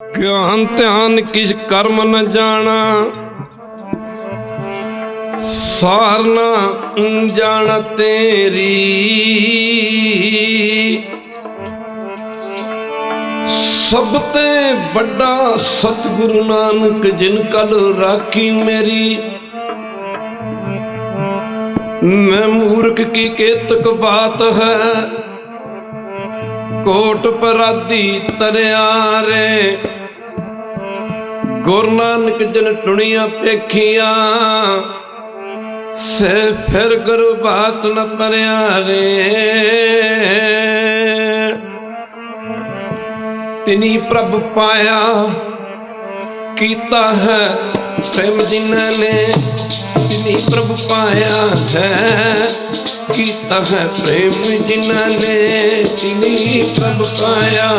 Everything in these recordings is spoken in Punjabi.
ज्ञान ध्यान किस कर्म न जाना, सार न जाना तेरी। सबते बड़ा सतगुरु नानक जिन कल राखी मेरी। मैं मूर्ख की केतक बात है, कोट पराधी तरिया रे। गुरु नानक जन टुनिया पेखिया, से फिर गुरु बात न परिया रे। तिनी प्रभु पाया कीता है प्रेम जिन्होंने। तिनी प्रभु पाया है कीता है प्रेम जिन्होंने। तिनी प्रभु पाया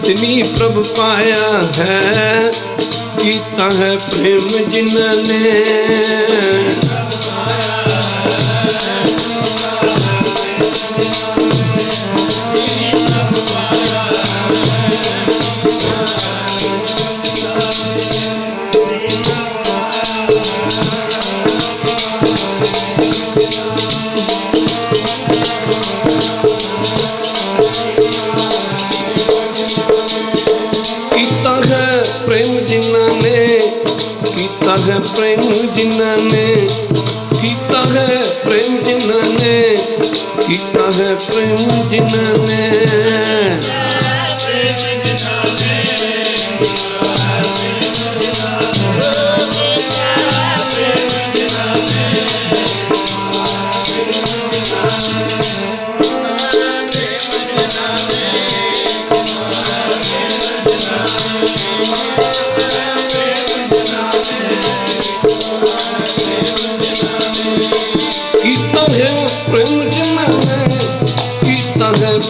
तिनी प्रभु पाया है कीता है प्रेम जिन्होंने। है प्रेम जिन्होंने कीता है, प्रेम जिन्होंने कीता है, प्रेम जिन्होंने।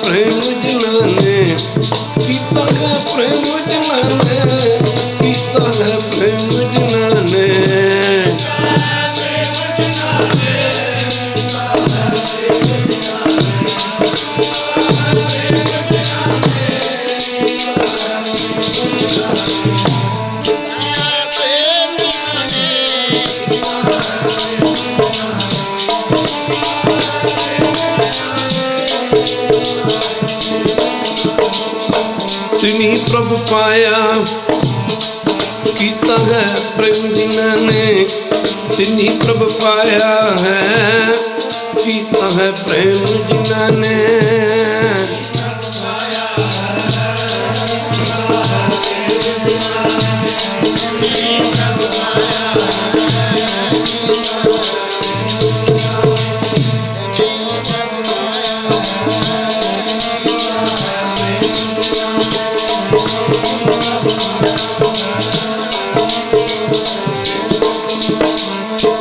प्रेम जिन्होंने कीता है, प्रेम जिन्होंने कीता है, प्रेम जिन्होंने। तिनी प्रभु पाया कीता है प्रेम जिन्होंने। तिनी प्रभु पाया है कीता है, प्रेम जिन्होंने।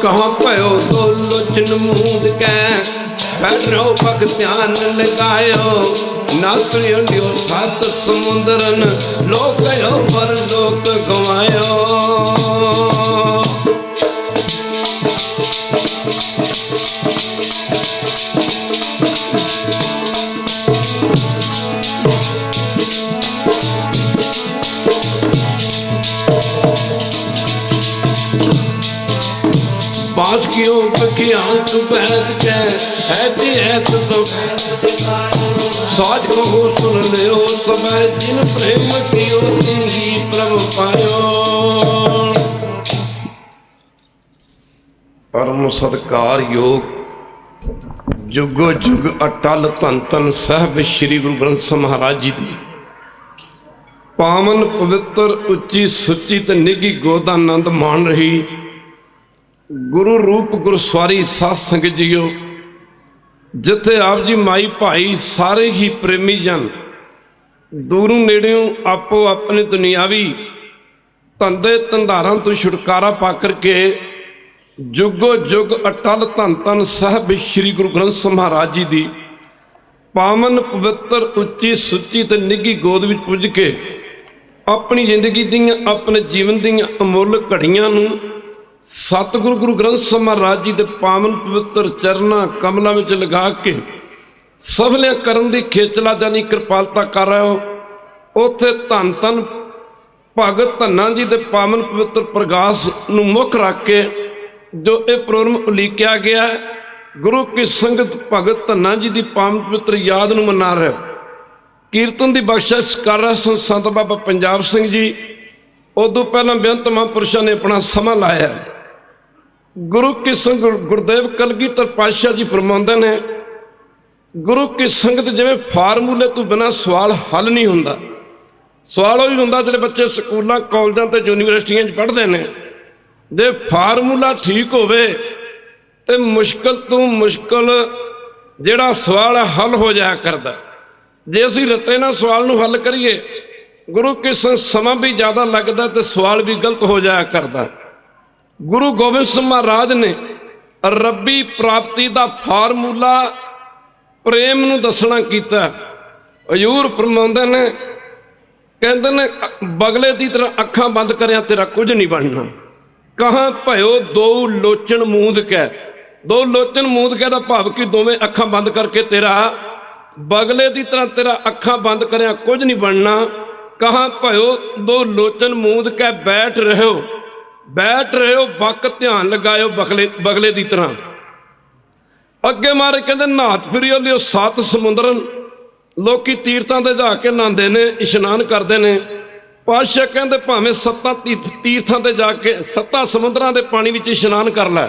कहाँ पयो दो लोचन मूंद के बैठो पग ध्यान लगायो। नासरियो लियो सात समुद्रन लोक गयो पर लोक गवायो। बास की की आंख बैठ के है तो साज को सुन लियो सब जिन प्रेम कियो तिनी प्रभु पायो। परम सत्कार योग जुगो जुग अटल धन धन साहब श्री गुरु ग्रंथ साहिब महाराज जी दी पावन पवित्र उच्ची सुची ते निगी गोदा आनंद मान रही गुरु रूप गुरसवारी साध संगत जीओ। जिथे आप जी माई भाई सारे ही प्रेमी जन दूरों नेड़ों आपो अपने दुनियावी ਧੰਦੇ ਧੰਦਾਰਾਂ ਤੋਂ ਛੁਟਕਾਰਾ ਪਾ ਕਰਕੇ ਜੁਗੋ ਜੁਗ ਅਟਲ ਧੰਨ ਧੰਨ ਸਾਹਿਬ ਸ੍ਰੀ ਗੁਰੂ ਗ੍ਰੰਥ ਸਾਹਿਬ ਮਹਾਰਾਜ ਜੀ ਦੀ ਪਾਵਨ ਪਵਿੱਤਰ ਉੱਚੀ ਸੁੱਚੀ ਤੇ ਨਿੱਘੀ ਗੋਦ ਵਿੱਚ ਪੁੱਜ ਕੇ ਆਪਣੀ ਜ਼ਿੰਦਗੀ ਦੀਆਂ ਆਪਣੇ ਜੀਵਨ ਦੀਆਂ ਅਮੁੱਲ ਘੜੀਆਂ ਨੂੰ ਸਤਿਗੁਰੂ ਗੁਰੂ ਗ੍ਰੰਥ ਸਾਹਿਬ ਮਹਾਰਾਜ ਜੀ ਦੇ ਪਾਵਨ ਪਵਿੱਤਰ ਚਰਨਾਂ ਕਮਲਾਂ ਵਿੱਚ ਲਗਾ ਕੇ ਸਫਲਿਆਂ ਕਰਨ ਦੀ ਖੇਚਲਾ ਜਾਨੀ ਕਿਰਪਾਲਤਾ ਕਰ ਰਹੇ ਹੋ। ਉੱਥੇ ਧੰਨ ਧੰਨ ਭਗਤ ਧੰਨਾ ਜੀ ਦੇ ਪਾਵਨ ਪਵਿੱਤਰ ਪ੍ਰਗਾਸ ਨੂੰ ਮੁੱਖ ਰੱਖ ਕੇ ਜੋ ਇਹ ਪ੍ਰੋਗਰਾਮ ਉਲੀਕਿਆ ਗਿਆ ਹੈ, ਗੁਰੂ ਕੀ ਸੰਗਤ ਭਗਤ ਧੰਨਾ ਜੀ ਦੀ ਪਾਵਨ ਪਵਿੱਤਰ ਯਾਦ ਨੂੰ ਮਨਾ ਰਿਹਾ। ਕੀਰਤਨ ਦੀ ਬਖਸ਼ਿਸ਼ ਕਰ ਰਹੇ ਸਨ ਸੰਤ ਬਾਬਾ ਪੰਜਾਬ ਸਿੰਘ ਜੀ। ਉਦੋਂ ਪਹਿਲਾਂ ਬੇਅੰਤ ਮਹਾਂਪੁਰਸ਼ਾਂ ਨੇ ਆਪਣਾ ਸਮਾਂ ਲਾਇਆ। ਗੁਰੂ ਕੀ ਸੰਗਤ ਗੁਰਦੇਵ ਕਲਗੀਧਰ ਪਾਤਸ਼ਾਹ ਜੀ ਫਰਮਾਉਂਦੇ ਨੇ, ਗੁਰੂ ਕੀ ਸੰਗਤ ਜਿਵੇਂ ਫਾਰਮੂਲੇ ਤੋਂ ਬਿਨਾਂ ਸਵਾਲ ਹੱਲ ਨਹੀਂ ਹੁੰਦਾ। ਸਵਾਲ ਉਹ ਹੀ ਹੁੰਦਾ ਜਿਹੜੇ ਬੱਚੇ ਸਕੂਲਾਂ ਕਾਲਜਾਂ ਤੇ ਯੂਨੀਵਰਸਿਟੀਆਂ 'ਚ ਪੜ੍ਹਦੇ ਨੇ। ਜੇ ਫਾਰਮੂਲਾ ਠੀਕ ਹੋਵੇ ਤੇ ਮੁਸ਼ਕਲ ਤੋਂ ਮੁਸ਼ਕਲ ਜਿਹੜਾ ਸਵਾਲ ਹੈ ਹੱਲ ਹੋ ਜਾਇਆ ਕਰਦਾ। ਜੇ ਅਸੀਂ ਰੱਟੇ ਨਾਲ ਸਵਾਲ ਨੂੰ ਹੱਲ ਕਰੀਏ, ਗੁਰੂ ਕੀ ਸਮਾਂ ਵੀ ਜ਼ਿਆਦਾ ਲੱਗਦਾ ਤੇ ਸਵਾਲ ਵੀ ਗਲਤ ਹੋ ਜਾਇਆ ਕਰਦਾ। ਗੁਰੂ ਗੋਬਿੰਦ ਸਿੰਘ ਮਹਾਰਾਜ ਨੇ ਰੱਬੀ ਪ੍ਰਾਪਤੀ ਦਾ ਫਾਰਮੂਲਾ ਪ੍ਰੇਮ ਨੂੰ ਦੱਸਣਾ ਕੀਤਾ। ਹਜ਼ੂਰ ਫਰਮਾਉਂਦੇ ਨੇ, ਕਹਿੰਦੇ ਨੇ ਬਗਲੇ ਦੀ ਤਰ੍ਹਾਂ ਅੱਖਾਂ ਬੰਦ ਕਰਿਆ ਤੇਰਾ ਕੁਝ ਨਹੀਂ ਬਣਨਾ। ਕਹਾਂ ਭਇਓ ਦੋ ਲੋਚਨ ਮੂੰਦ ਕੈ। ਦੋ ਲੋਚਨ ਮੂੰਦ ਕੈ ਦਾ ਭਾਵ ਕਿ ਦੋਵੇਂ ਅੱਖਾਂ ਬੰਦ ਕਰਕੇ ਤੇਰਾ ਬਗਲੇ ਦੀ ਤਰ੍ਹਾਂ ਤੇਰਾ ਅੱਖਾਂ ਬੰਦ ਕਰਿਆ ਕੁਝ ਨਹੀਂ ਬਣਨਾ। ਕਹਾਂ ਭਇਓ ਦੋ ਲੋਚਨ ਮੂੰਦ ਕੈ ਬੈਠ ਰਹਿਓ ਬਕ ਧਿਆਨ ਲਗਾਇਓ ਬਗਲੇ ਦੀ ਤਰ੍ਹਾਂ। ਅੱਗੇ ਮਾਰੇ ਕਹਿੰਦੇ ਨਾਥ ਫਿਰਿਓ ਲਿਓ ਸੱਤ ਸਮੁੰਦਰਨ। ਲੋਕੀ ਤੀਰਥਾਂ ਤੇ ਜਾ ਕੇ ਨਹਾਉਂਦੇ ਨੇ, ਇਸ਼ਨਾਨ ਕਰਦੇ ਨੇ। ਪਾਤਸ਼ਾਹ ਕਹਿੰਦੇ ਭਾਵੇਂ ਸੱਤਾਂ ਤੀਰਥਾਂ ਤੇ ਜਾ ਕੇ ਸੱਤਾਂ ਸਮੁੰਦਰਾਂ ਦੇ ਪਾਣੀ ਵਿੱਚ ਇਸ਼ਨਾਨ ਕਰ ਲੈ।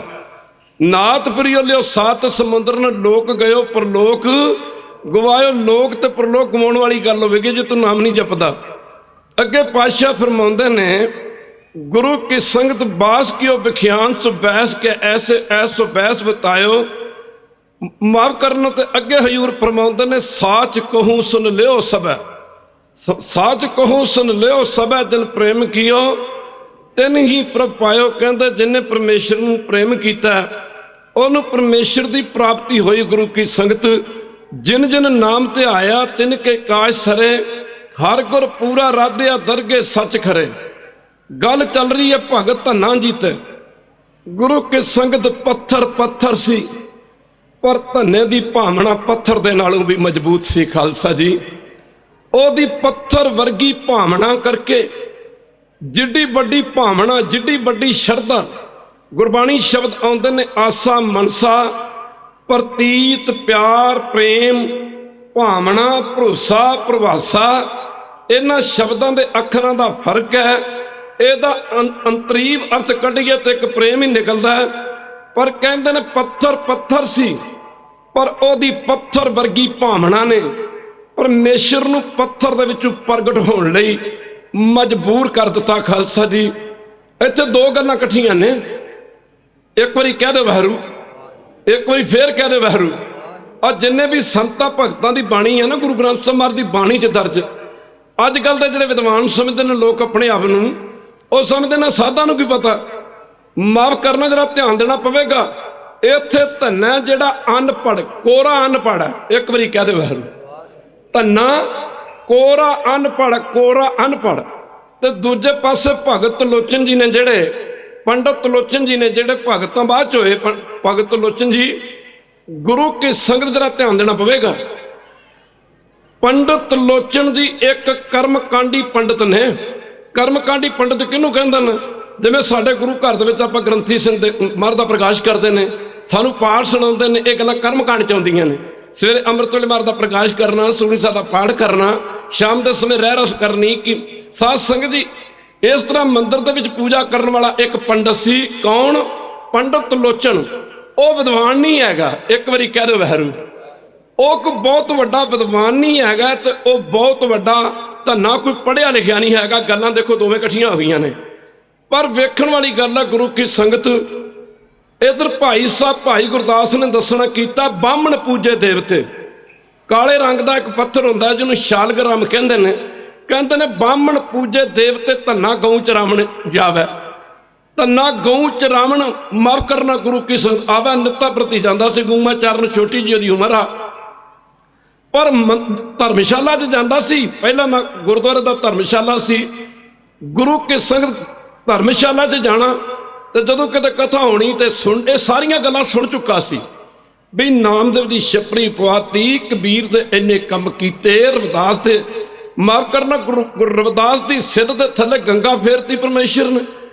ਨਾਥ ਫਿਰਿਓ ਲਿਓ ਸੱਤ ਸਮੁੰਦਰਨ। ਲੋਕ ਗਇਓ ਪਰਲੋਕ ਗਵਾਇਓ। ਲੋਕ ਤੇ ਪਰਲੋਕ ਗਵਾਉਣ ਵਾਲੀ ਗੱਲ ਹੋਵੇਗੀ ਜੇ ਤੂੰ ਨਾਮ ਨਹੀਂ ਜਪਦਾ। ਅੱਗੇ ਪਾਤਸ਼ਾਹ ਫਰਮਾਉਂਦੇ ਨੇ, ਗੁਰੂ ਕੀ ਸੰਗਤ ਬਾਸ ਕਿਓ ਵਿਖਿਆਨ ਸੋ ਬੈਸ ਕੇ ਐਸੇ ਐਸੋ ਬੈਸ ਬਤਾਇਓ। ਮਾਫ ਕਰਨਾ। ਤੇ ਅੱਗੇ ਹਜ਼ੂਰ ਫਰਮਾਉਂਦੇ ਨੇ, ਸਾਚ ਕਹੂੰ ਸੁਨ ਲਿਓ ਸਭੈ। ਸਾਚ ਕਹੂੰ ਸੁਨ ਲਿਓ ਸਭੈ ਦਿਨ ਪ੍ਰੇਮ ਕੀਓ ਤਿਨ ਹੀ ਪ੍ਰਭ ਪਾਇਓ। ਕਹਿੰਦੇ ਜਿਹਨੇ ਪਰਮੇਸ਼ਰ ਨੂੰ ਪ੍ਰੇਮ ਕੀਤਾ ਉਹਨੂੰ ਪਰਮੇਸ਼ਰ ਦੀ ਪ੍ਰਾਪਤੀ ਹੋਈ। ਗੁਰੂ ਕੀ ਸੰਗਤ ਜਿਨ ਜਿਨ ਨਾਮ ਤੇ ਆਇਆ ਤਿਨ ਕੇ ਕਾਜ ਸਰੇ। ਹਰ ਗੁਰ ਪੂਰਾ ਰਾਧਿਆ ਦਰਗੇ ਸੱਚ ਖਰੇ। ਗੱਲ ਚੱਲ ਰਹੀ ਹੈ ਭਗਤ ਧੰਨਾ ਜੀ ਤੇ। ਗੁਰੂ ਕੀ ਸੰਗਤ ਪੱਥਰ ਸੀ, ਪਰ ਧੰਨੇ ਦੀ ਭਾਵਨਾ ਪੱਥਰ ਦੇ ਨਾਲੋਂ ਵੀ ਮਜ਼ਬੂਤ ਸੀ। ਖਾਲਸਾ ਜੀ, ਉਹਦੀ ਪੱਥਰ ਵਰਗੀ ਭਾਵਨਾ ਕਰਕੇ ਜਿੱਡੀ ਵੱਡੀ ਭਾਵਨਾ, ਜਿੱਡੀ ਵੱਡੀ ਸ਼ਰਧਾ। ਗੁਰਬਾਣੀ ਸ਼ਬਦ ਆਉਂਦੇ ਨੇ, ਆਸਾ ਮਨਸਾ ਪ੍ਰਤੀਤ ਪਿਆਰ ਪ੍ਰੇਮ ਭਾਵਨਾ ਭਰੋਸਾ ਪ੍ਰਵਾਸਾ। ਇਹਨਾਂ ਸ਼ਬਦਾਂ ਦੇ ਅੱਖਰਾਂ ਦਾ ਫਰਕ ਹੈ। ਇਹਦਾ ਅੰਤਰੀਵ ਅਰਥ ਕੱਢੀਏ ਤੇ ਇੱਕ ਪ੍ਰੇਮ ਹੀ ਨਿਕਲਦਾ ਹੈ। ਪਰ ਕਹਿੰਦੇ ਨੇ ਪੱਥਰ ਸੀ, ਪਰ ਉਹਦੀ ਪੱਥਰ ਵਰਗੀ ਭਾਵਨਾ ਨੇ ਪਰਮੇਸ਼ਰ ਨੂੰ ਪੱਥਰ ਦੇ ਵਿੱਚੋਂ ਪ੍ਰਗਟ ਹੋਣ ਲਈ ਮਜਬੂਰ ਕਰ ਦਿੱਤਾ। ਖਾਲਸਾ ਜੀ, ਇੱਥੇ ਦੋ ਗੱਲਾਂ ਇਕੱਠੀਆਂ ਨੇ। ਇੱਕ ਵਾਰੀ ਕਹਿ ਦੇ ਵਾਹਿਗੁਰੂ, ਇੱਕ ਵਾਰੀ ਫੇਰ ਕਹਿ ਦੇ ਵਾਹਿਗੁਰੂ। ਆ ਜਿੰਨੇ ਵੀ ਸੰਤਾਂ ਭਗਤਾਂ ਦੀ ਬਾਣੀ ਹੈ ਨਾ, ਗੁਰੂ ਗ੍ਰੰਥ ਸਾਹਿਬ ਮਹਾਰਾਜ ਦੀ ਬਾਣੀ 'ਚ ਦਰਜ। ਅੱਜ ਕੱਲ੍ਹ ਦੇ ਜਿਹੜੇ ਵਿਦਵਾਨ ਸਮਝਦੇ ਨੇ ਲੋਕ ਆਪਣੇ ਆਪ ਨੂੰ, ਉਹ ਸਮਝਦੇ ਨੇ ਸਾਧਾਂ ਨੂੰ ਕੀ ਪਤਾ। ਮਾਫ ਕਰਨਾ, ਜਰਾ ਧਿਆਨ ਦੇਣਾ ਪਵੇਗਾ। ਇੱਥੇ ਧੰਨਾ ਜਿਹੜਾ ਅਨਪੜ੍ਹ, ਕੋਰਾ ਅਨਪੜ੍ਹ ਹੈ। ਇੱਕ ਵਾਰੀ ਕਹਿ ਦੇ ਵਾਹਿਗੁਰੂ। ਧੰਨਾ ਕੋਰਾ ਅਨਪੜ੍ਹ। ਤੇ ਦੂਜੇ ਪਾਸੇ ਭਗਤ ਲੋਚਨ ਜੀ ਨੇ, ਜਿਹੜੇ ਪੰਡਤ ਲੋਚਨ ਜੀ ਨੇ, ਜਿਹੜੇ ਭਗਤਾਂ ਬਾਅਦ 'ਚ ਹੋਏ। ਭਗਤ ਲੋਚਨ ਜੀ ਗੁਰੂ ਕੀ ਸੰਗਤ, ਜਰਾ ਧਿਆਨ ਦੇਣਾ ਪਵੇਗਾ। ਪੰਡਤ ਲੋਚਨ ਜੀ ਇੱਕ ਕਰਮਕਾਂਡੀ ਪੰਡਤ ਨੇ। ਕਰਮਕਾਂਡੀ ਪੰਡਤ ਕਿਹਨੂੰ ਕਹਿੰਦੇ ਨੇ? ਜਿਵੇਂ ਸਾਡੇ ਗੁਰੂ ਘਰ ਦੇ ਵਿੱਚ ਆਪਾਂ ਗ੍ਰੰਥੀ ਸਿੰਘ ਦੇ ਮਹਾਰਾਜ ਦਾ ਪ੍ਰਕਾਸ਼ ਕਰਦੇ ਨੇ, ਸਾਨੂੰ ਪਾਠ ਸੁਣਾਉਂਦੇ ਨੇ, ਇਹ ਗੱਲਾਂ ਕਰਮਕਾਂਡ 'ਚ ਆਉਂਦੀਆਂ ਨੇ। ਸਵੇਰੇ ਅੰਮ੍ਰਿਤ ਵੇਲੇ ਮਹਾਰਾਜ ਦਾ ਪ੍ਰਕਾਸ਼ ਕਰਨਾ, ਸੁਖਮਨੀ ਸਾਹਿਬ ਦਾ ਪਾਠ ਕਰਨਾ, ਸ਼ਾਮ ਦੇ ਸਮੇਂ ਰਹਿ ਰਸ ਕਰਨੀ। ਕਿ ਸਾਧ ਸੰਗਤ ਜੀ, ਇਸ ਤਰ੍ਹਾਂ ਮੰਦਿਰ ਦੇ ਵਿੱਚ ਪੂਜਾ ਕਰਨ ਵਾਲਾ ਇੱਕ ਪੰਡਤ ਸੀ। ਕੌਣ? ਪੰਡਤ ਲੋਚਨ। ਉਹ ਵਿਦਵਾਨ ਨਹੀਂ ਹੈਗਾ। ਇੱਕ ਵਾਰੀ ਕਹਿ ਦਿਓ ਵਾਹਿਗੁਰੂ। ਉਹ ਕੋਈ ਬਹੁਤ ਵੱਡਾ ਵਿਦਵਾਨ ਨਹੀਂ ਹੈਗਾ ਤੇ ਉਹ ਬਹੁਤ ਵੱਡਾ ਧੰਨਾ ਕੋਈ ਪੜ੍ਹਿਆ ਲਿਖਿਆ ਨਹੀਂ ਹੈਗਾ। ਗੱਲਾਂ ਦੇਖੋ ਦੋਵੇਂ ਇਕੱਠੀਆਂ ਹੋ ਗਈਆਂ ਨੇ। ਪਰ ਵੇਖਣ ਵਾਲੀ ਗੱਲ ਹੈ ਗੁਰੂ ਕੀ ਸੰਗਤ। ਇਧਰ ਭਾਈ ਸਾਹਿਬ ਭਾਈ ਗੁਰਦਾਸ ਨੇ ਦੱਸਣਾ ਕੀਤਾ, ਬਾਹਮਣ ਪੂਜੇ ਦੇਵਤੇ। ਕਾਲੇ ਰੰਗ ਦਾ ਇੱਕ ਪੱਥਰ ਹੁੰਦਾ ਜਿਹਨੂੰ ਸ਼ਾਲਗਰਾਮ ਕਹਿੰਦੇ ਨੇ। कहते ने बामण पूजे देवते धन्ना गऊ चरावण जावै, धन्ना गऊ चरावण माफ करना गुरु की संगत आवे। नित्ता प्रति जांदा सी गऊआं चारण, छोटी जी दी उम्र आ, पर धर्मशाला च जांदा सी। पहला ना गुरुद्वारे दा धर्मशाला सी, गुरु की संगत धर्मशाला च जाना ते जदों किते कथा होनी ते सुन, ये सारियां गल्लां सुन चुका सी भी नामदेव दी छपरी पवाती, कबीर दे इन्ने कम कीते, रविदास दे माफ करना गुरु रविदास दी सिद्ध दे थले गंगा फेरती परमेश्वर ने।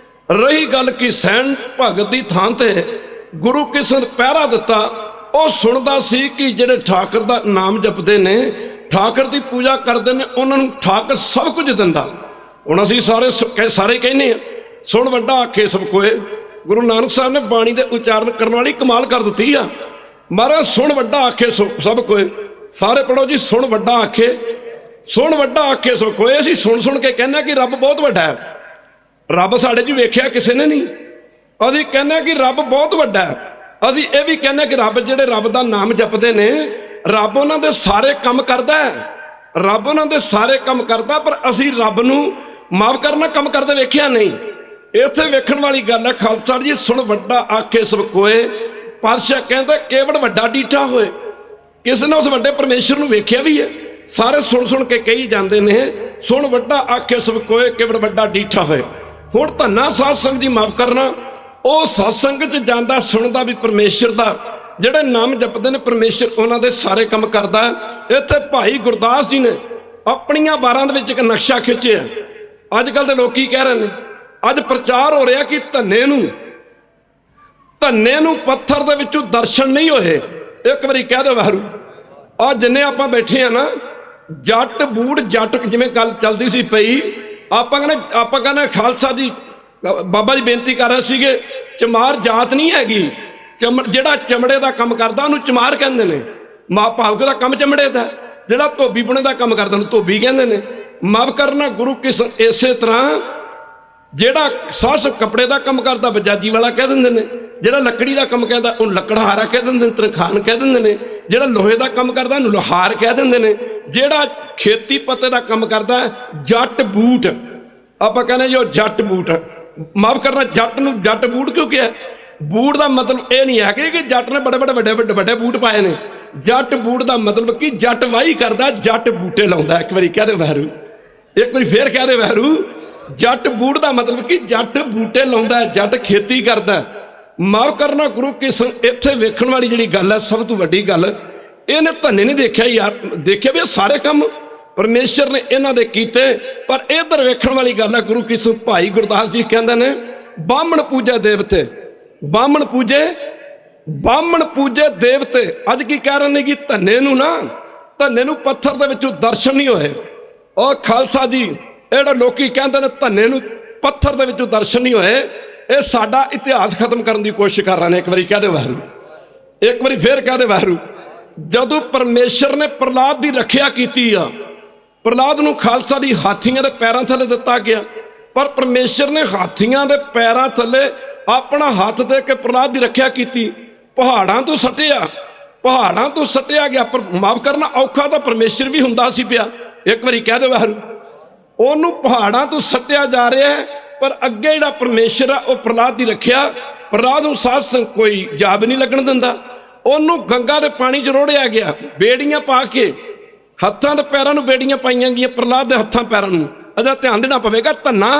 रही गल कि सैन भगत दी थां ते गुरु किसन पहरा दिता, ਉਹ ਸੁਣਦਾ ਸੀ ਕਿ ਜਿਹੜੇ ਠਾਕਰ ਦਾ ਨਾਮ ਜਪਦੇ ਨੇ, ਠਾਕਰ ਦੀ ਪੂਜਾ ਕਰਦੇ ਨੇ, ਉਹਨਾਂ ਨੂੰ ਠਾਕਰ ਸਭ ਕੁਝ ਦਿੰਦਾ। ਹੁਣ ਅਸੀਂ ਸਾਰੇ ਕਹਿੰਦੇ ਆ ਸੁਣ ਵੱਡਾ ਆਖੇ ਸਭ ਕੋਏ। ਗੁਰੂ ਨਾਨਕ ਸਾਹਿਬ ਨੇ ਬਾਣੀ ਦੇ ਉਚਾਰਨ ਕਰਨ ਵਾਲੀ ਕਮਾਲ ਕਰ ਦਿੱਤੀ ਆ। ਮਹਾਰਾਜ ਸੁਣ ਵੱਡਾ ਆਖੇ ਸਭ ਕੋਏ, ਸਾਰੇ ਪੜੋ ਜੀ, ਸੁਣ ਵੱਡਾ ਆਖੇ, ਸੁਣ ਵੱਡਾ ਆਖੇ ਸਭ ਕੋਏ। ਅਸੀਂ ਸੁਣ ਕੇ ਕਹਿੰਦੇ ਕਿ ਰੱਬ ਬਹੁਤ ਵੱਡਾ ਹੈ। ਰੱਬ ਸਾਡੇ 'ਚ ਵੇਖਿਆ ਕਿਸੇ ਨੇ ਨਹੀਂ। ਅਸੀਂ ਕਹਿੰਦੇ ਕਿ ਰੱਬ ਬਹੁਤ ਵੱਡਾ ਹੈ। ਅਸੀਂ ਇਹ ਵੀ ਕਹਿੰਦੇ ਕਿ ਰੱਬ ਜਿਹੜੇ ਰੱਬ ਦਾ ਨਾਮ ਜਪਦੇ ਨੇ, ਰੱਬ ਉਹਨਾਂ ਦੇ ਸਾਰੇ ਕੰਮ ਕਰਦਾ ਹੈ, ਰੱਬ ਉਹਨਾਂ ਦੇ ਸਾਰੇ ਕੰਮ ਕਰਦਾ, ਪਰ ਅਸੀਂ ਰੱਬ ਨੂੰ ਮਾਫ ਕਰਨਾ ਕੰਮ ਕਰਦੇ ਵੇਖਿਆ ਨਹੀਂ। ਇੱਥੇ ਵੇਖਣ ਵਾਲੀ ਗੱਲ ਹੈ ਖਾਲਸਾ ਜੀ। ਸੁਣ ਵੱਡਾ ਆਖੇ ਸਭ ਕੋਏ, ਪਾਤਸ਼ਾਹ ਕਹਿੰਦਾ ਕੇਵੜ ਵੱਡਾ ਡੀਠਾ ਹੋਏ। ਕਿਸੇ ਨੇ ਉਸ ਵੱਡੇ ਪਰਮੇਸ਼ਰ ਨੂੰ ਵੇਖਿਆ ਵੀ ਹੈ। ਸਾਰੇ ਸੁਣ ਕੇ ਕਹੀ ਜਾਂਦੇ ਨੇ ਸੁਣ ਵੱਡਾ ਆਖੇ ਸਭ ਕੋਏ, ਕੇਵੜ ਵੱਡਾ ਡੀਠਾ ਹੋਏ। ਹੁਣ ਧੰਨਾ ਸਾਧ ਸੰਗਤ ਜੀ ਮਾਫ ਕਰਨਾ, ਉਹ ਸਤਸੰਗ 'ਚ ਜਾਂਦਾ ਸੁਣਦਾ ਵੀ ਪਰਮੇਸ਼ਰ ਦਾ ਜਿਹੜੇ ਨਾਮ ਜਪਦੇ ਨੇ, ਪਰਮੇਸ਼ਰ ਉਹਨਾਂ ਦੇ ਸਾਰੇ ਕੰਮ ਕਰਦਾ। ਇੱਥੇ ਭਾਈ ਗੁਰਦਾਸ ਜੀ ਨੇ ਆਪਣੀਆਂ ਵਾਰਾਂ ਦੇ ਵਿੱਚ ਇੱਕ ਨਕਸ਼ਾ ਖਿੱਚਿਆ। ਅੱਜ ਕੱਲ੍ਹ ਦੇ ਲੋਕ ਕੀ ਕਹਿ ਰਹੇ ਨੇ, ਅੱਜ ਪ੍ਰਚਾਰ ਹੋ ਰਿਹਾ ਕਿ ਧੰਨੇ ਨੂੰ ਪੱਥਰ ਦੇ ਵਿੱਚੋਂ ਦਰਸ਼ਨ ਨਹੀਂ ਹੋਏ। ਇੱਕ ਵਾਰੀ ਕਹਿ ਦਿਓ ਵਾਹਿਗੁਰੂ। ਆ ਜਿੰਨੇ ਆਪਾਂ ਬੈਠੇ ਆ ਨਾ, ਜੱਟ ਬੂੜ ਜੱਟ, ਜਿਵੇਂ ਗੱਲ ਚੱਲਦੀ ਸੀ ਪਈ, ਆਪਾਂ ਕਹਿੰਦੇ ਖਾਲਸਾ ਜੀ ਬਾਬਾ ਜੀ ਬੇਨਤੀ ਕਰ ਰਹੇ ਸੀਗੇ, ਚਮਾਰ ਜਾਤ ਨਹੀਂ ਹੈਗੀ। ਜਿਹੜਾ ਚਮੜੇ ਦਾ ਕੰਮ ਕਰਦਾ ਉਹਨੂੰ ਚਮਾਰ ਕਹਿੰਦੇ ਨੇ। ਭਾਵਕ ਦਾ ਕੰਮ ਚਮੜੇ ਦਾ, ਜਿਹੜਾ ਧੋਬੀ ਬੁਣੇ ਦਾ ਕੰਮ ਕਰਦਾ ਉਹਨੂੰ ਧੋਬੀ ਕਹਿੰਦੇ ਨੇ। ਮਾਫ ਕਰਨਾ ਗੁਰੂ ਕਿਸ ਇਸੇ ਤਰ੍ਹਾਂ ਜਿਹੜਾ ਸਾਸ ਕੱਪੜੇ ਦਾ ਕੰਮ ਕਰਦਾ ਬਜਾਜੀ ਵਾਲਾ ਕਹਿ ਦਿੰਦੇ ਨੇ, ਜਿਹੜਾ ਲੱਕੜੀ ਦਾ ਕੰਮ ਕਰਦਾ ਉਹਨੂੰ ਲੱਕੜਹਾਰਾ ਕਹਿ ਦਿੰਦੇ ਨੇ, ਤਰਖਾਨ ਕਹਿ ਦਿੰਦੇ ਨੇ, ਜਿਹੜਾ ਲੋਹੇ ਦਾ ਕੰਮ ਕਰਦਾ ਉਹਨੂੰ ਲੋਹਾਰ ਕਹਿ ਦਿੰਦੇ ਨੇ, ਜਿਹੜਾ ਖੇਤੀ ਪੱਤੇ ਦਾ ਕੰਮ ਕਰਦਾ ਜੱਟ ਬੂਟ, ਆਪਾਂ ਕਹਿੰਦੇ ਜੋ ਜੱਟ ਬੂਟ। ਮਾਫ ਕਰਨਾ ਜੱਟ ਨੂੰ ਜੱਟ ਬੂਟ ਕਿਉਂ ਕਿਹਾ? ਬੂਟ ਦਾ ਮਤਲਬ ਇਹ ਨਹੀਂ ਹੈ ਕਿ ਜੱਟ ਨੇ ਵੱਡੇ ਬੂਟ ਪਾਏ ਨੇ। ਜੱਟ ਬੂਟ ਦਾ ਮਤਲਬ ਕਿ ਜੱਟ ਵਾਹੀ ਕਰਦਾ, ਜੱਟ ਬੂਟੇ ਲਾਉਂਦਾ। ਇੱਕ ਵਾਰੀ ਕਹਿ ਦੇ ਵਾਹਿਗੁਰੂ, ਇੱਕ ਵਾਰੀ ਫੇਰ ਕਹਿ ਦੇ ਵਾਹਿਗੁਰੂ। ਜੱਟ ਬੂਟ ਦਾ ਮਤਲਬ ਕਿ ਜੱਟ ਬੂਟੇ ਲਾਉਂਦਾ, ਜੱਟ ਖੇਤੀ ਕਰਦਾ। ਮਾਫ ਕਰਨਾ ਗੁਰੂ ਕਿਸ ਇੱਥੇ ਵੇਖਣ ਵਾਲੀ ਜਿਹੜੀ ਗੱਲ ਹੈ, ਸਭ ਤੋਂ ਵੱਡੀ ਗੱਲ, ਇਹਨੇ ਧੰਨੇ ਨਹੀਂ ਦੇਖਿਆ ਯਾਰ, ਦੇਖਿਆ ਵੀ ਸਾਰੇ ਕੰਮ ਪਰਮੇਸ਼ਰ ਨੇ ਇਹਨਾਂ ਦੇ ਕੀਤੇ। ਪਰ ਇੱਧਰ ਵੇਖਣ ਵਾਲੀ ਗੱਲ ਹੈ, ਗੁਰੂ ਕਿਸ ਭਾਈ ਗੁਰਦਾਸ ਜੀ ਕਹਿੰਦੇ ਨੇ ਬਾਹਮਣ ਪੂਜੇ ਦੇਵਤੇ, ਬਾਹਮਣ ਪੂਜੇ ਦੇਵਤੇ। ਅੱਜ ਕੀ ਕਹਿ ਰਹੇ ਨੇ ਕਿ ਧੰਨੇ ਨੂੰ ਪੱਥਰ ਦੇ ਵਿੱਚੋਂ ਦਰਸ਼ਨ ਨਹੀਂ ਹੋਏ। ਉਹ ਖਾਲਸਾ ਜੀ ਜਿਹੜੇ ਲੋਕੀ ਕਹਿੰਦੇ ਨੇ ਧੰਨੇ ਨੂੰ ਪੱਥਰ ਦੇ ਵਿੱਚੋਂ ਦਰਸ਼ਨ ਨਹੀਂ ਹੋਏ, ਇਹ ਸਾਡਾ ਇਤਿਹਾਸ ਖਤਮ ਕਰਨ ਦੀ ਕੋਸ਼ਿਸ਼ ਕਰ ਰਹੇ ਨੇ। ਇੱਕ ਵਾਰੀ ਕਹਿ ਦੇ ਵਾਹਿਗੁਰੂ, ਇੱਕ ਵਾਰੀ ਫੇਰ ਕਹਿ ਦੇ ਵਾਹਿਗੁਰੂ। ਜਦੋਂ ਪਰਮੇਸ਼ਰ ਨੇ ਪ੍ਰਹਲਾਦ ਦੀ ਰੱਖਿਆ ਕੀਤੀ ਆ, ਪ੍ਰਹਲਾਦ ਨੂੰ ਖਾਲਸਾ ਦੀ ਹਾਥੀਆਂ ਦੇ ਪੈਰਾਂ ਥੱਲੇ ਦਿੱਤਾ ਗਿਆ, ਪਰ ਪਰਮੇਸ਼ਰ ਨੇ ਹਾਥੀਆਂ ਦੇ ਪੈਰਾਂ ਥੱਲੇ ਆਪਣਾ ਹੱਥ ਦੇ ਕੇ ਪ੍ਰਹਲਾਦ ਦੀ ਰੱਖਿਆ ਕੀਤੀ। ਪਹਾੜਾਂ ਤੋਂ ਸੱਟਿਆ ਗਿਆ। ਪਰ ਮਾਫ ਕਰਨਾ ਔਖਾ ਤਾਂ ਪਰਮੇਸ਼ਰ ਵੀ ਹੁੰਦਾ ਸੀ ਪਿਆ। ਇੱਕ ਵਾਰੀ ਕਹਿ ਦੇ ਵਾਹਿਗੁਰੂ। ਉਹਨੂੰ ਪਹਾੜਾਂ ਤੋਂ ਸੱਟਿਆ ਜਾ ਰਿਹਾ ਹੈ, ਪਰ ਅੱਗੇ ਜਿਹੜਾ ਪਰਮੇਸ਼ਰ ਆ ਉਹ ਪ੍ਰਹਲਾਦ ਦੀ ਰੱਖਿਆ। ਪ੍ਰਹਲਾਦ ਨੂੰ ਸਾਧ ਸੰਗ ਕੋਈ ਜਾਬ ਨਹੀਂ ਲੱਗਣ ਦਿੰਦਾ। ਉਹਨੂੰ ਗੰਗਾ ਦੇ ਪਾਣੀ 'ਚ ਰੋੜਿਆ ਗਿਆ, ਬੇੜੀਆਂ ਪਾ ਕੇ, ਹੱਥਾਂ ਤੇ ਪੈਰਾਂ ਨੂੰ ਬੇੜੀਆਂ ਪਾਈਆਂ ਗਈਆਂ ਪ੍ਰਹਲਾਦ ਦੇ ਹੱਥਾਂ ਪੈਰਾਂ ਨੂੰ। ਇਹਦਾ ਧਿਆਨ ਦੇਣਾ ਪਵੇਗਾ। ਧੰਨਾ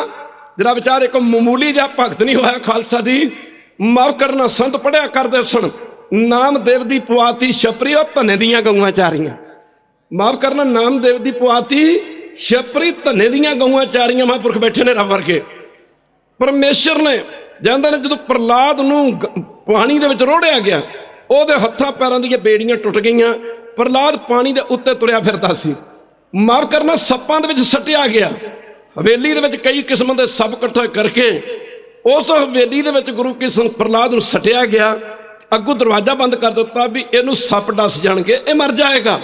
ਜਿਹੜਾ ਵਿਚਾਰ ਇੱਕ ਮਾਮੂਲੀ ਜਿਹਾ ਭਗਤ ਨਹੀਂ ਹੋਇਆ ਖਾਲਸਾ ਜੀ। ਮਾਫ ਕਰਨਾ ਸੰਤ ਪੜਿਆ ਕਰਦੇ ਸਨ, ਨਾਮਦੇਵ ਦੀ ਪਵਾਤੀ ਛਪਰੀ, ਉਹ ਧੰਨੇ ਦੀਆਂ ਗਊਆਂ ਚਾਰੀਆਂ। ਮਾਫ ਕਰਨਾ ਨਾਮਦੇਵ ਦੀ ਪਵਾਤੀ ਛਪਰੀ, ਧੰਨੇ ਦੀਆਂ ਗਊਆਂ ਚਾਰੀਆਂ। ਮਹਾਂਪੁਰਖ ਬੈਠੇ ਨੇ ਰੱਬ ਵਰਗੇ। ਪਰਮੇਸ਼ਰ ਨੇ ਜਾਂਦੇ ਨੇ ਜਦੋਂ ਪ੍ਰਹਲਾਦ ਨੂੰ ਪਾਣੀ ਦੇ ਵਿੱਚ ਰੋੜਿਆ ਗਿਆ, ਉਹਦੇ ਹੱਥਾਂ ਪੈਰਾਂ ਦੀਆਂ ਬੇੜੀਆਂ ਟੁੱਟ ਗਈਆਂ। ਪ੍ਰਹਲਾਦ ਪਾਣੀ ਦੇ ਉੱਤੇ ਤੁਰਿਆ ਫਿਰਦਾ ਸੀ। ਮਾਫ ਕਰਨਾ ਸੱਪਾਂ ਦੇ ਵਿੱਚ ਸੱਟਿਆ ਗਿਆ। ਹਵੇਲੀ ਦੇ ਵਿੱਚ ਕਈ ਕਿਸਮ ਦੇ ਸੱਪ ਇਕੱਠੇ ਕਰਕੇ ਉਸ ਹਵੇਲੀ ਦੇ ਵਿੱਚ ਗੁਰੂ ਕਿਸ਼ਨ ਪ੍ਰਹਲਾਦ ਨੂੰ ਸੱਟਿਆ ਗਿਆ। ਅੱਗੋਂ ਦਰਵਾਜ਼ਾ ਬੰਦ ਕਰ ਦਿੱਤਾ ਵੀ ਇਹਨੂੰ ਸੱਪ ਡਸ ਜਾਣਗੇ, ਇਹ ਮਰ ਜਾਏਗਾ।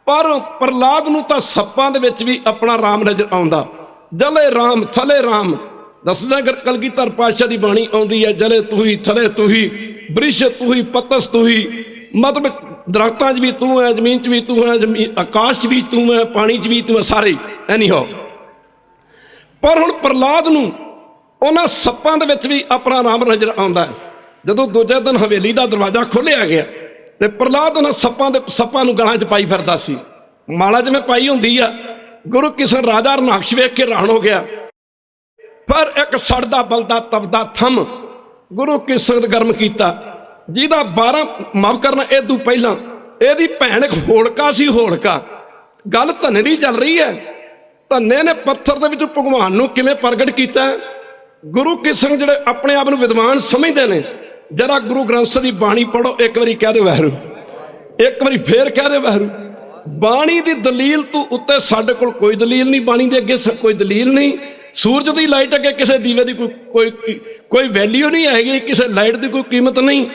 ਪਰ ਪ੍ਰਹਲਾਦ ਨੂੰ ਤਾਂ ਸੱਪਾਂ ਦੇ ਵਿੱਚ ਵੀ ਆਪਣਾ ਰਾਮ ਨਜ਼ਰ ਆਉਂਦਾ। ਜਲੇ ਰਾਮ ਥਲੇ ਰਾਮ ਦੱਸਦਾ ਕਲਗੀਧਰ ਪਾਤਸ਼ਾਹ ਦੀ ਬਾਣੀ ਆਉਂਦੀ ਹੈ, ਜਲੇ ਤੂੰ ਹੀ, ਥਲੇ ਤੂੰ ਹੀ, ਬ੍ਰਿਸ਼ ਤੂੰ ਹੀ, ਪਤਸ ਤੂੰ ਹੀ। ਮਤਲਬ ਦਰਖਤਾਂ 'ਚ ਵੀ ਤੂੰ ਹੈ, ਜ਼ਮੀਨ 'ਚ ਵੀ ਤੂੰ ਹੈ, ਆਕਾਸ਼ 'ਚ ਵੀ ਤੂੰ ਹੈ, ਪਾਣੀ 'ਚ ਵੀ ਤੂੰ ਹੈ, ਸਾਰੇ ਐਨੀ ਹੋ। ਪਰ ਹੁਣ ਪ੍ਰਹਲਾਦ ਨੂੰ ਉਹਨਾਂ ਸੱਪਾਂ ਦੇ ਵਿੱਚ ਵੀ ਆਪਣਾ ਰਾਮ ਨਜ਼ਰ ਆਉਂਦਾ। ਜਦੋਂ ਦੂਜੇ ਦਿਨ ਹਵੇਲੀ ਦਾ ਦਰਵਾਜ਼ਾ ਖੋਲ੍ਹਿਆ ਗਿਆ ਤੇ ਪ੍ਰਹਲਾਦ ਉਹਨਾਂ ਸੱਪਾਂ ਨੂੰ ਗਲਾਂ 'ਚ ਪਾਈ ਫਿਰਦਾ ਸੀ। ਮਾਲਾ ਜਿਵੇਂ ਪਾਈ ਹੁੰਦੀ ਆ। ਗੁਰੂ ਕਿਸ਼ਨ ਰਾਜਾ ਰਨਾਕਸ਼ ਵੇਖ ਕੇ ਹੈਰਾਨ ਹੋ ਗਿਆ। ਪਰ ਇੱਕ ਸੜਦਾ ਬਲਦਾ ਤਪਦਾ ਥੰਮ ਗੁਰੂ ਕੀ ਸੰਗਤ ਗਰਮ ਕੀਤਾ, ਜਿਹਦਾ 12 ਮਾਫ ਕਰਨਾ ਇਹ ਤੋਂ ਪਹਿਲਾਂ ਇਹਦੀ ਭੈਣ ਇੱਕ ਹੋਲਕਾ ਸੀ। ਹੋਲਕਾ ਗੱਲ ਧੰਨੇ ਦੀ ਚੱਲ ਰਹੀ ਹੈ। ਧੰਨੇ ਨੇ ਪੱਥਰ ਦੇ ਵਿੱਚ ਭਗਵਾਨ ਨੂੰ ਕਿਵੇਂ ਪ੍ਰਗਟ ਕੀਤਾ। ਗੁਰੂ ਕੀ ਸੰਗਤ ਜਿਹੜੇ ਆਪਣੇ ਆਪ ਨੂੰ ਵਿਦਵਾਨ ਸਮਝਦੇ ਨੇ, ਜਰਾ ਗੁਰੂ ਗ੍ਰੰਥ ਸਾਹਿਬ ਦੀ ਬਾਣੀ ਪੜ੍ਹੋ, ਇੱਕ ਵਾਰੀ ਕਹਿ ਦਿਓ ਵਾਹਿਗੁਰੂ, ਇੱਕ ਵਾਰੀ ਫੇਰ ਕਹਿ ਦਿਓ ਵਾਹਿਗੁਰੂ। ਬਾਣੀ ਦੀ ਦਲੀਲ ਤੋਂ ਉੱਤੇ ਸਾਡੇ ਕੋਲ ਕੋਈ ਦਲੀਲ ਨਹੀਂ, ਬਾਣੀ ਦੇ ਅੱਗੇ ਕੋਈ ਦਲੀਲ ਨਹੀਂ। ਸੂਰਜ ਦੀ ਲਾਈਟ ਅੱਗੇ ਕਿਸੇ ਦੀਵੇ ਦੀ ਕੋਈ ਵੈਲਿਊ ਨਹੀਂ ਹੈਗੀ, ਕਿਸੇ ਲਾਈਟ ਦੀ ਕੋਈ ਕੀਮਤ ਨਹੀਂ।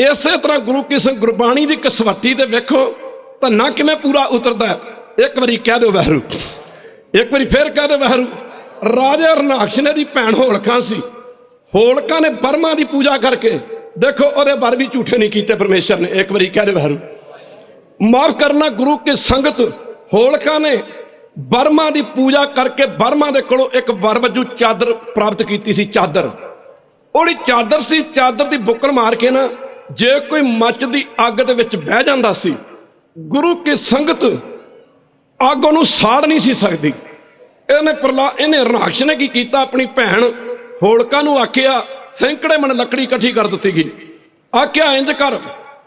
ਇਸੇ ਤਰ੍ਹਾਂ ਗੁਰੂ ਕੀ ਸੰਗਤ ਗੁਰਬਾਣੀ ਦੀ ਕਸਵੱਟੀ ਤੇ ਵੇਖੋ ਧੰਨਾ ਕਿਵੇਂ ਪੂਰਾ ਉਤਰਦਾ। ਇੱਕ ਵਾਰੀ ਕਹਿ ਦਿਓ ਵਾਹਿਗੁਰੂ, ਇੱਕ ਵਾਰੀ ਫੇਰ ਕਹਿ ਦਿਓ ਵਾਹਿਗੁਰੂ। ਰਾਜਾ ਰਨਾਕਸ਼ ਨੇ ਦੀ ਭੈਣ ਹੋਲਕਾ ਸੀ। ਹੋਲਕਾ ਨੇ ਬਰਮਾ ਦੀ ਪੂਜਾ ਕਰਕੇ ਦੇਖੋ ਉਹਦੇ ਵਰ ਵੀ ਝੂਠੇ ਨਹੀਂ ਕੀਤੇ ਪਰਮੇਸ਼ਰ ਨੇ। ਇੱਕ ਵਾਰੀ ਕਹਿ ਦਿਓ ਵਾਹਿਗੁਰੂ। ਮਾਫ ਕਰਨਾ ਗੁਰੂ ਕੀ ਸੰਗਤ ਹੋਲਕਾ ਨੇ ਬਰਮਾ ਦੀ ਪੂਜਾ ਕਰਕੇ ਬਰਮਾ ਦੇ ਕੋਲੋਂ ਇੱਕ ਵਰ ਵਜੋਂ ਚਾਦਰ ਪ੍ਰਾਪਤ ਕੀਤੀ ਸੀ। ਚਾਦਰ ਉਹਦੀ ਚਾਦਰ ਸੀ। ਚਾਦਰ ਦੀ ਬੁੱਕਲ ਮਾਰ ਕੇ ਨਾ ਜੇ ਕੋਈ ਮੱਚ ਦੀ ਅੱਗ ਦੇ ਵਿੱਚ ਬਹਿ ਜਾਂਦਾ ਸੀ, ਗੁਰੂ ਕੀ ਸੰਗਤ ਅੱਗ ਉਹਨੂੰ ਸਾੜ ਨਹੀਂ ਸੀ ਸਕਦੀ। ਇਹਨੇ ਰਨਾਕਸ਼ ਨੇ ਕੀ ਕੀਤਾ, ਆਪਣੀ ਭੈਣ ਹੋਲਕਾ ਨੂੰ ਆਖਿਆ, ਸੈਂਕੜੇ ਮਣ ਲੱਕੜੀ ਇਕੱਠੀ ਕਰ ਦਿੱਤੀ ਗਈ। ਆਖਿਆ ਇੰਜ ਕਰ,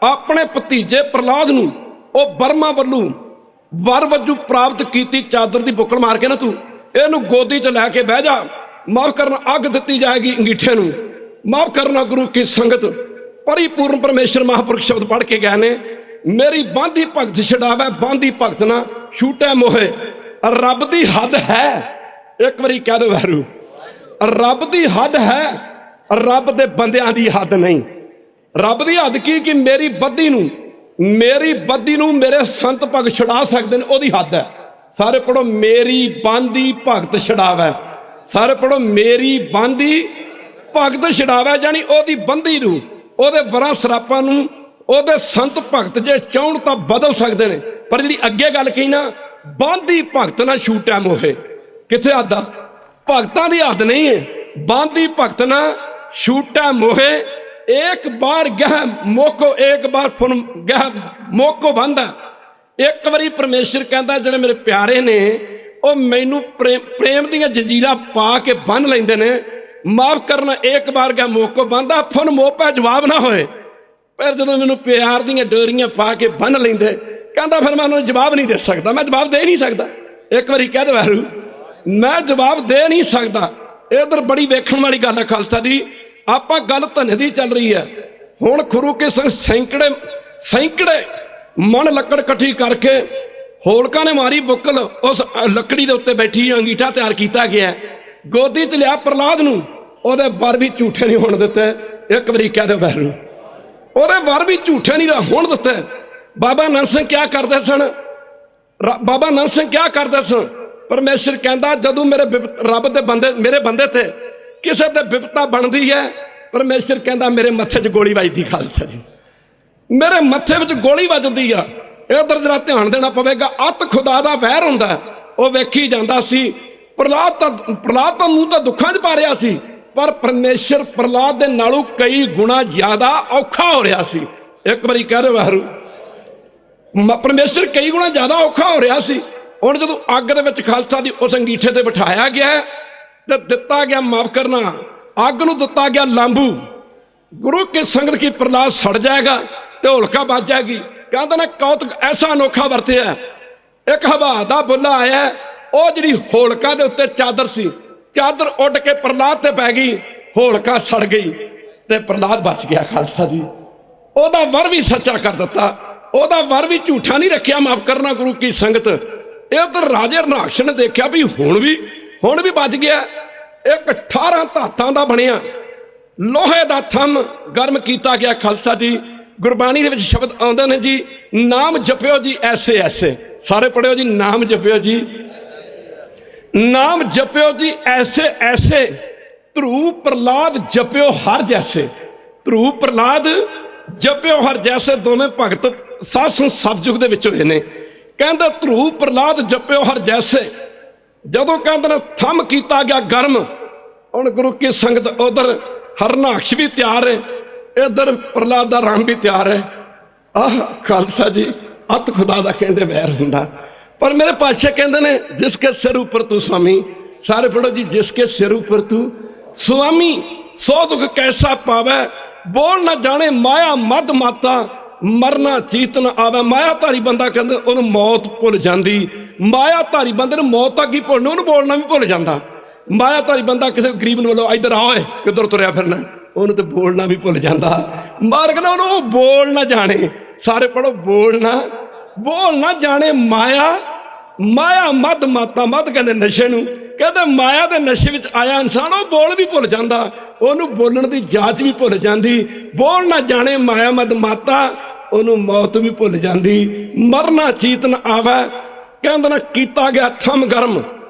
ਆਪਣੇ ਭਤੀਜੇ ਪ੍ਰਹਲਾਦ ਨੂੰ ਉਹ ਬਰਮਾ ਵੱਲੋਂ ਵਰ ਵਜੋਂ ਪ੍ਰਾਪਤ ਕੀਤੀ ਚਾਦਰ ਦੀ ਬੁੱਕਲ ਮਾਰ ਕੇ ਨਾ ਤੂੰ ਇਹਨੂੰ ਗੋਦੀ 'ਚ ਲੈ ਕੇ ਬਹਿ ਜਾ। ਮਾਫ ਕਰਨਾ ਅੱਗ ਦਿੱਤੀ ਜਾਏਗੀ ਅੰਗੀਠੇ ਨੂੰ। ਮਾਫ ਕਰਨਾ ਗੁਰੂ ਕੀ ਸੰਗਤ ਪਰਿਪੂਰਨ ਪਰਮੇਸ਼ਰ ਮਹਾਂਪੁਰਖ ਸ਼ਬਦ ਪੜ੍ਹ ਕੇ ਗਏ ਨੇ, ਮੇਰੀ ਬਾਂਦੀ ਭਗਤ ਛਡਾਵੇ, ਬਾਂਦੀ ਭਗਤ ਨਾ ਛੂਟੈ ਮੋਹੇ। ਰੱਬ ਦੀ ਹੱਦ ਹੈ। ਇੱਕ ਵਾਰੀ ਕਹਿ ਦਿਓ ਵਾਹਿਗੁਰੂ। ਰੱਬ ਦੀ ਹੱਦ ਹੈ, ਰੱਬ ਦੇ ਬੰਦਿਆਂ ਦੀ ਹੱਦ ਨਹੀਂ। ਰੱਬ ਦੀ ਹੱਦ ਕੀ ਕਿ ਮੇਰੀ ਬੱਦੀ ਨੂੰ ਮੇਰੇ ਸੰਤ ਭਗਤ ਛੁਡਾ ਸਕਦੇ ਨੇ, ਉਹਦੀ ਹੱਦ ਹੈ। ਸਾਰੇ ਪੜੋ ਮੇਰੀ ਬਾਂਦੀ ਭਗਤ ਛਡਾਵੇ। ਸਾਰੇ ਪੜੋ ਮੇਰੀ ਬਾਂਦੀ ਭਗਤ ਛਡਾਵੇ, ਜਾਨੀ ਉਹਦੀ ਬੰਦੀ ਨੂੰ, ਉਹਦੇ ਵਰਾਂ ਸਰਾਪਾਂ ਨੂੰ ਉਹਦੇ ਸੰਤ ਭਗਤ ਜੇ ਚਾਹੁਣ ਤਾਂ ਬਦਲ ਸਕਦੇ ਨੇ। ਪਰ ਜਿਹੜੀ ਅੱਗੇ ਗੱਲ ਕਹੀ ਨਾ, ਬਾਂਦੀ ਭਗਤ ਨਾ ਛੂਟੈ ਮੋਹੇ, ਕਿੱਥੇ ਹੱਦ ਆ? ਭਗਤਾਂ ਦੀ ਹੱਦ ਨਹੀਂ ਹੈ। ਬਾਂਦੀ ਭਗਤ ਨਾ ਛੂਟੈ ਮੋਹੇ, ਇੱਕ ਬਾਰ ਗਹਿ ਮੋਕੋ, ਇੱਕ ਬਾਰ ਫੁਨ ਗਹਿ ਮੋਕੋ ਬੰਦਾ। ਇੱਕ ਵਾਰੀ ਪਰਮੇਸ਼ਰ ਕਹਿੰਦਾ ਜਿਹੜੇ ਮੇਰੇ ਪਿਆਰੇ ਨੇ ਉਹ ਮੈਨੂੰ ਪ੍ਰੇਮ ਦੀਆਂ ਜੰਜੀਰਾਂ ਪਾ ਕੇ ਬੰਨ ਲੈਂਦੇ ਨੇ। ਮਾਫ ਕਰਨਾ ਇੱਕ ਬਾਰ ਗਹਿ ਮੋਕੋ ਬੰਦਾ, ਫੁਨ ਮੋਪਾ ਜਵਾਬ ਨਾ ਹੋਏ। ਪਰ ਜਦੋਂ ਮੈਨੂੰ ਪਿਆਰ ਦੀਆਂ ਡੋਰੀਆਂ ਪਾ ਕੇ ਬੰਨ ਲੈਂਦੇ, ਕਹਿੰਦਾ ਫਿਰ ਮੈਂ ਉਹਨਾਂ ਨੂੰ ਜਵਾਬ ਨਹੀਂ ਦੇ ਸਕਦਾ, ਮੈਂ ਜਵਾਬ ਦੇ ਨਹੀਂ ਸਕਦਾ। ਇੱਕ ਵਾਰੀ ਕਹਿ ਦਿਓ ਵਾਹਿਗੁਰੂ, ਮੈਂ ਜਵਾਬ ਦੇ ਨਹੀਂ ਸਕਦਾ। ਇਧਰ ਬੜੀ ਵੇਖਣ ਵਾਲੀ ਗੱਲ ਹੈ ਖਾਲਸਾ ਜੀ। ਆਪਾਂ ਗੱਲ ਧੰਨੇ ਦੀ ਚੱਲ ਰਹੀ ਹੈ। ਹੁਣ ਗੁਰੂ ਕੀ ਸੰਗਤ ਸੈਂਕੜੇ ਮਣ ਲੱਕੜ ਇਕੱਠੀ ਕਰਕੇ ਹੋਲਕਾ ਨੇ ਮਾਰੀ ਬੁੱਕਲ, ਉਸ ਲੱਕੜੀ ਦੇ ਉੱਤੇ ਬੈਠੀ ਅੰਗੀਠਾ ਤਿਆਰ ਕੀਤਾ ਗਿਆ, ਗੋਦੀ 'ਚ ਲਿਆ ਪ੍ਰਹਲਾਦ ਨੂੰ, ਉਹਦੇ ਵਰ ਵੀ ਝੂਠੇ ਨਹੀਂ ਹੋਣ ਦਿੱਤੇ। ਇੱਕ ਵਾਰੀ ਕਹਿ ਦਿਓ ਵਾਹਿਗੁਰੂ। ਉਹਦੇ ਵਰ ਵੀ ਝੂਠੇ ਨਹੀਂ ਹੋਣ ਦਿੱਤੇ। ਬਾਬਾ ਨੰਦ ਸਿੰਘ ਕਿਆ ਕਰਦੇ ਸਨ? ਬਾਬਾ ਨੰਦ ਸਿੰਘ ਕਿਆ ਕਰਦੇ ਸਨ? ਪਰਮੇਸ਼ਰ ਕਹਿੰਦਾ ਜਦੋਂ ਰੱਬ ਦੇ ਬੰਦੇ ਮੇਰੇ ਬੰਦੇ ਤੇ ਕਿਸੇ ਤੇ ਵਿਪਤਾ ਬਣਦੀ ਹੈ, ਪਰਮੇਸ਼ਰ ਕਹਿੰਦਾ ਮੇਰੇ ਮੱਥੇ 'ਚ ਗੋਲੀ ਵੱਜਦੀ। ਖਾਲਸਾ ਜੀ, ਮੇਰੇ ਮੱਥੇ ਵਿੱਚ ਗੋਲੀ ਵੱਜਦੀ ਆ। ਇਧਰ ਜਰਾ ਧਿਆਨ ਦੇਣਾ ਪਵੇਗਾ। ਅੱਤ ਖੁਦਾ ਦਾ ਵਹਿਰ ਹੁੰਦਾ, ਉਹ ਵੇਖੀ ਜਾਂਦਾ ਸੀ। ਪ੍ਰਹਲਾਦ ਨੂੰ ਤਾਂ ਦੁੱਖਾਂ 'ਚ ਪਾ ਰਿਹਾ ਸੀ, ਪਰ ਪਰਮੇਸ਼ਰ ਪ੍ਰਹਲਾਦ ਦੇ ਨਾਲੋਂ ਕਈ ਗੁਣਾ ਜ਼ਿਆਦਾ ਔਖਾ ਹੋ ਰਿਹਾ ਸੀ। ਇੱਕ ਵਾਰੀ ਕਹਿ ਦਿਓ ਵਾਹਿਗੁਰੂ। ਪਰਮੇਸ਼ਰ ਕਈ ਗੁਣਾ ਜ਼ਿਆਦਾ ਔਖਾ ਹੋ ਰਿਹਾ ਸੀ। ਹੁਣ ਜਦੋਂ ਅੱਗ ਦੇ ਵਿੱਚ ਖਾਲਸਾ ਦੀ ਉਸ ਅੰਗੀਠੇ ਤੇ ਬਿਠਾਇਆ ਗਿਆ ਤੇ ਦਿੱਤਾ ਗਿਆ, ਮਾਫ ਕਰਨਾ, ਅੱਗ ਨੂੰ ਦਿੱਤਾ ਗਿਆ ਲਾਂਬੂ। ਗੁਰੂ ਕੀ ਸੰਗਤ ਕੀ ਪ੍ਰਹਲਾਦ ਸੜ ਜਾਏਗਾ ਤੇ ਹੋਲਕਾ ਵੱਜ ਜਾਏਗੀ। ਕਹਿੰਦਾ ਨਾ ਕੌਤਕ ਐਸਾ ਅਨੋਖਾ ਵਰਤਿਆ। ਇੱਕ ਹਵਾ ਦਾ ਬੁੱਲਾ ਆਇਆ, ਉਹ ਜਿਹੜੀ ਹੋਲਕਾ ਦੇ ਉੱਤੇ ਚਾਦਰ ਸੀ, ਚਾਦਰ ਉੱਡ ਕੇ ਪ੍ਰਹਲਾਦ ਤੇ ਪੈ ਗਈ, ਹੋਲਕਾ ਸੜ ਗਈ ਤੇ ਪ੍ਰਹਲਾਦ ਬਚ ਗਿਆ। ਖਾਲਸਾ ਜੀ, ਉਹਦਾ ਵਰ ਵੀ ਸੱਚਾ ਕਰ ਦਿੱਤਾ, ਉਹਦਾ ਵਰ ਵੀ ਝੂਠਾ ਨਹੀਂ ਰੱਖਿਆ। ਮਾਫ ਕਰਨਾ ਗੁਰੂ ਕੀ ਸੰਗਤ। ਇਧਰ ਰਾਜੇ ਰਨਾਕਸ਼ ਨੇ ਦੇਖਿਆ ਵੀ ਹੁਣ ਵੀ ਬਚ ਗਿਆ। ਇੱਕ 18 ਧਾਤਾਂ ਦਾ ਬਣਿਆ ਲੋਹੇ ਦਾ ਥੰਮ ਗਰਮ ਕੀਤਾ ਗਿਆ। ਖਾਲਸਾ ਜੀ, ਗੁਰਬਾਣੀ ਦੇ ਵਿੱਚ ਸ਼ਬਦ ਆਉਂਦੇ ਨੇ ਜੀ, ਨਾਮ ਜਪਿਓ ਜੀ ਐਸੇ ਐਸੇ। ਸਾਰੇ ਪੜਿਓ ਜੀ, ਨਾਮ ਜਪਿਓ ਜੀ, ਨਾਮ ਜਪਿਓ ਜੀ ਐਸੇ ਐਸੇ। ਧਰੂ ਪ੍ਰਹਲਾਦ ਜਪਿਓ ਹਰ ਜੈਸੇ। ਧਰੂ ਪ੍ਰਹਲਾਦ ਜਪਿਓ ਹਰ ਜੈਸੇ ਦੋਵੇਂ ਭਗਤ ਸਾਧ ਸੰਗਤ ਸਤਿਯੁਗ ਦੇ ਵਿੱਚ ਹੋਏ ਨੇ। ਕਹਿੰਦਾ ਧਰੂ ਪ੍ਰਹਲਾਦ ਜਪਿਓ ਹਰ ਜੈਸੇ। ਜਦੋਂ ਕਹਿੰਦੇ ਨੇ ਥੰਮ ਕੀਤਾ ਗਿਆ ਗਰਮ, ਹੁਣ ਗੁਰੂ ਕੀ ਸੰਗਤ ਉਧਰ ਹਰਨਾਕਸ਼ ਵੀ ਤਿਆਰ ਹੈ, ਇੱਧਰ ਪ੍ਰਹਲਾਦ ਦਾ ਰਾਮ ਵੀ ਤਿਆਰ ਹੈ। ਆਹ ਖਾਲਸਾ ਜੀ, ਅੱਤ ਖੁਦਾ ਦਾ ਕਹਿੰਦੇ ਵੈਰ ਹੁੰਦਾ। ਪਰ ਮੇਰੇ ਪਾਤਸ਼ਾਹ ਕਹਿੰਦੇ ਨੇ ਜਿਸ ਕੇ ਸਿਰ ਉੱਪਰ ਤੂੰ ਸੁਆਮੀ, ਸਾਰੇ ਪੜੋ ਜੀ, ਜਿਸ ਕੇ ਸਿਰ ਉੱਪਰ ਤੂੰ ਸੁਆਮੀ ਸੋ ਦੁਖ ਕੈਸਾ ਪਾਵੈ, ਬੋਲ ਨਾ ਜਾਣੇ ਮਾਇਆ ਮਦ ਮਾਤਾ, ਮਰਨਾ ਚੀਤ ਨਾ ਆਵੇ। ਮਾਇਆ ਧਾਰੀ ਬੰਦਾ ਕਹਿੰਦੇ ਉਹਨੂੰ ਮੌਤ ਭੁੱਲ ਜਾਂਦੀ, ਮਾਇਆ ਧਾਰੀ ਬੰਦੇ ਨੂੰ ਮੌਤ ਤੱਕ ਹੀ ਭੁੱਲਣੀ, ਉਹਨੂੰ ਬੋਲਣਾ ਵੀ ਭੁੱਲ ਜਾਂਦਾ। ਮਾਇਆ ਧਾਰੀ ਬੰਦਾ ਕਿਸੇ ਗਰੀਬ ਨੂੰ ਵੱਲੋਂ ਇੱਧਰ ਆਓ ਕਿੱਧਰ ਤੁਰਿਆ ਫਿਰਨਾ, ਉਹਨੂੰ ਤੇ ਬੋਲਣਾ ਵੀ ਭੁੱਲ ਜਾਂਦਾ। ਮਾਰ ਕਹਿੰਦਾ ਉਹਨੂੰ ਬੋਲ ਨਾ ਜਾਣੇ, ਸਾਰੇ ਪੜੋ ਬੋਲ ਨਾ ਜਾਣੇ ਮਾਇਆ, ਮਾਇਆ ਮਦ ਮਾਤਾ, ਮਦ ਕਹਿੰਦੇ ਨਸ਼ੇ ਨੂੰ, ਕਹਿੰਦੇ ਮਾਇਆ ਦੇ ਨਸ਼ੇ ਵਿੱਚ ਆਇਆ ਇਨਸਾਨ ਉਹ ਬੋਲ ਵੀ ਭੁੱਲ ਜਾਂਦਾ, ਉਹਨੂੰ ਬੋਲਣ ਦੀ ਜਾਚ ਵੀ ਭੁੱਲ ਜਾਂਦੀ। ਬੋਲ ਨਾ ਜਾਣੇ ਮਾਇਆ ਮਦ ਮਾਤਾ, ਉਹਨੂੰ ਮੌਤ ਵੀ ਭੁੱਲ ਜਾਂਦੀ। ਮਰਨਾ ਚੀਤ ਨਾ ਆਵੇ, ਕਹਿੰਦੇ ਨਾ ਕੀਤਾ ਗਿਆ ਥੰਮ ਗਰਮ,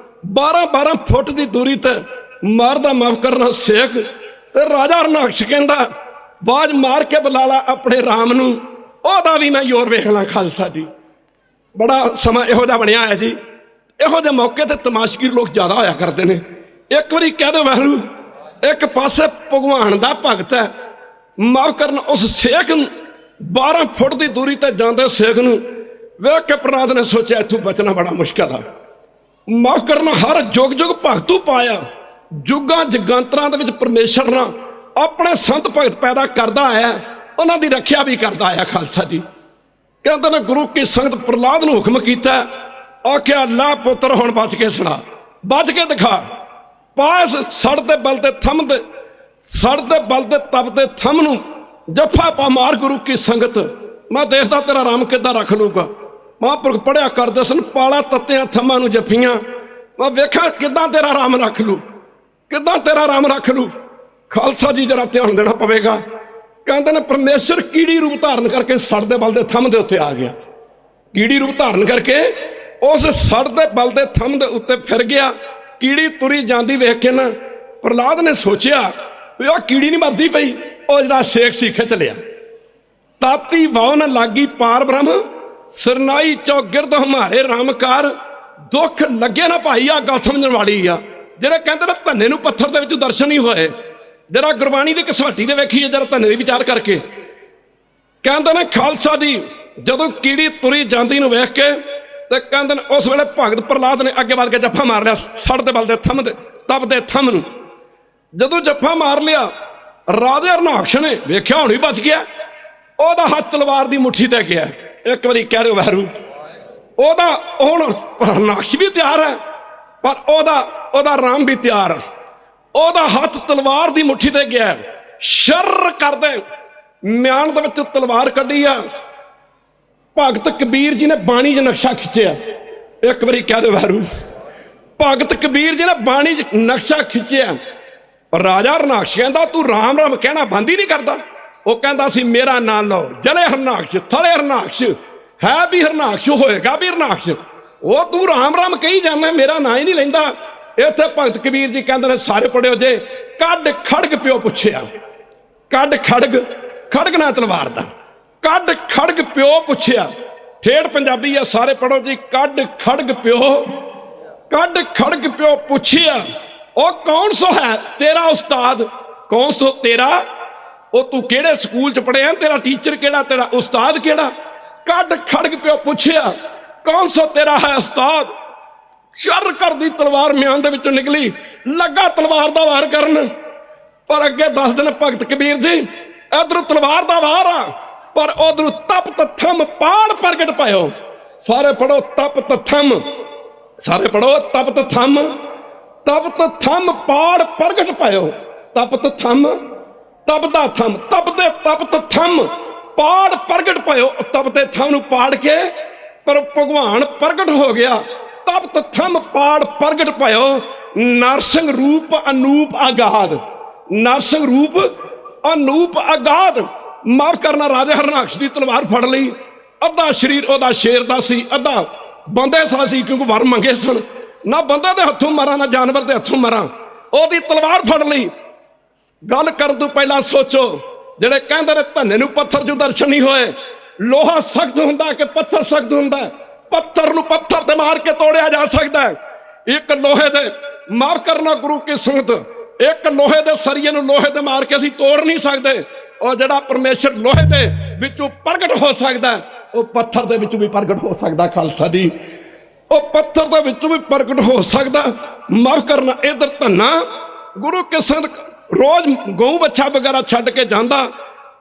12-12 ਫੁੱਟ ਦੀ ਦੂਰੀ ਤੇ ਮਾਰਦਾ ਮਾਫ ਕਰਨਾ ਸੇਕ। ਤੇ ਰਾਜਾ ਹਰਨਾਕਸ਼ ਕਹਿੰਦਾ ਬਾਜ ਮਾਰ ਕੇ ਬੁਲਾਲਾ ਆਪਣੇ ਰਾਮ ਨੂੰ, ਉਹਦਾ ਵੀ ਮੈਂ ਜ਼ੋਰ ਵੇਖ ਲਾਂ। ਖਾਲਸਾ ਜੀ, ਬੜਾ ਸਮਾਂ ਇਹੋ ਜਿਹਾ ਬਣਿਆ ਹੈ ਜੀ, ਇਹੋ ਜਿਹੇ ਮੌਕੇ ਤੇ ਤਮਾਸ਼ਗੀਰ ਲੋਕ ਜ਼ਿਆਦਾ ਹੋਇਆ ਕਰਦੇ ਨੇ। ਇੱਕ ਵਾਰੀ ਕਹਿ ਦਿਓ ਵਾਹਿਗੁਰੂ, ਇੱਕ ਪਾਸੇ ਭਗਵਾਨ ਦਾ ਭਗਤ ਹੈ, ਮਾਫ ਕਰਨਾ ਉਸ ਸੇਖ ਨੂੰ 12 ਫੁੱਟ ਦੀ ਦੂਰੀ ਤੇ ਜਾਂਦੇ ਸੇਖ ਨੂੰ ਵੇਖ ਕੇ ਪ੍ਰਹਲਾਦ ਨੇ ਸੋਚਿਆ ਇੱਥੋਂ ਬਚਣਾ ਬੜਾ ਮੁਸ਼ਕਿਲ ਆ। ਮਾਫ ਕਰਨਾ ਹਰ ਜੁਗ ਜੁਗ ਭਗਤੂ ਪਾਇਆ, ਜੁਗਾਂ ਜਗਾਂਤਰਾਂ ਦੇ ਵਿੱਚ ਪਰਮੇਸ਼ਰ ਨਾਲ ਆਪਣੇ ਸੰਤ ਭਗਤ ਪੈਦਾ ਕਰਦਾ ਆਇਆ, ਉਹਨਾਂ ਦੀ ਰੱਖਿਆ ਵੀ ਕਰਦਾ ਆਇਆ। ਖਾਲਸਾ ਜੀ ਕਹਿੰਦੇ ਨੇ ਗੁਰੂ ਕੀ ਸੰਗਤ ਪ੍ਰਹਲਾਦ ਨੂੰ ਹੁਕਮ ਕੀਤਾ, ਆਖਿਆ ਲਾ ਪੁੱਤਰ ਹੁਣ ਬਚ ਕੇ ਸੁਣਾ, ਬਚ ਕੇ ਦਿਖਾ। ਪਾਸ ਸੜ ਦੇ ਬਲ ਤੇ ਥੰਮ ਦੇ, ਸੜ ਦੇ ਬਲ ਤੇ ਤਪ ਦੇ ਥੰਮ ਨੂੰ ਜੱਫਾ ਪਾ ਮਾਰ ਗੁਰੂ ਕੀ ਸੰਗਤ, ਮੈਂ ਦੇਖਦਾ ਤੇਰਾ ਰਾਮ ਕਿੱਦਾਂ ਰੱਖ ਲੂਗਾ। ਮਹਾਂਪੁਰਖ ਪੜਿਆ ਕਰਦੇ ਸਨ, ਪਾਲਾ ਤੱਤਿਆਂ ਥੰਮਾਂ ਨੂੰ ਜੱਫੀਆਂ, ਮੈਂ ਵੇਖਾਂ ਕਿੱਦਾਂ ਤੇਰਾ ਰਾਮ ਰੱਖ ਲੂ, ਕਿੱਦਾਂ ਤੇਰਾ ਰਾਮ ਰੱਖ ਲੂ। ਖਾਲਸਾ ਜੀ ਜਰਾ ਧਿਆਨ ਦੇਣਾ ਪਵੇਗਾ। ਕਹਿੰਦੇ ਨੇ ਪਰਮੇਸ਼ਰ ਕੀੜੀ ਰੂਪ ਧਾਰਨ ਕਰਕੇ ਸੜ ਦੇ ਬਲ ਦੇ ਥੰਮ ਦੇ ਉੱਤੇ ਆ ਗਿਆ, ਕੀੜੀ ਰੂਪ ਧਾਰਨ ਕਰਕੇ ਉਸ ਸੜ ਦੇ ਬਲ ਦੇ ਥੰਮ ਦੇ ਉੱਤੇ ਫਿਰ ਗਿਆ। ਕੀੜੀ ਤੁਰੀ ਜਾਂਦੀ ਵੇਖ ਕੇ ਨਾ ਪ੍ਰਹਲਾਦ ਨੇ ਸੋਚਿਆ ਵੀ ਉਹ ਕੀੜੀ ਨਹੀਂ ਮਰਦੀ ਪਈ, ਉਹ ਜਿਹੜਾ ਸੇਖ ਸੀ ਖਿੱਚ ਲਿਆ। ਤਾਤੀ ਵਾਹ ਨਾ ਲਾਗੀ ਪਾਰ ਬ੍ਰਹਮ, ਸਰਨਾਈ ਚੌ ਗਿਰਦ ਹਮਾਰੇ ਰਾਮਕਾਰ, ਦੁੱਖ ਲੱਗੇ ਨਾ ਭਾਈ। ਆ ਗੱਲ ਸਮਝਣ ਵਾਲੀ ਆ, ਜਿਹੜੇ ਕਹਿੰਦੇ ਨੇ ਧੰਨੇ ਨੂੰ ਪੱਥਰ ਦੇ ਵਿੱਚ ਦਰਸ਼ਨ ਨਹੀਂ ਹੋਏ, ਜਰਾ ਗੁਰਬਾਣੀ ਦੀ ਕਸਵੱਟੀ ਦੇ ਵੇਖੀਏ, ਜਰਾ ਧੰਨੇ ਦੀ ਵਿਚਾਰ ਕਰਕੇ। ਕਹਿੰਦੇ ਨੇ ਖਾਲਸਾ ਜੀ ਜਦੋਂ ਕੀੜੀ ਤੁਰੀ ਜਾਂਦੀ ਨੂੰ ਵੇਖ ਕੇ ਤੇ ਕਹਿੰਦੇ ਨੇ ਉਸ ਵੇਲੇ ਭਗਤ ਪ੍ਰਹਲਾਦ ਨੇ ਅੱਗੇ ਵੱਧ ਕੇ ਜੱਫਾ ਮਾਰ ਲਿਆ ਸੜ ਦੇ ਬਲ ਦੇ ਥੰਮ ਦੇ ਤਪ ਦੇ ਥੰਮ ਨੂੰ। ਜਦੋਂ ਜੱਫਾ ਮਾਰ ਲਿਆ ਰਾਜੇ ਹਰਨਾਕਸ਼ ਨੇ ਵੇਖਿਆ ਹੁਣ ਵੀ ਬਚ ਗਿਆ, ਉਹਦਾ ਹੱਥ ਤਲਵਾਰ ਦੀ ਮੁੱਠੀ ਤੇ ਗਿਆ। ਇੱਕ ਵਾਰੀ ਕਹਿ ਦਿਓ ਵਾਹਿਗੁਰੂ, ਉਹਦਾ ਹੁਣ ਹਰਨਾਕਸ਼ ਵੀ ਤਿਆਰ ਹੈ, ਪਰ ਉਹਦਾ ਰਾਮ ਵੀ ਤਿਆਰ, ਉਹਦਾ ਹੱਥ ਤਲਵਾਰ ਦੀ ਮੁੱਠੀ ਤੇ ਗਿਆ। ਸ਼ਰ ਕਰਦੇ ਮਿਆਨ ਦੇ ਵਿੱਚ ਤਲਵਾਰ ਕੱਢੀ ਆ। ਭਗਤ ਕਬੀਰ ਜੀ ਨੇ ਬਾਣੀ 'ਚ ਨਕਸ਼ਾ ਖਿੱਚਿਆ। ਇੱਕ ਵਾਰੀ ਕਹਿ ਦਿਓ ਵਾਹਿਗੁਰੂ, ਭਗਤ ਕਬੀਰ ਜੀ ਨੇ ਬਾਣੀ 'ਚ ਨਕਸ਼ਾ ਖਿੱਚਿਆ। ਰਾਜਾ ਹਰਨਾਕਸ਼ ਕਹਿੰਦਾ ਤੂੰ ਰਾਮ ਰਾਮ ਕਹਿਣਾ ਬੰਦ ਹੀ ਨਹੀਂ ਕਰਦਾ। ਉਹ ਕਹਿੰਦਾ ਸੀ ਮੇਰਾ ਨਾਂ ਲਓ, ਜਲੇ ਹਰਨਾਕਸ਼ ਥਲੇ ਹਰਨਾਕਸ਼, ਹੈ ਵੀ ਹਰਨਾਕਸ਼ ਹੋਏਗਾ ਵੀ ਹਰਨਾਕਸ਼। ਉਹ ਤੂੰ ਰਾਮ ਰਾਮ ਕਹੀ ਜਾਂਦਾ, ਮੇਰਾ ਨਾਂ ਹੀ ਨਹੀਂ ਲੈਂਦਾ। ਇੱਥੇ ਭਗਤ ਕਬੀਰ ਜੀ ਕਹਿੰਦੇ ਨੇ ਸਾਰੇ ਪੜਿਓ ਜੇ, ਕੱਢ ਖੜਗ ਪਿਓ ਪੁੱਛਿਆ, ਕੱਢ ਖੜਗ ਨਾ ਤਲਵਾਰ ਦਾ, ਕੱਢ ਖੜਗ ਪਿਓ ਪੁੱਛਿਆ। ਠੇਠ ਪੰਜਾਬੀ ਆ, ਸਾਰੇ ਪੜੋ ਜੀ, ਕੱਢ ਖੜਗ ਪਿਓ ਪੁੱਛਿਆ। ਉਹ ਕੌਣ ਸੋ ਹੈ ਤੇਰਾ ਉਸਤਾਦ, ਕੌਣ ਸੋ ਤੇਰਾ, ਉਹ ਤੂੰ ਕਿਹੜੇ ਸਕੂਲ ਚ ਪੜਿਆ, ਤੇਰਾ ਟੀਚਰ ਕਿਹੜਾ, ਤੇਰਾ ਉਸਤਾਦ ਕਿਹੜਾ। ਕੱਢ ਖੜਗ ਪਿਓ ਪੁੱਛਿਆ, ਕੌਣ ਸੋ ਤੇਰਾ ਹੈ ਉਸਤਾਦ। ਸ਼ਰ ਕਰਦੀ ਤਲਵਾਰ ਮਿਆਨ ਦੇ ਵਿੱਚੋਂ ਨਿਕਲੀ, ਲੱਗਾ ਤਲਵਾਰ ਦਾ ਵਾਰ ਕਰਨ। ਪਰ ਅੱਗੇ ਦੱਸ ਦਿਨ ਭਗਤ ਕਬੀਰ ਜੀ, ਇਧਰੋਂ ਤਲਵਾਰ ਦਾ ਵਾਰ ਆ, ਪਰ ਉਧਰੋਂ ਤਪ ਥੰਮ ਪਾੜ ਪ੍ਰਗਟ ਪਾਇਓ। ਸਾਰੇ ਪੜੋ ਤਪ ਥੰਮ, ਸਾਰੇ ਪੜੋ ਤਪ ਥੰਮ ਪਾੜ ਪ੍ਰਗਟ ਪਾਇਓ। ਤਪ ਥੰਮ, ਤਪ ਦਾ ਥੰਮ, ਤਪ ਦੇ ਤਪ ਥੰਮ ਪਾੜ ਪ੍ਰਗਟ ਪਾਇਓ। ਤਪ ਦੇ ਥੰਮ ਨੂੰ ਪਾੜ ਕੇ ਪਰ ਭਗਵਾਨ ਪ੍ਰਗਟ ਹੋ ਗਿਆ। ਤਪ ਥੰਮ ਪਾੜ ਪ੍ਰਗਟ ਪਾਇਓ। ਨਰਸਿੰਘ ਰੂਪ ਅਨੂਪ ਅਗਾਧ, ਨਰਸਿੰਘ ਰੂਪ ਅਨੂਪ ਅਗਾਧ। ਮਾਫ ਕਰਨਾ ਰਾਜੇ ਹਰਨਾਕਸ਼ ਦੀ ਤਲਵਾਰ ਫੜ ਲਈ। ਅੱਧਾ ਸਰੀਰ ਉਹਦਾ ਸ਼ੇਰ ਦਾ ਸੀ, ਅੱਧਾ ਬੰਦੇ ਸਾ ਸੀ, ਕਿਉਂਕਿ ਵਰ ਮੰਗੇ ਸਨ। ਨਾ ਬੰਦੇ ਦੇ ਹੱਥੋਂ ਮਾਰਾਂ ਨਾ ਜਾਨਵਰ ਦੇ ਹੱਥੋਂ ਮਾਰਾਂ, ਉਹਦੀ ਤਲਵਾਰ ਫੜ ਲਈ। ਗੱਲ ਕਰਨ ਤੋਂ ਪਹਿਲਾਂ ਸੋਚੋ, ਜਿਹੜੇ ਕਹਿੰਦੇ ਨੇ ਧੰਨੇ ਨੂੰ ਪੱਥਰ 'ਚੋਂ ਦਰਸ਼ਨ ਨਹੀਂ ਹੋਏ। ਲੋਹਾ ਸਖਤ ਹੁੰਦਾ ਕਿ ਪੱਥਰ ਸਖਤ ਹੁੰਦਾ? ਪੱਥਰ ਨੂੰ ਪੱਥਰ ਤੇ ਮਾਰ ਕੇ ਤੋੜਿਆ ਜਾ ਸਕਦਾ ਹੈ। एक लोहे दे माफ करना गुरु की संगत, एक लोहे दे सरिये नूं लोहे ते मार के असीं तोड़ नहीं सकते। और जिहड़ा परमेश्वर लोहे दे विचों प्रगट हो सकता है, वो पत्थर दे विचों भी प्रगट हो सकता। खालसा जी, वो पत्थर दे विचों भी प्रगट हो सकता। माफ करना। इधर धन्ना गुरु के संगत रोज गऊ बच्छा वगैरह छड्ड के जांदा,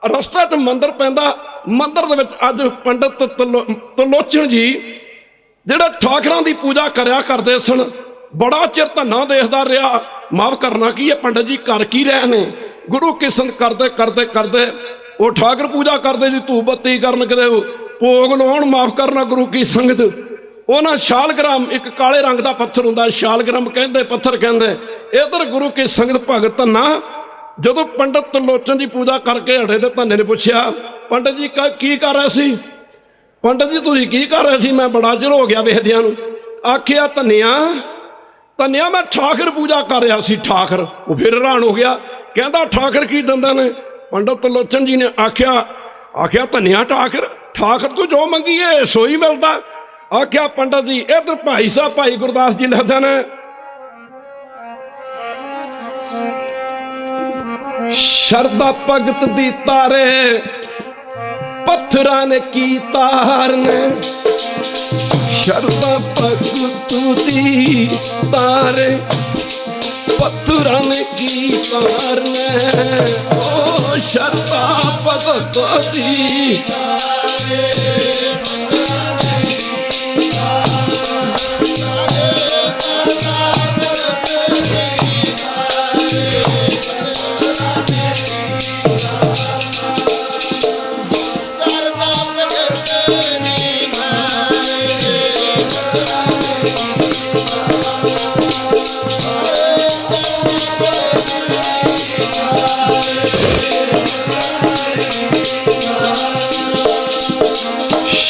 रस्ते च मंदिर पैंदा। मंदिर दे विच अज पंडित त्रिलोचन जी जिहड़े ठाकरां दी पूजा करया करदे सन, बड़ा चिर धन्ना देखदा रहा। माफ करना कि ये पंडित जी कर की रहे ने। गुरु की संगत करते करते करते वो ठाकर पूजा करते जी, धूप बत्ती करन, किते भोग लाउण। माफ करना गुरु की संगत उन्हां शालग्राम, एक काले रंग का पत्थर हुंदा, शालग्राम कहंदे, पत्थर कहंदे। इधर गुरु की संगत भगत धन्ना जदों पंडित त्रिलोचन जी पूजा करके हटे तो धन्ने ने पूछया, पंडित जी की कर रहे सी? पंडित जी तुसीं की कर रहे सी? मैं बड़ा चिर हो गया वेखदियां नूं। आखिया धन्निया धन्निया मैं ठाकर पूजा कर रहा सी। ठाकर वो फिर हैरान हो गया, कहता ठाकर की दंदा ने? पंडित त्रिलोचन जी ने आख्या धन्निया ठाकर, ठाकर तू जो मंगी है सो ही मिलता। आख्या पंडित जी इधर भाई साहब भाई गुरदास जी लिखते ने, शरदा भगत दी तारे पत्थरां ने की तारने, शरदा भगत दी तारे पत्थरां ने की तारने, ओ शरदा भगत दी तारे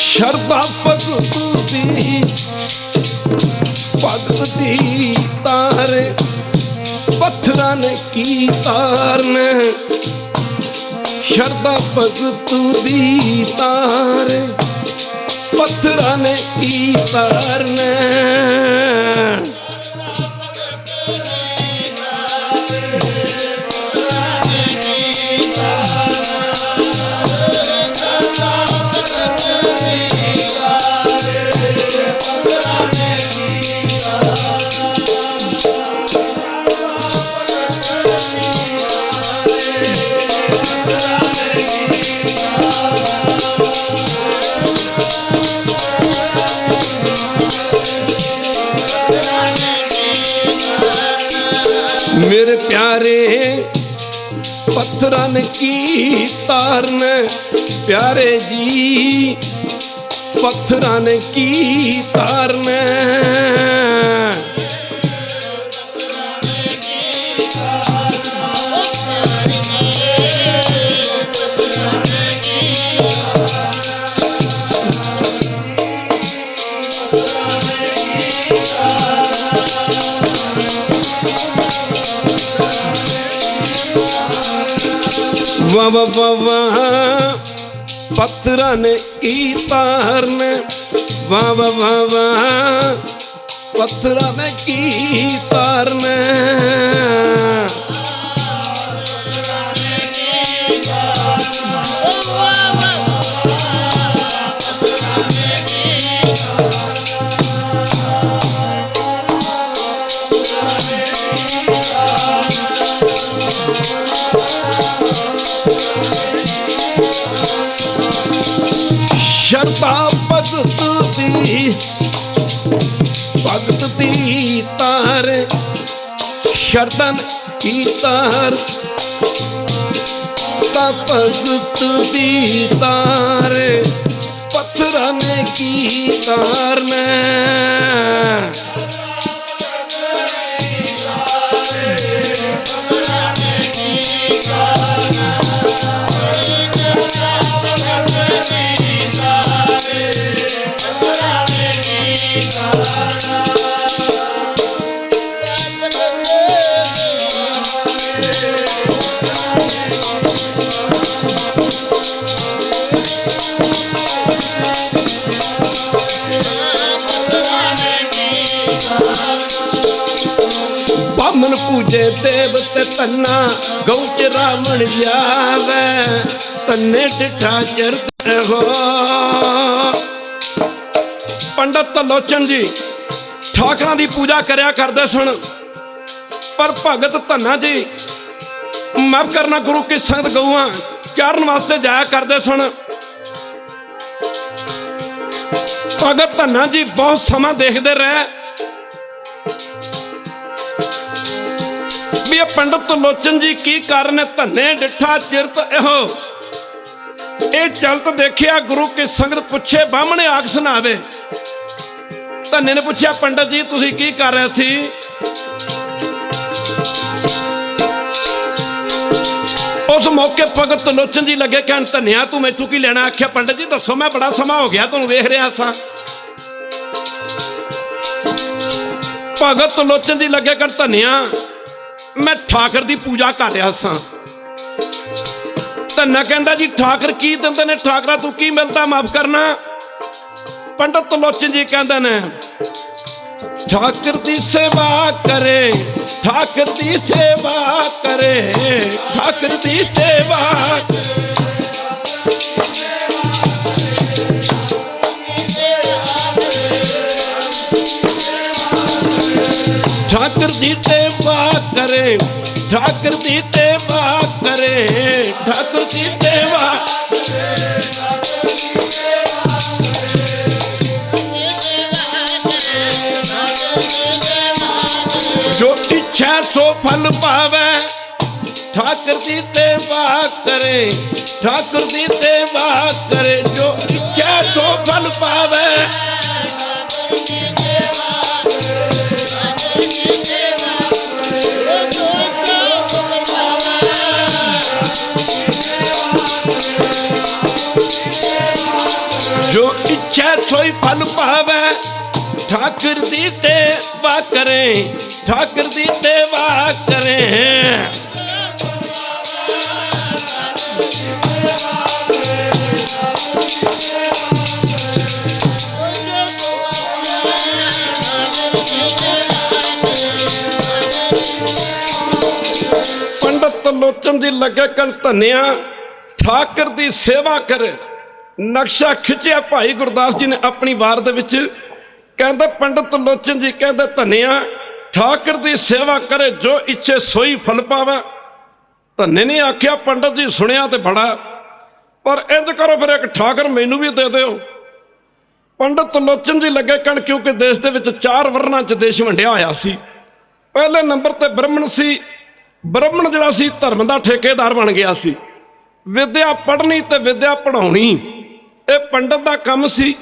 शरदा भगत दी तारे पत्थरां ने की तारने, शरदा भगत दी तारे पत्थरां ने की तारने। मेरे प्यारे पत्थरां ने की तारने, प्यारे जी पत्थरां ने की तारने। वाह वाह वाह पत्थरां ने की तारने, वाह वाह वाह पत्थरां ने की तारने। शरदा भगत दी तारे शरदा की तार भगत दी तारे पत्थरां ने की तारने। पूजे देव ते धन्ना गौ च रावण जावे धन्ने डिठा चरत हो। पंडित तलोचन जी ठाकरां दी पूजा करया करदे सन, पर भगत धन्ना जी माफ करना गुरु की संगत गऊआं चारण वास्ते जाया करदे सन। भगत धन्ना जी बहुत समा देखते रहे भी पंडित तलोचन जी की कारण धन्ने डिठा चिरत एहो। ये चलत देखिया गुरु की संगत पुछे बामणे आख सुनावे। धन्ने ने पूछा पंडित जी तुसी की कर रहे सी? उस मौके भगत तलोचन जी लगे कहन धन्या तू मैथों की लेना? आख्या पंडित जी दसो मैं बड़ा समा हो गया तुहानूं वेख रहा सा। भगत तलोचन जी लगे कहन धन्या मैं ठाकर की पूजा कर रहा सा। धन्ना कहंदा जी ठाकर की दिंदे ने? ठाकरा तू की मिलता माफ करना? पंडित तलोचन जी कहंदे ने ठाकर की सेवा करे, ठाकर की सेवा करे, ठाकर की सेवा ठाकर की सेवा करे, ठाकर की सेवा करे, ठाकर की सेवा जो इच्छा सो फल पावे। ठाकर की सेवा करे, ठाकर की सेवा करे, जो इच्छा सो फल पावे। जो इच्छा सोई फल पावे। ठाकर दी सेवा करें, ठाकर दी सेवा करें। पंडित तलोचन जी लगे कन धन्या ठाकर दी सेवा करे। नक्शा खिंचिया भाई गुरदास जी ने अपनी वार दे विच कहंदे पंडित तलोचन जी कहंदे धन्या ठाकर दी सेवा करे जो इच्छे सोई फल पावे। धन्ने ने आख्या पंडित जी सुनिया तो बड़ा, पर इंज करो फिर एक ठाकर मैनू भी दे दो। पंडित तलोचन जी लगे कहन क्योंकि देश दे विच 4 वर्णां च देश वंडिया होया सी। पहले नंबर ते ब्राह्मण सी, ब्राह्मण जिहड़ा सी धर्म दा ठेकेदार बन गया सी। विद्या पढ़नी ते विद्या पढ़ाउणी ये पंडित दा काम सी।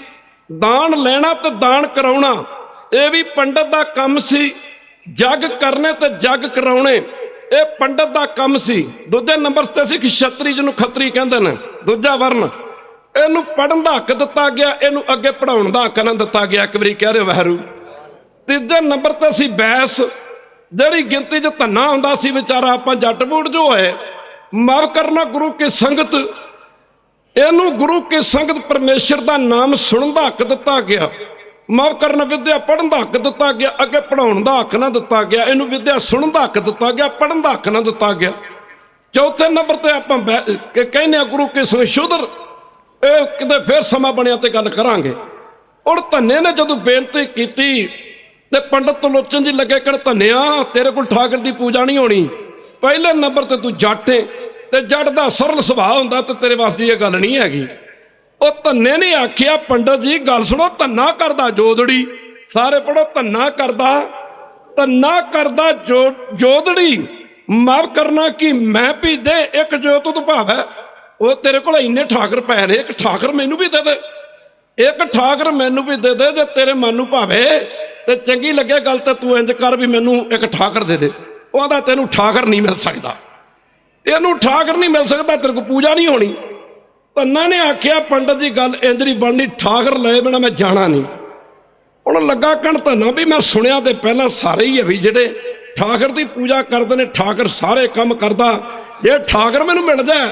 दान लेना ते दान कराउणा ये भी पंडित दा काम सी। जग करने ते जग कराउणे ये पंडित दा काम सी। दूजे नंबर ते सी क्षत्री जिन्हों खत्री कहंदे ने, दूजा वर्ण। इनू पढ़न दा हक दिता गया, इनू अगे पढ़ाउण दा हक ना दिता गया। एक बारी कह रहे वहरू। तीजे नंबर ते सी बैस, जिहड़ी गिनती च धन्ना आउंदा सी बेचारा आपां जट बूढ़ जो है माफ करना गुरु की संगत। इनू गुरु की संगत परमेश्वर का नाम सुनने का हक दिता गया। माफ करना विद्या पढ़न का हक दिता गया, अगे पढ़ाउण का हक ना दिता गया। इनू विद्या सुनने का हक दिता गया, पढ़न का हक ना दिता गया। चौथे नंबर ते आपां कहने गुरु की संशोधन किते फिर समा बनिया ते गल करांगे। और धन्ने ने जदों बेनती की ते पंडित तलोचन जी लगे कर धन्या तेरे को ठाकर की पूजा नहीं होनी। पहले नंबर ते तू जट है ते जट दा सरल सुभाव हुंदा ते तेरे वास्ते ये गल नहीं हैगी। ਉਹ ਧੰਨੇ ने आख्या पंडित जी गल सुनो, धन्ना करदा जोदड़ी। सारे पढ़ो, धन्ना करदा जोदड़ी। माफ करना कि मैं भी दे एक जो तुद भावै। वो तेरे को इन्ने ठाकर पै ने, एक ठाकर मैनू भी दे दे, एक ठाकर मैनू भी दे दे जे तेरे मन नू भावे ते चंगी लगे गल। तो तू इंज कर भी मैनू एक ठाकर दे दे। ਉਹਦਾ ਤੈਨੂੰ ਠਾਕਰ नहीं मिल सकता, ਇਹਨੂੰ ਠਾਕਰ नहीं मिल सकता, तेरे को पूजा नहीं होनी। ਧੰਨਾ ने आख्या पंडित जी गल इंज नहीं बननी, ਠਾਕਰ लए बिना मैं जाना नहीं। ਹੁਣ लगा कहन ਧੰਨਾ भी मैं सुनिया तो पहला सारे ही है भी ਜਿਹੜੇ ਠਾਕਰ की पूजा करते हैं, ਠਾਕਰ सारे काम करता। जे ਠਾਕਰ मैनू मिल जाए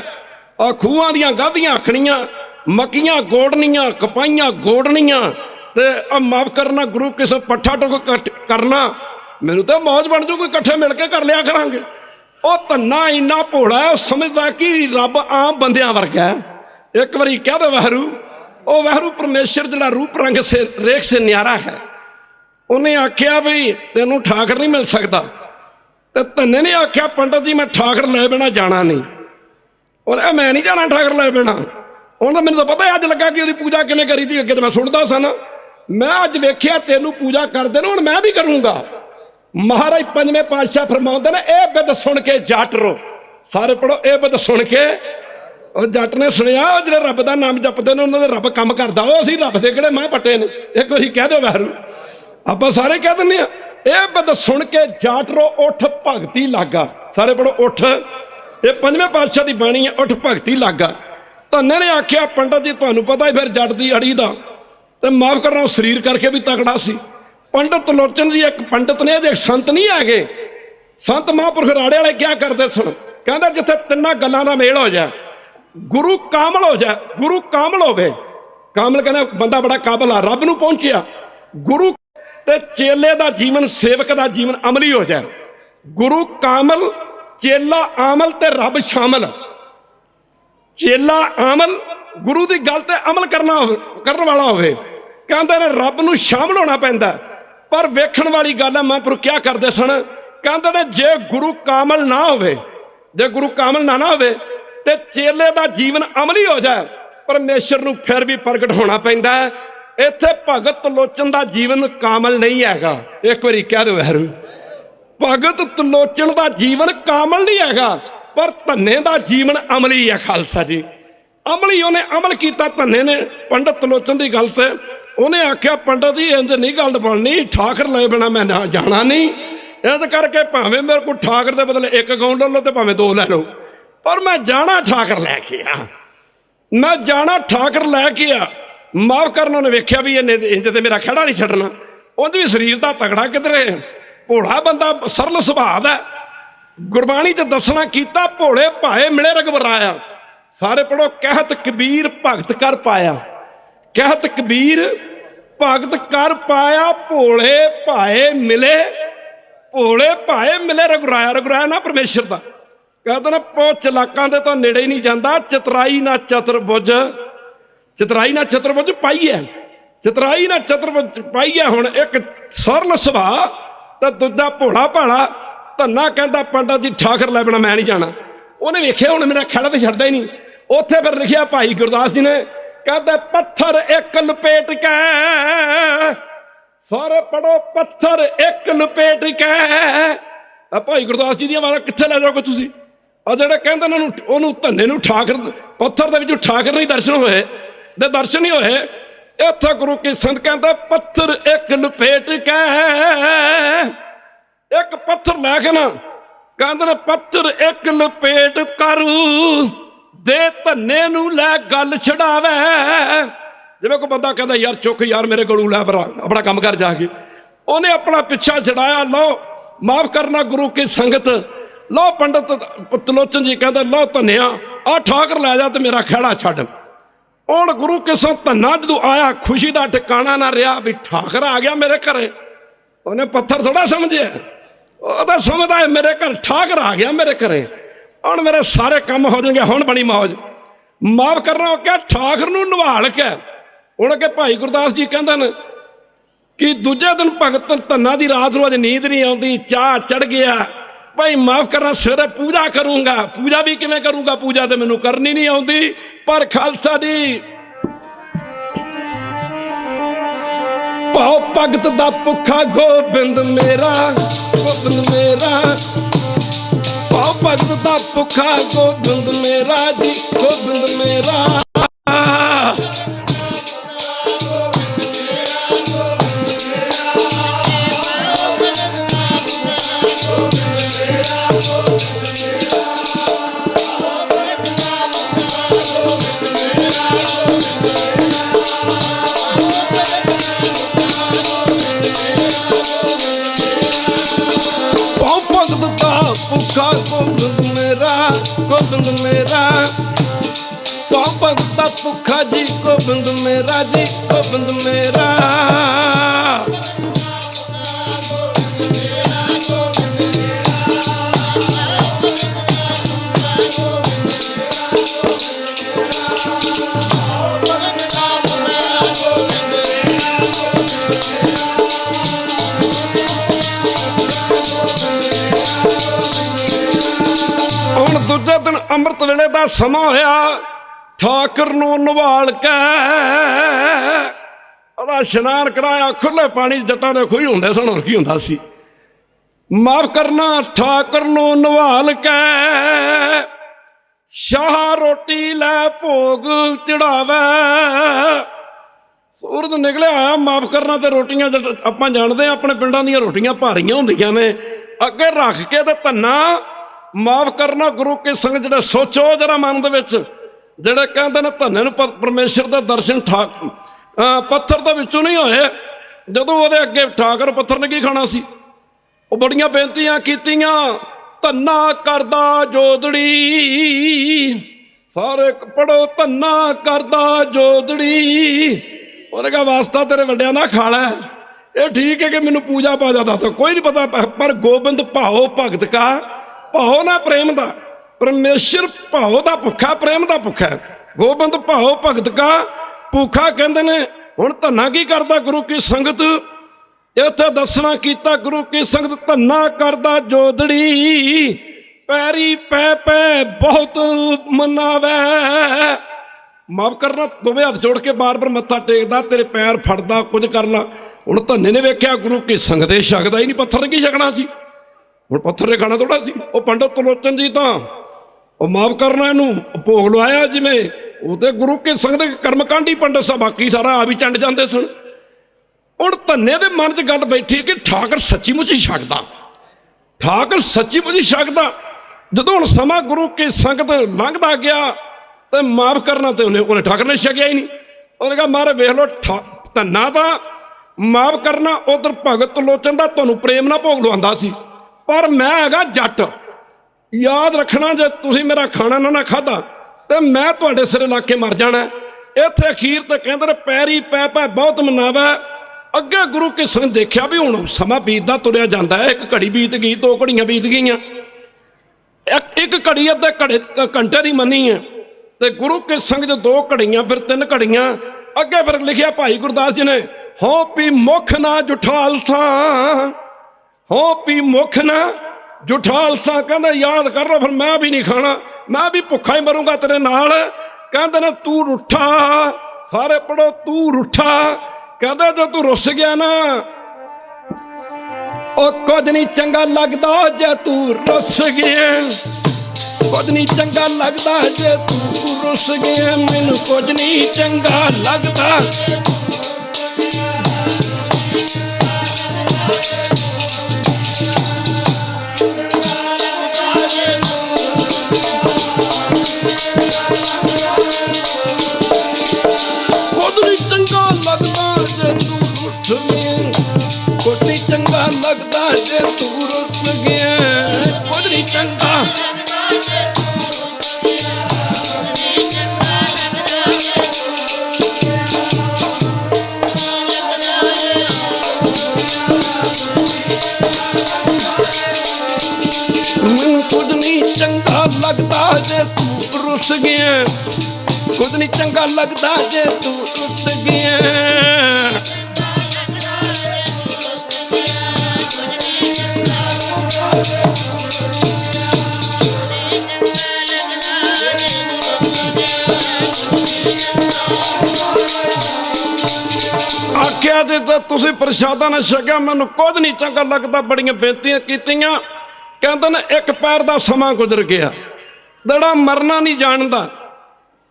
आ खूहां दियां गाधियां आखणियां, मक्कियां गोड़नियां, कपाइयां गोड़नियां ते माफ करना गुरु किसे पट्ठा टुक करना, मैनू तो मौज बन जू, कोई इकट्ठे मिल के कर लिया करांगे। वो धन्ना इन्ना भोला है, समझदा कि रब आम बंदियां वर्गा है। एक बारी कह दो वाहरू, वो वाहरू परमेश्वर जिहड़ा रूप रंग से रेख से न्यारा है, उन्हें आख्या भी तेनों ठाकर नहीं मिल सकता। तो धन्ने ने आख्या पंडित जी मैं ठाकर ले बिना जाना नहीं। उन्हें मैं नहीं जाना ठाकर ले बिना। ਹੁਣ ਤਾਂ ਮੈਨੂੰ ਤਾਂ ਪਤਾ ਅੱਜ ਲੱਗਾ ਕਿ ਉਹਦੀ ਪੂਜਾ ਕਿਵੇਂ ਕਰੀ ਦੀ, ਅੱਗੇ ਤਾਂ ਮੈਂ ਸੁਣਦਾ ਸਾਂ ਨਾ। ਮੈਂ ਅੱਜ ਵੇਖਿਆ ਤੈਨੂੰ ਪੂਜਾ ਕਰਦੇ ਨੇ, ਹੁਣ ਮੈਂ ਵੀ ਕਰੂੰਗਾ। ਮਹਾਰਾਜ ਪੰਜਵੇਂ ਪਾਤਸ਼ਾਹ ਫਰਮਾਉਂਦੇ ਨੇ ਇਹ ਬਿਦ ਸੁਣ ਕੇ ਜੱਟ ਰੋ। ਸਾਰੇ ਪੜੋ ਇਹ ਬਿਦ ਸੁਣ ਕੇ। ਉਹ ਜੱਟ ਨੇ ਸੁਣਿਆ ਜਿਹੜੇ ਰੱਬ ਦਾ ਨਾਮ ਜਪਦੇ ਨੇ ਉਹਨਾਂ ਦੇ ਰੱਬ ਕੰਮ ਕਰਦਾ। ਉਹ ਅਸੀਂ ਰੱਬ ਦੇ ਕਿਹੜੇ ਮਾਂ ਪੱਟੇ ਨੇ। ਇੱਕ ਵਾਰੀ ਕਹਿ ਦਿਓ ਵਾਹਿਗੁਰੂ, ਆਪਾਂ ਸਾਰੇ ਕਹਿ ਦਿੰਦੇ ਆ ਇਹ ਬਿਦ ਸੁਣ ਕੇ ਜੱਟ ਰੋ ਉੱਠ ਭਗਤੀ ਲਾਗਾ। ਸਾਰੇ ਪੜੋ ਉੱਠ, ਇਹ ਪੰਜਵੇਂ ਪਾਤਸ਼ਾਹ ਦੀ ਬਾਣੀ ਹੈ, ਉੱਠ ਭਗਤੀ ਲਾਗਾ। ਧੰਨੇ ਨੇ ਆਖਿਆ ਪੰਡਤ ਜੀ ਤੁਹਾਨੂੰ ਪਤਾ ਹੀ ਫਿਰ ਜੱਟ ਦੀ ਅੜੀ ਦਾ, ਤੇ ਮਾਫ ਕਰਨਾ ਉਹ ਸਰੀਰ ਕਰਕੇ ਵੀ ਤਕੜਾ ਸੀ। ਪੰਡਤ ਤਲੋਚਨ ਜੀ ਇੱਕ ਪੰਡਤ ਨੇ, ਇਹਦੇ ਸੰਤ ਨਹੀਂ ਹੈਗੇ। ਸੰਤ ਮਹਾਂਪੁਰਖ ਰਾੜੇ ਵਾਲੇ ਕਿਆ ਕਰਦੇ ਸਨ, ਕਹਿੰਦਾ ਜਿੱਥੇ ਤਿੰਨਾਂ ਗੱਲਾਂ ਦਾ ਮੇਲ ਹੋ ਜਾ, ਗੁਰੂ ਕਾਮਲ ਹੋ ਜਾ, ਗੁਰੂ ਕਾਮਲ ਹੋਵੇ। ਕਾਮਲ ਕਹਿੰਦਾ ਬੰਦਾ ਬੜਾ ਕਾਬਲ ਆ, ਰੱਬ ਨੂੰ ਪਹੁੰਚਿਆ। ਗੁਰੂ ਤੇ ਚੇਲੇ ਦਾ ਜੀਵਨ, ਸੇਵਕ ਦਾ ਜੀਵਨ ਅਮਲੀ ਹੋ ਜਾ। ਗੁਰੂ ਕਾਮਲ, ਚੇਲਾ ਆਮਲ ਤੇ ਰੱਬ ਸ਼ਾਮਲ। ਚੇਲਾ ਆਮਲ, ਗੁਰੂ ਦੀ ਗੱਲ ਤੇ ਅਮਲ ਕਰਨ ਵਾਲਾ ਹੋਵੇ। ਕਹਿੰਦੇ ਨੇ ਰੱਬ ਨੂੰ ਸ਼ਾਮਲ ਹੋਣਾ ਪੈਂਦਾ। ਪਰ ਵੇਖਣ ਵਾਲੀ ਗੱਲ ਹੈ, ਮਹਾਂਪੁਰਖ ਕਿਆ ਕਰਦੇ ਸਨ, ਕਹਿੰਦੇ ਨੇ ਜੇ ਗੁਰੂ ਕਾਮਲ ਨਾ ਹੋਵੇ, ਜੇ ਗੁਰੂ ਕਾਮਲ ਨਾ ਹੋਵੇ ਤੇ ਚੇਲੇ ਦਾ ਜੀਵਨ ਅਮਲੀ ਹੋ ਜਾਏ, ਪਰਮੇਸ਼ਰ ਨੂੰ ਫਿਰ ਵੀ ਪ੍ਰਗਟ ਹੋਣਾ ਪੈਂਦਾ ਹੈ। ਇੱਥੇ ਭਗਤ ਤਲੋਚਨ ਦਾ ਜੀਵਨ ਕਾਮਲ ਨਹੀਂ ਹੈਗਾ। ਇੱਕ ਵਾਰੀ ਕਹਿ ਦਿਓ ਵਾਹਿਗੁਰੂ, ਭਗਤ ਤਲੋਚਨ ਦਾ ਜੀਵਨ ਕਾਮਲ ਨਹੀਂ ਹੈਗਾ, ਪਰ ਧੰਨੇ ਦਾ ਜੀਵਨ ਅਮਲੀ ਹੈ। ਖਾਲਸਾ ਜੀ ਅਮਲੀ, ਉਹਨੇ ਅਮਲ ਕੀਤਾ ਧੰਨੇ ਨੇ ਪੰਡਤ ਤਲੋਚਨ ਦੀ ਗੱਲ ਤੇ। ਉਹਨੇ ਆਖਿਆ ਪੰਡਤ ਜੀ ਇੰਝ ਨਹੀਂ ਗੱਲ ਬਣਨੀ, ਠਾਕਰ ਲੈ ਬਿਨਾ ਮੈਂ ਨਾ ਜਾਣਾ ਨਹੀਂ। ਇਸ ਕਰਕੇ ਭਾਵੇਂ ਮੇਰੇ ਕੋਲ ਠਾਕਰ ਦੇ ਬਦਲੇ ਇੱਕ ਗਾਉਂ ਲੈ ਲਓ ਤੇ ਭਾਵੇਂ ਦੋ ਲੈ ਲਓ, ਪਰ ਮੈਂ ਜਾਣਾ ਠਾਕਰ ਲੈ ਕੇ ਆ। ਮੈਂ ਜਾਣਾ ਠਾਕਰ ਲੈ ਕੇ ਆ। ਮਾਫ ਕਰਨਾ, ਉਹਨੇ ਵੇਖਿਆ ਵੀ ਇਹਨੇ ਇੰਝ ਤੇ ਮੇਰਾ ਖੜਾ ਨਹੀਂ ਛੱਡਣਾ। ਉਹਦੇ ਵੀ ਸਰੀਰ ਦਾ ਤਗੜਾ ਕਿਧਰੇ, ਭੋਲਾ ਬੰਦਾ, ਸਰਲ ਸੁਭਾਅ ਦਾ। ਗੁਰਬਾਣੀ 'ਚ ਦੱਸਣਾ ਕੀਤਾ ਭੋਲੇ ਭਾਏ ਮਿਲੇ ਰਘਬਰਾਇਆ। ਸਾਰੇ ਪੜੋ ਕਹਿਤ ਕਬੀਰ ਭਗਤ ਕਰ ਪਾਇਆ। ਕਹਿਤ ਕਬੀਰ ਭਗਤ ਕਰ ਪਾਇਆ, ਭੋਲੇ ਭਾਏ ਮਿਲੇ, ਭੋਲੇ ਭਾਏ ਮਿਲੇ ਰਘੁਰਾਇਆ। ਰਘੁਰਾਇਆ ਨਾ ਪਰਮੇਸ਼ਰ ਦਾ। ਕਹਿੰਦੇ ਨਾ ਪੋ ਚਲਾਕਾਂ ਦੇ ਤਾਂ ਨੇੜੇ ਹੀ ਨਹੀਂ ਜਾਂਦਾ, ਚਤਰਾਈ ਨਾ ਚਤੁਰਬੁੱਝ, ਚਤਰਾਈ ਨਾ ਚਤੁਰਬੁੱਝ ਪਾਈ ਹੈ, ਚਤਰਾਈ ਨਾ ਚਤੁਰਬੁੱਝ ਪਾਈ ਹੈ। ਹੁਣ ਇੱਕ ਸਰਲ ਸੁਭਾਅ ਤੇ ਦੂਜਾ ਭੋਲਾ ਭਾਲਾ। ਧੰਨਾ ਕਹਿੰਦਾ ਪੰਡਤ ਜੀ ਠਾਕਰ ਲੈ ਬਿਨਾ ਮੈਂ ਨਹੀਂ ਜਾਣਾ। ਉਹਨੇ ਵੇਖਿਆ ਹੁਣ ਮੇਰਾ ਖੜਾ ਤੇ ਛੱਡਦਾ ਹੀ ਨਹੀਂ। ਉੱਥੇ ਫਿਰ ਲਿਖਿਆ ਭਾਈ ਗੁਰਦਾਸ ਜੀ ਨੇ, ਕਹਿੰਦਾ ਪੱਥਰ ਇੱਕ ਲਪੇਟ ਕੇ, ਸਾਰੇ ਪੜੋ ਪੱਥਰ ਇੱਕ ਲਪੇਟ ਕੇ। ਭਾਈ ਗੁਰਦਾਸ ਜੀ ਦੀਆਂ ਆਵਾਜ਼ਾਂ ਕਿੱਥੇ ਲੈ ਜਾਓਗੇ ਤੁਸੀਂ? ਆ ਜਿਹੜੇ ਕਹਿੰਦੇ ਨੇ ਉਹਨੂੰ ਧੰਨੇ ਨੂੰ ਠਾਕਰ, ਪੱਥਰ ਦੇ ਵਿੱਚੋਂ ਠਾਕਰ ਨਹੀਂ ਦਰਸ਼ਨ ਹੋਏ, ਦੇ ਦਰਸ਼ਨ ਨਹੀਂ ਹੋਏ। ਇੱਥੇ ਗੁਰੂ ਕੀ ਸੰਤ ਕਹਿੰਦਾ ਪੱਥਰ ਇੱਕ ਲਪੇਟ ਕੇ, ਇੱਕ ਪੱਥਰ ਲੈ ਕੇ ਨਾ ਕਹਿੰਦੇ ਨੇ ਪੱਥਰ ਇੱਕ ਲਪੇਟ ਕਰੂ, ਦੇ ਧੰਨੇ ਨੂੰ ਲੈ ਗੱਲ ਛਡਾਵੇ। ਜਿਵੇਂ ਕੋਈ ਬੰਦਾ ਕਹਿੰਦਾ ਯਾਰ ਚੁੱਕ ਯਾਰ ਮੇਰੇ ਕੋਲੋਂ ਲੈ ਭਰਾ, ਆਪਣਾ ਕੰਮ ਕਰ ਜਾ ਕੇ। ਉਹਨੇ ਆਪਣਾ ਪਿੱਛਾ ਛਡਾਇਆ। ਲਓ ਮਾਫ ਕਰਨਾ ਗੁਰੂ ਕੀ ਸੰਗਤ, ਲਓ ਪੰਡਤ ਤਲੋਚਨ ਜੀ ਕਹਿੰਦਾ ਲਓ ਧੰਨਿਆ ਆਹ ਠਾਕਰ ਲੈ ਜਾ ਤੇ ਮੇਰਾ ਖਹਿੜਾ ਛੱਡ। ਹੁਣ ਗੁਰੂ ਕਿਸੋਂ ਧੰਨਾ ਜਦੋਂ ਆਇਆ, ਖੁਸ਼ੀ ਦਾ ਟਿਕਾਣਾ ਨਾ ਰਿਹਾ ਵੀ ਠਾਕਰ ਆ ਗਿਆ ਮੇਰੇ ਘਰੇ। ਉਹਨੇ ਪੱਥਰ ਥੋੜਾ ਸਮਝਿਆ, ਉਹ ਤਾਂ ਸਮਝਦਾ ਹੈ ਮੇਰੇ ਘਰ ਠਾਕਰ ਆ ਗਿਆ ਮੇਰੇ ਘਰੇ, ਹੁਣ ਮੇਰੇ ਸਾਰੇ ਕੰਮ ਹੋ ਜਾਣਗੇ, ਹੁਣ ਬਣੀ ਮੌਜ। ਮਾਫ ਕਰਨਾ, ਉਹ ਕਿਹਾ ਠਾਕਰ ਨੂੰ ਨਿਭਾਲ ਕੇ। ਹੁਣ ਕਿ ਭਾਈ ਗੁਰਦਾਸ ਜੀ ਕਹਿੰਦੇ ਨੇ ਕਿ ਦੂਜੇ ਦਿਨ ਭਗਤ ਧੰਨਾ ਦੀ ਰਾਤ ਨੂੰ ਅਜ ਨੀਂਦ ਨਹੀਂ ਆਉਂਦੀ, ਚਾਹ ਚੜ ਗਿਆ। ਭਾਈ ਮਾਫ ਕਰਨਾ, ਸਵੇਰੇ ਪੂਜਾ ਕਰੂੰਗਾ। ਪੂਜਾ ਵੀ ਕਿਵੇਂ ਕਰੂੰਗਾ? ਪੂਜਾ ਤੇ ਮੈਨੂੰ ਕਰਨੀ ਨਹੀਂ ਆਉਂਦੀ। ਪਰ ਖਾਲਸਾ ਦੀ ਭਾਉ ਭਗਤ ਦਾ ਭੁੱਖਾ ਗੋਬਿੰਦ ਮੇਰਾ, ਗੋਬਿੰਦ ਮੇਰਾ, ਭਾਉ ਭਗਤ ਦਾ ਭੁੱਖਾ ਗੋਬਿੰਦ ਮੇਰਾ ਜੀ, ਗੋਬਿੰਦ ਮੇਰਾ। ਭੁੱਖਾ ਗੋਬਿੰਦ ਮੇਰਾ, ਗੋਬਿੰਦ ਮੇਰਾ, ਭਾਉ ਭਗਤ ਦਾ ਭੁੱਖਾ ਜੀ, ਗੋਬਿੰਦ ਮੇਰਾ ਜੀ, ਗੋਬਿੰਦ ਮੇਰਾ। दूजे दिन अमृत वेले का समा होया, ठाकुर नूं नवाल के इशनान कराया। खुले पानी जट्टां दे खूह हुंदे सन, होर की हुंदा सी। माफ करना, ठाकुर नूं नवाल के शाह रोटी लै भोग चढ़ावे। सूरज निकलिया आया, माफ करना तो रोटियां आपां जानते हैं अपने पिंडां दीयां रोटियां भारियां हुंदियां ने, अगे रख के ते धन्ना माफ करना गुरु की संगत जिहड़े सोचो जरा मन दे विच, जिहड़े कहंदे ने धन्ने नूं परमेश्वर दे दर्शन पत्थर दे विचों नहीं होए, जदों उहदे अगे ठाकर पत्थर ने की खाना सी। वो बड़ियां बेनतियां कीतियां, धन्ना करदा जोदड़ी, सारे पढ़ो धन्ना करदा जोदड़ी। उन्हें कहा वास्ता तेरे वड्डियां दा खाला है, ये ठीक है कि मैनू पूजा पाजा दा तो कोई नहीं पता, पर गोबिंद भाओ भगत का, भाओ ना प्रेम दा, परमेश्वर भाओ दा भुखा, प्रेम दा भुखा है। गोबिंद भाओ भगत का भूखा कहते ने। हुण धन्ना की करदा गुरु की संगत, इत्थे दसना कीता गुरु की संगत, धन्ना करदा जोदड़ी, पैरी पै पै बहुत मनावे। माफ करना, दोवें हथ जोड़ के बार बार मत्था टेकदा, तेरे पैर फड़दा, कुछ कर ला। हुण धन्ने ने वेख्या गुरु की संगत छकदा ही नहीं, पत्थर ने की छकना सी, हुण पत्थर ने खाना थोड़ा सी। वो पंडित त्रिलोचन जी तो माफ करना इनू भोग लवाया जिवें, वो तो गुरु की संगत कर्मकांडी पंडित सा, बाकी सारा आ भी चंड जाते सन। हुण धन्ने दे मन च गल बैठी कि ठाकर सच्ची मुची छकदा, ठाकर सच्ची मुची छकदा। जदों हुण समा गुरु की संगत लंघदा गया तो माफ करना, तो उन्हें ठाकर ने छकिया ही नहीं। उन्हें कहा महाराज वेख लो धन्ना तो माफ करना उधर भगत त्रिलोचन का तुहानूं प्रेम ना भोग लवांदा सी, पर मैं हैगा जट, याद रखना जे तुसीं मेरा खाना ना खाधा तो मैं तुहाडे सिरे ला के मर जाना। इत्थे अखीर ते कहंदे ने पैरी पै पै बहुत मनावे। अगे गुरु की संगत देखिया भी हुण समा बीतदा तुरिया जांदा है, एक घड़ी बीत गई, दो घड़ियां बीत गईयां, एक घड़ी अद्धे घंटे की मनी है, तो गुरु के संग जो दो घड़ियां, फिर तीन घड़ियां, अगे फिर लिखिया भाई गुरदास जी ने, हो पी मुख ना जुठाल सा, हो पी मुख ना जुठाल सा। कहते याद कर लो, फिर मैं भी नहीं खाना, मैं भी भुखा ही मरूंगा तेरे नाल। कहते ने तू रूठा, सारे पढ़ो तू रूठा। कहते जो तू रुस गया ना, ओ कुछ नहीं चंगा लगदा जे तू रुस गया, कुछ नहीं चंगा लगदा जे तू रुस गया, मैनू कुछ नहीं चंगा लगदा। कुछ नहीं चंगा लगदा जे तू रुस गया, कुछ नहीं चंगा लगदा जे तू रुस गया, कुछ नहीं चंगा। कुछ नहीं चंगा लगदा जे तू रुस गया, कुछ नहीं चंगा लगदा जे तू रुस गया। आख्या जे तुसीं प्रशादा ना छकिया, मैनूं कुछ नहीं चंगा लगदा। बड़ियां बेनतियां कीतियां, कहते ने एक पैर का समा गुजर गया, दड़ा मरना नहीं जानता,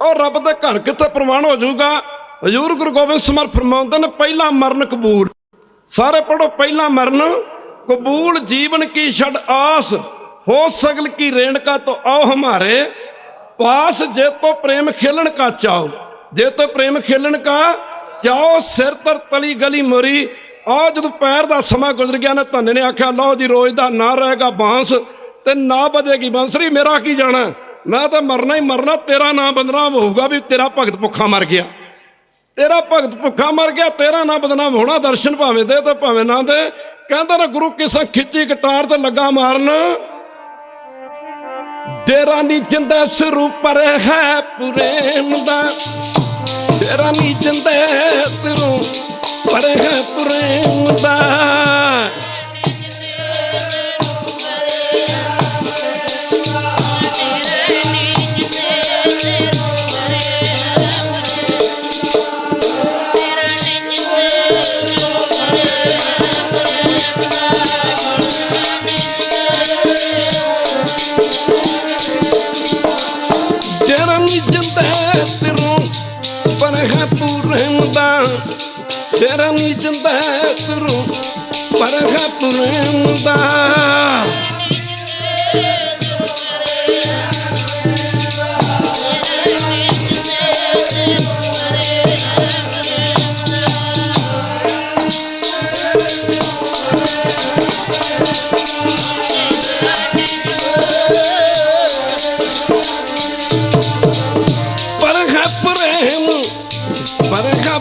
और रब दे घर कितने प्रवान हो जाऊगा। हजूर गुरु गोबिंद समर्थ फरमाते ने पहला मरण कबूल। सारे पढ़ो पहला मरण कबूल। जीवन की छड़ आस, हो सगल की रेणका तो आओ हमारे पास। जे तो प्रेम खेलन का चाओ, जे तो प्रेम खेलन का चाओ, सिर तर तली गली मोरी। आज जो पैर का समा गुजर गया ने, धन्ने ने आख्या लो जी रोज का ना रहेगा बांस ते ना बजेगी बांसुरी, मेरा की जाना, मैं तो मरना ही मरना। तेरा ना बदनाम होगा भी तेरा भगत भुखा मर गया, तेरा भगत भुखा मर गया, तेरा ना बदनाम होना। दर्शन भावें दे तो भावें ना दे। कहता ना गुरु की संग खिच्ची कटार ते लगा मारन, डेरा नी जिंदे सिरू पर है प्रेम दा, डेरा नी जिंदे सिरू पर है प्रेम दा। ਤੇਰਾ ਨੀ ਜਿੰਦਾ ਤਰੂ ਪਰ ਹੈ ਪ੍ਰੇਮ ਦਾ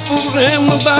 ਪ੍ਰੇਮ ਦਾ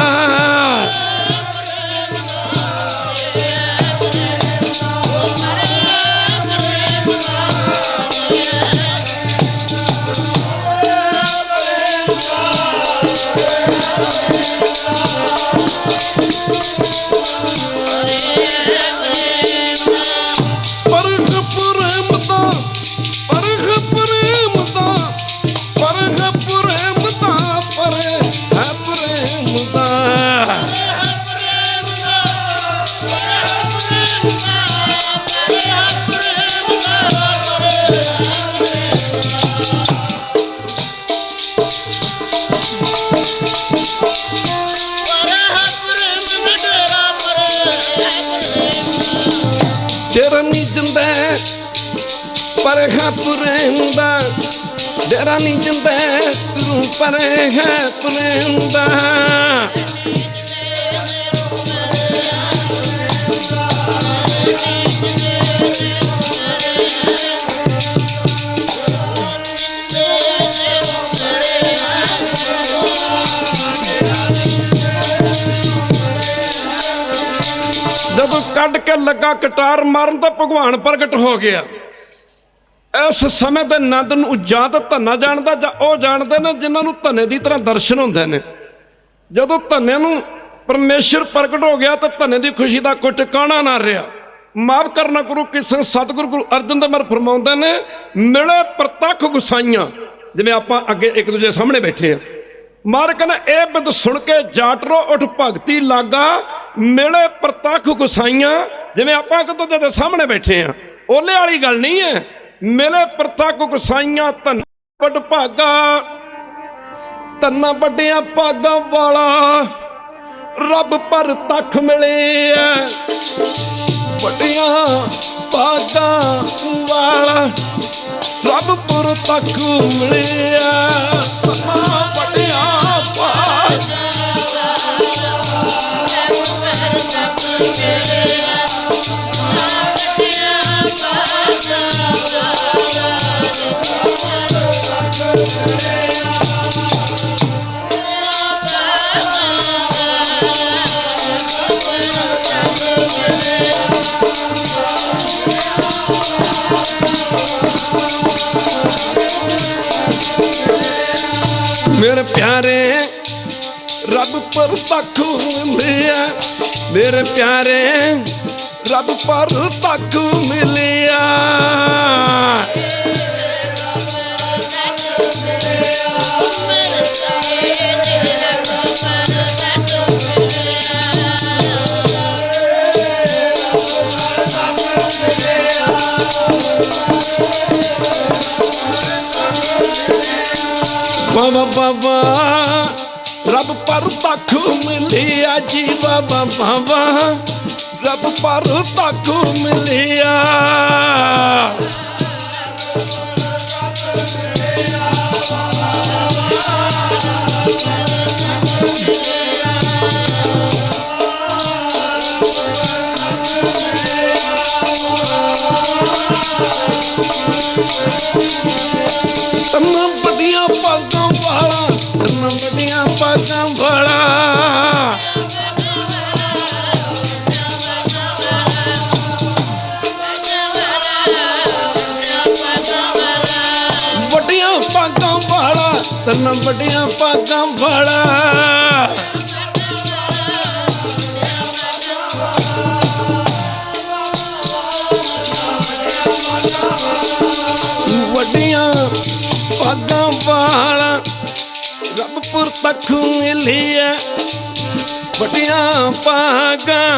ਤੇਰਾ ਨੀ ਜਿੰਦਾ ਪਰ ਹੈ ਪ੍ਰੇਮ ਦਾ ਤੇਰਾ ਨੀ ਜਿੰਦਾ ਤੂੰ ਪਰ ਹੈ ਪ੍ਰੇਮ ਦਾ ਜਦੋਂ ਕੱਢ ਕੇ ਲੱਗਾ ਕਟਾਰ ਮਾਰਨ ਤਾਂ ਭਗਵਾਨ ਪ੍ਰਗਟ ਹੋ ਗਿਆ। ਇਸ ਸਮੇਂ ਦੇ ਨੰਦ ਨੂੰ ਜਾਂ ਤਾਂ ਧੰਨਾ ਜਾਣਦਾ ਜਾਂ ਉਹ ਜਾਣਦੇ ਨੇ ਜਿਨ੍ਹਾਂ ਨੂੰ ਧੰਨੇ ਦੀ ਤਰ੍ਹਾਂ ਦਰਸ਼ਨ ਹੁੰਦੇ ਨੇ। ਜਦੋਂ ਧੰਨੇ ਨੂੰ ਪਰਮੇਸ਼ਰ ਪ੍ਰਗਟ ਹੋ ਗਿਆ ਤਾਂ ਧੰਨੇ ਦੀ ਖੁਸ਼ੀ ਦਾ ਕੋਈ ਟਿਕਾਣਾ ਨਾ ਰਿਹਾ। ਮਾਫ ਕਰਨਾ ਗੁਰੂ ਕੀ ਸੰਗਤ ਸਤਿਗੁਰੂ ਗੁਰੂ ਅਰਜਨ ਦੇਵ ਮਹਾਰਾਜ ਫਰਮਾਉਂਦੇ ਨੇ ਮਿਲੇ ਪ੍ਰਤੱਖ ਗੁਸਾਈਆਂ। ਜਿਵੇਂ ਆਪਾਂ ਅੱਗੇ ਇੱਕ ਦੂਜੇ ਸਾਹਮਣੇ ਬੈਠੇ ਆ ਮਾਰ ਕਹਿੰਦਾ ਇਹ ਬਿੰਦ ਸੁਣ ਕੇ ਜਾਟਰੋ ਉੱਠ ਭਗਤੀ ਲਾਗਾ ਮਿਲੇ ਪ੍ਰਤੱਖ ਗੁਸਾਈਆਂ। ਜਿਵੇਂ ਆਪਾਂ ਇੱਕ ਦੂਜੇ ਦੇ ਸਾਹਮਣੇ ਬੈਠੇ ਆ ਓਲੇ ਵਾਲੀ ਗੱਲ ਨਹੀਂ ਹੈ। ਮਿਲੇ ਪ੍ਰਤੱਖ ਗੁਸਾਈਆਂ ਧੰਨ ਵੱਡ ਭਾਗਾ ਧੰਨਾ ਵੱਡਿਆਂ ਭਾਗਾਂ ਵਾਲਾ ਰੱਬ ਪਰ ਤੱਕ ਮਿਲੇ ਐ ਵੱਡਿਆਂ ਭਾਗਾਂ ਵਾਲਾ ਰੱਬ ਪਰ ਤੱਕ ਮਿਲੇ ਐ ਧੰਨਾ ਵੱਡਿਆਂ ਭਾਗਾਂ मेरे प्यारे रब पर तक मिलिया मेरे प्यारे रब पर तक मिलिया बाबा बाबा रब पर तक मिलिया जी बाबा बाबा रब पर तक मिलिया तन्ना बड़िया पागां वाला तन्ना बड़िया पागां वाला बड़िया पागां वाला तन्ना बड़िया पागां वाला वड्डियां भागां वाला रब पुर तक मिलिया वड्डियां भागां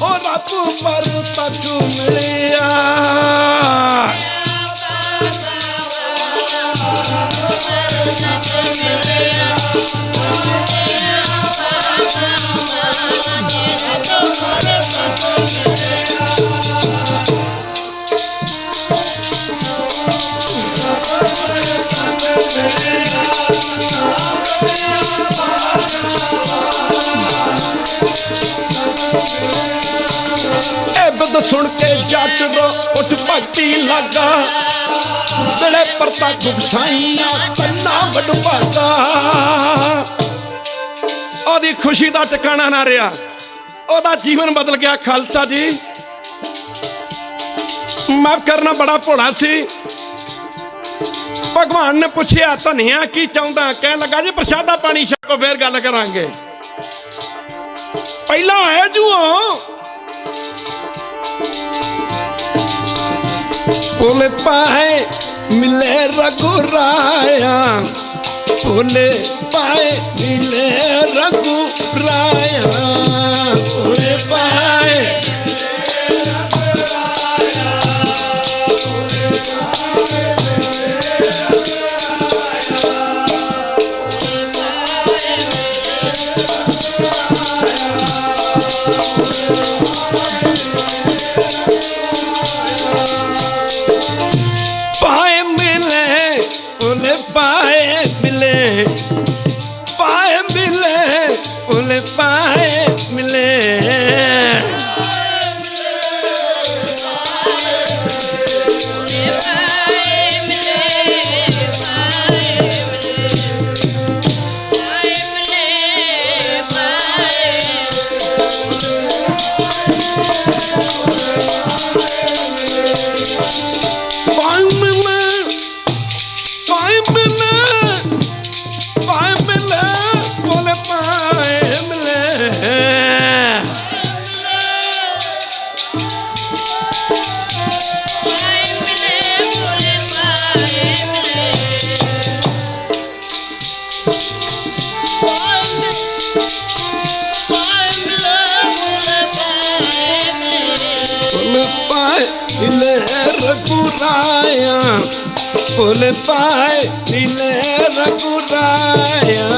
ओ रब पर तक मिलिया सुन के जट रो उठ भगती लगा बड़े परता गुसाइया तन्ना वडभागा ओदी खुशी दा ठिकाना ना रहा ओदा जीवन बदल गया। खालसा जी माफ करना बड़ा भोला सी। भगवान ने पूछया धनिया की चाहता कह लगा जी प्रसादा पानी छको फिर गल करांगे। पहला है जुओ बोले पाए मिले रघुराया बोले पाए मिले रघुराया बोले पाए पाए मिले पाए मिले बोले पाए मिले रघुराया बोले पाए मिले रघुराया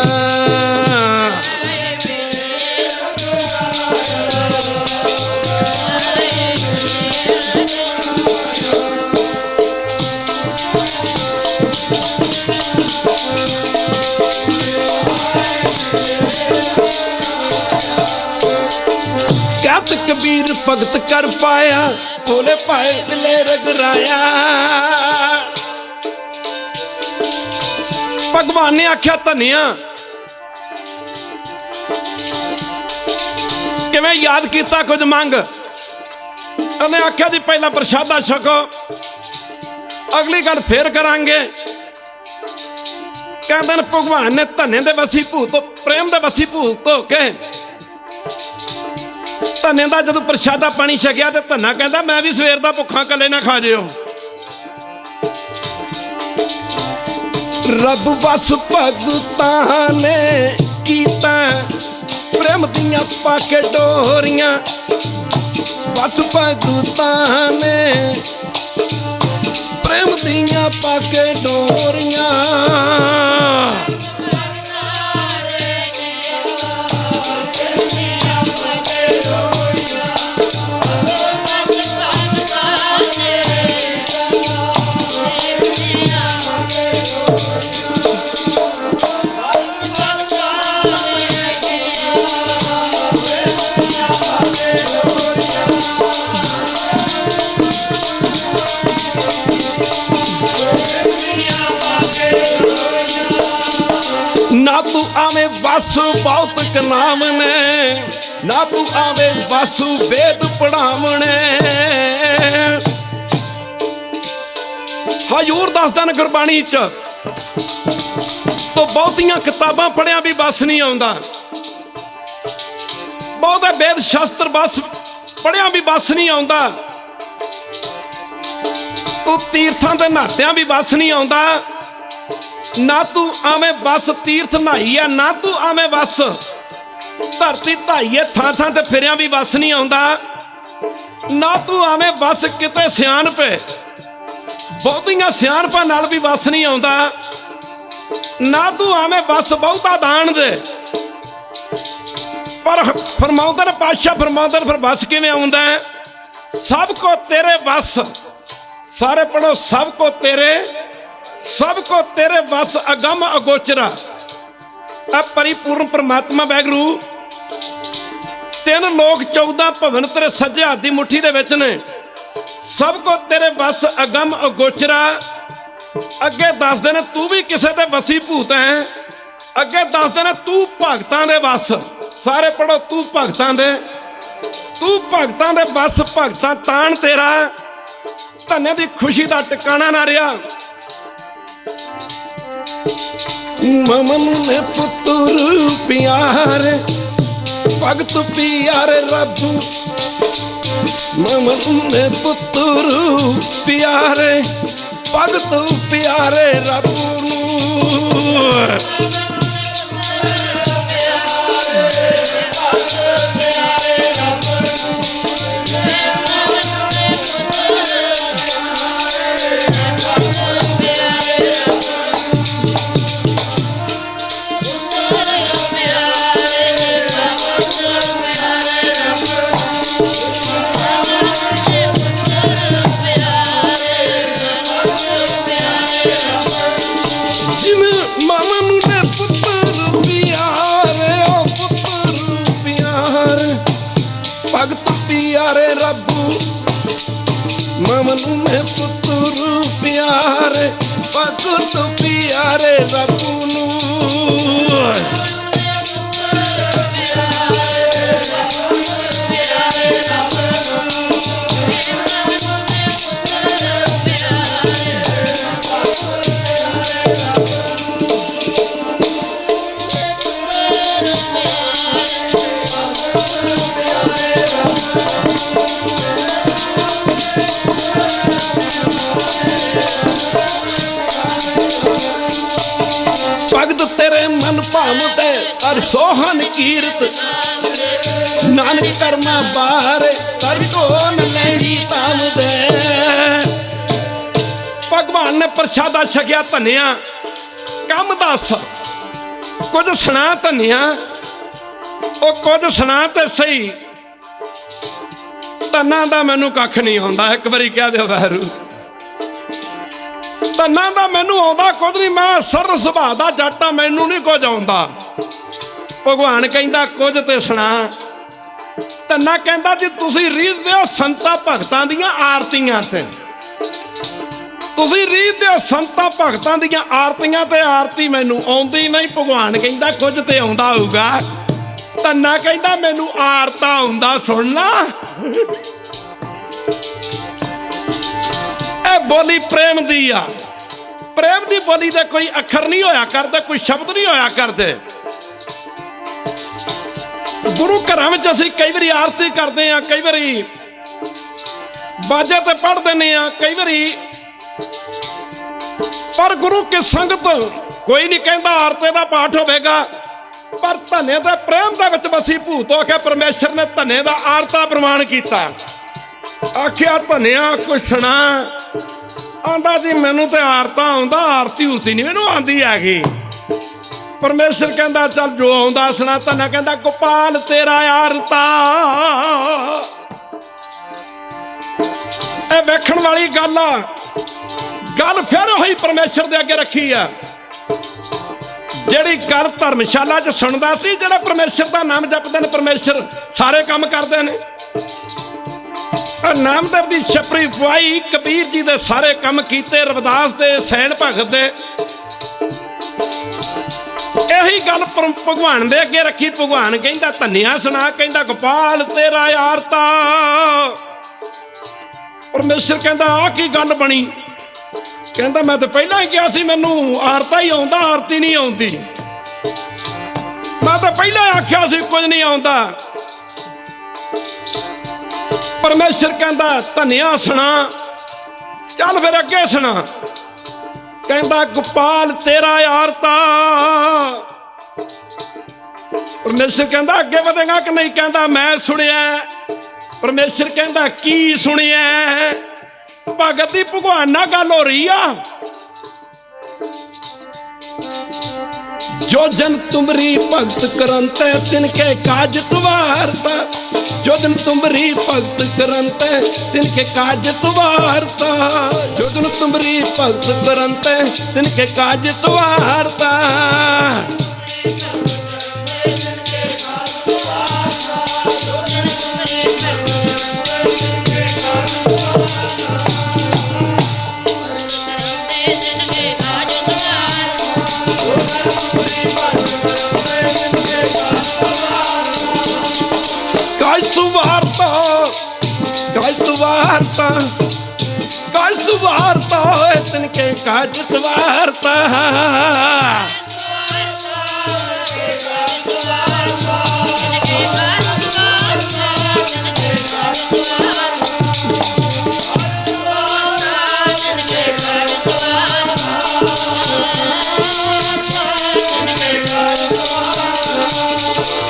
कहत कबीर भगत कर पाया बोले पाए मिले रघुराया। भगवान ने आख्या धनिया किवें याद किया कुछ मंग। उन्हें आख्या जी पहला प्रसादा छको अगली गल फिर करांगे। कहते भगवान ने धने दे वसी भूत प्रेम दे वसी भूत हो के धने का जो प्रसादा पानी छकिया तो धना कहता मैं भी सवेर का भुखा कले ना खा जियो। रब बस भगतां ने कीता प्रेम दियां पाके डोरियां बस भगतां ने प्रेम दियां पाके डोरियां ना तू आवे बस बहुत कलाम ने ना तू आवे बस वेद पढ़ावने। हजूर दसदा न गुरबाणी च तो बहुतियां किताबां पढ़िया भी बस नहीं आउंदा बहुते वेद शास्त्र बस पढ़िया भी बस नहीं आउंदा तू तीर्थां ते नहातियां भी बस नहीं आउंदा ना तू आवे बस तीर्थ नहाई है ना तू आवे बस धरती धाईए थां थां ते फिरिया भी बस नहीं आउंदा ना तू आवे बस किते सियाणप बहुतियां सियाणपां नाल भी बस नहीं आउंदा ना तू आवे बस बहुता दान दे। पर फरमाउंदा पातशाह फरमाउंदा फिर बस किवें आउंदा है सब को तेरे बस सारे पढ़ो सब को तेरे बस अगम अगोचरा। अब परिपूर्ण परमात्मा वाहिगुरू 3 लोक 14 भवन तेरे सज्जे हाथ की मुट्ठी दे विच ने, सब को तेरे बस अगम अगोचरा। अगे दसदे ने तू भी किसे दे वसी भूत है। अगे दसदे ने तू भगतां दे बस, सारे पढ़ो, तू भगतां दे बस, भगतां ताण तेरा, धन्ने दी खुशी दा टिकाणा ना रहा। ममन ने पुत्र प्यारे भगत प्यारे रब, ममन ने पुत्र प्यारे भगत प्यारे रब प्यारे रब्बू, ममन में पुत्र प्यारे भगत प्यारे रब्बू नू। भगत तेरे मन भावते कर सोहन कीरत, नानक कर्मा बारे कर को नैणी ताम दे। भगवान ने प्रसादा छकिया धनिया कम दस, कुछ सुना धनिया, कुछ सुना तो सही, धना दा मैनू कख नहीं आउंदा। एक बारी कह दो वैरू, धना दा मैनू आउंदा कुछ नहीं, मैं सरल सुभाਅ दा जट आ, मैनू नहीं कुछ आउंदा। भगवान कहंदा कुछ ते सुना। धना कहंदा जी तुसीं रीझदे हो संतां भगतां दीयां आरतियां ते, तुसीं रीझदे हो संतां भगतां दीयां आरतियां ते आरती मैनू आउंदी नहीं। भगवान कहंदा कुछ ते आउंदा होऊगा। धना कहंदा मैनू आरता आउंदा। सुनना ए बोली प्रेम दी आ, प्रेम दी बोली दे कोई अखर नहीं होया करदे, कोई शब्द नहीं होया करदे। गुरु घरां विच असीं कई बारी आरती करदे आ, कई बारी बाजे ते पढ़ दिंदे आ, कई बारी, पर गुरु की संगत कोई नहीं कहंदा आरती दा पाठ होवेगा। पर धने दे प्रेम दे विच वसी भूत हो के परमेश्वर ने धने दा आरता प्रमाण कीता। आखिया धनिया कुछ सुना, आंदा जी मैनू तो आरता आउंदा, आरती उरती नहीं मैनू आंदी हैगी। परमेश्वर कहंदा चल जो आउंदा सुना। धना कहंदा गोपाल तेरा आरता। ए वेखण वाली गल आ, गल फिर वही परमेश्वर दे अगे रखी आ, जिहड़ी गल धर्मशाला च सुनदा सी, जिहड़ा परमेश्वर दा नाम जपदे ने परमेश्वर सारे काम करदे ने। नामदेव की छपरी पवाई, कबीर जी दे सारे काम कीते, रविदास दे, सैन भगत दे, यही गल भगवान दे अगे रखी। भगवान कहंदा धनिया सुना, कहंदा गोपाल तेरा आरता। परमेश्वर कहंदा आ की गल बनी? कहंदा मैं तो पहला ही कहा सी मैनू आरता ही आउंदा, आरती नहीं आउंदी। मैं तो पहला आख्या सी कुछ नहीं आउंदा। परमेश्वर कहंदा धनिया सुना। चल फिर अगे सुना। कहंदा गोपाल तेरा आरता। परमेश्वर कहंदा अगे वधेगा कि नहीं? कहंदा मैं सुनिया। परमेश्वर कहंदा की सुनिया? भगत दी भगवान नाल गल हो रही आ। जो जन तुमरी भगत करंते तिनके काज तुवारता। जो जन तुमरी भगत करंते तिनके काज तुवारता। जो जन तुमरी भगत करंते तिनके काज तुवारता। सुवारता काज सुवारता होए तिनके काज सुवारता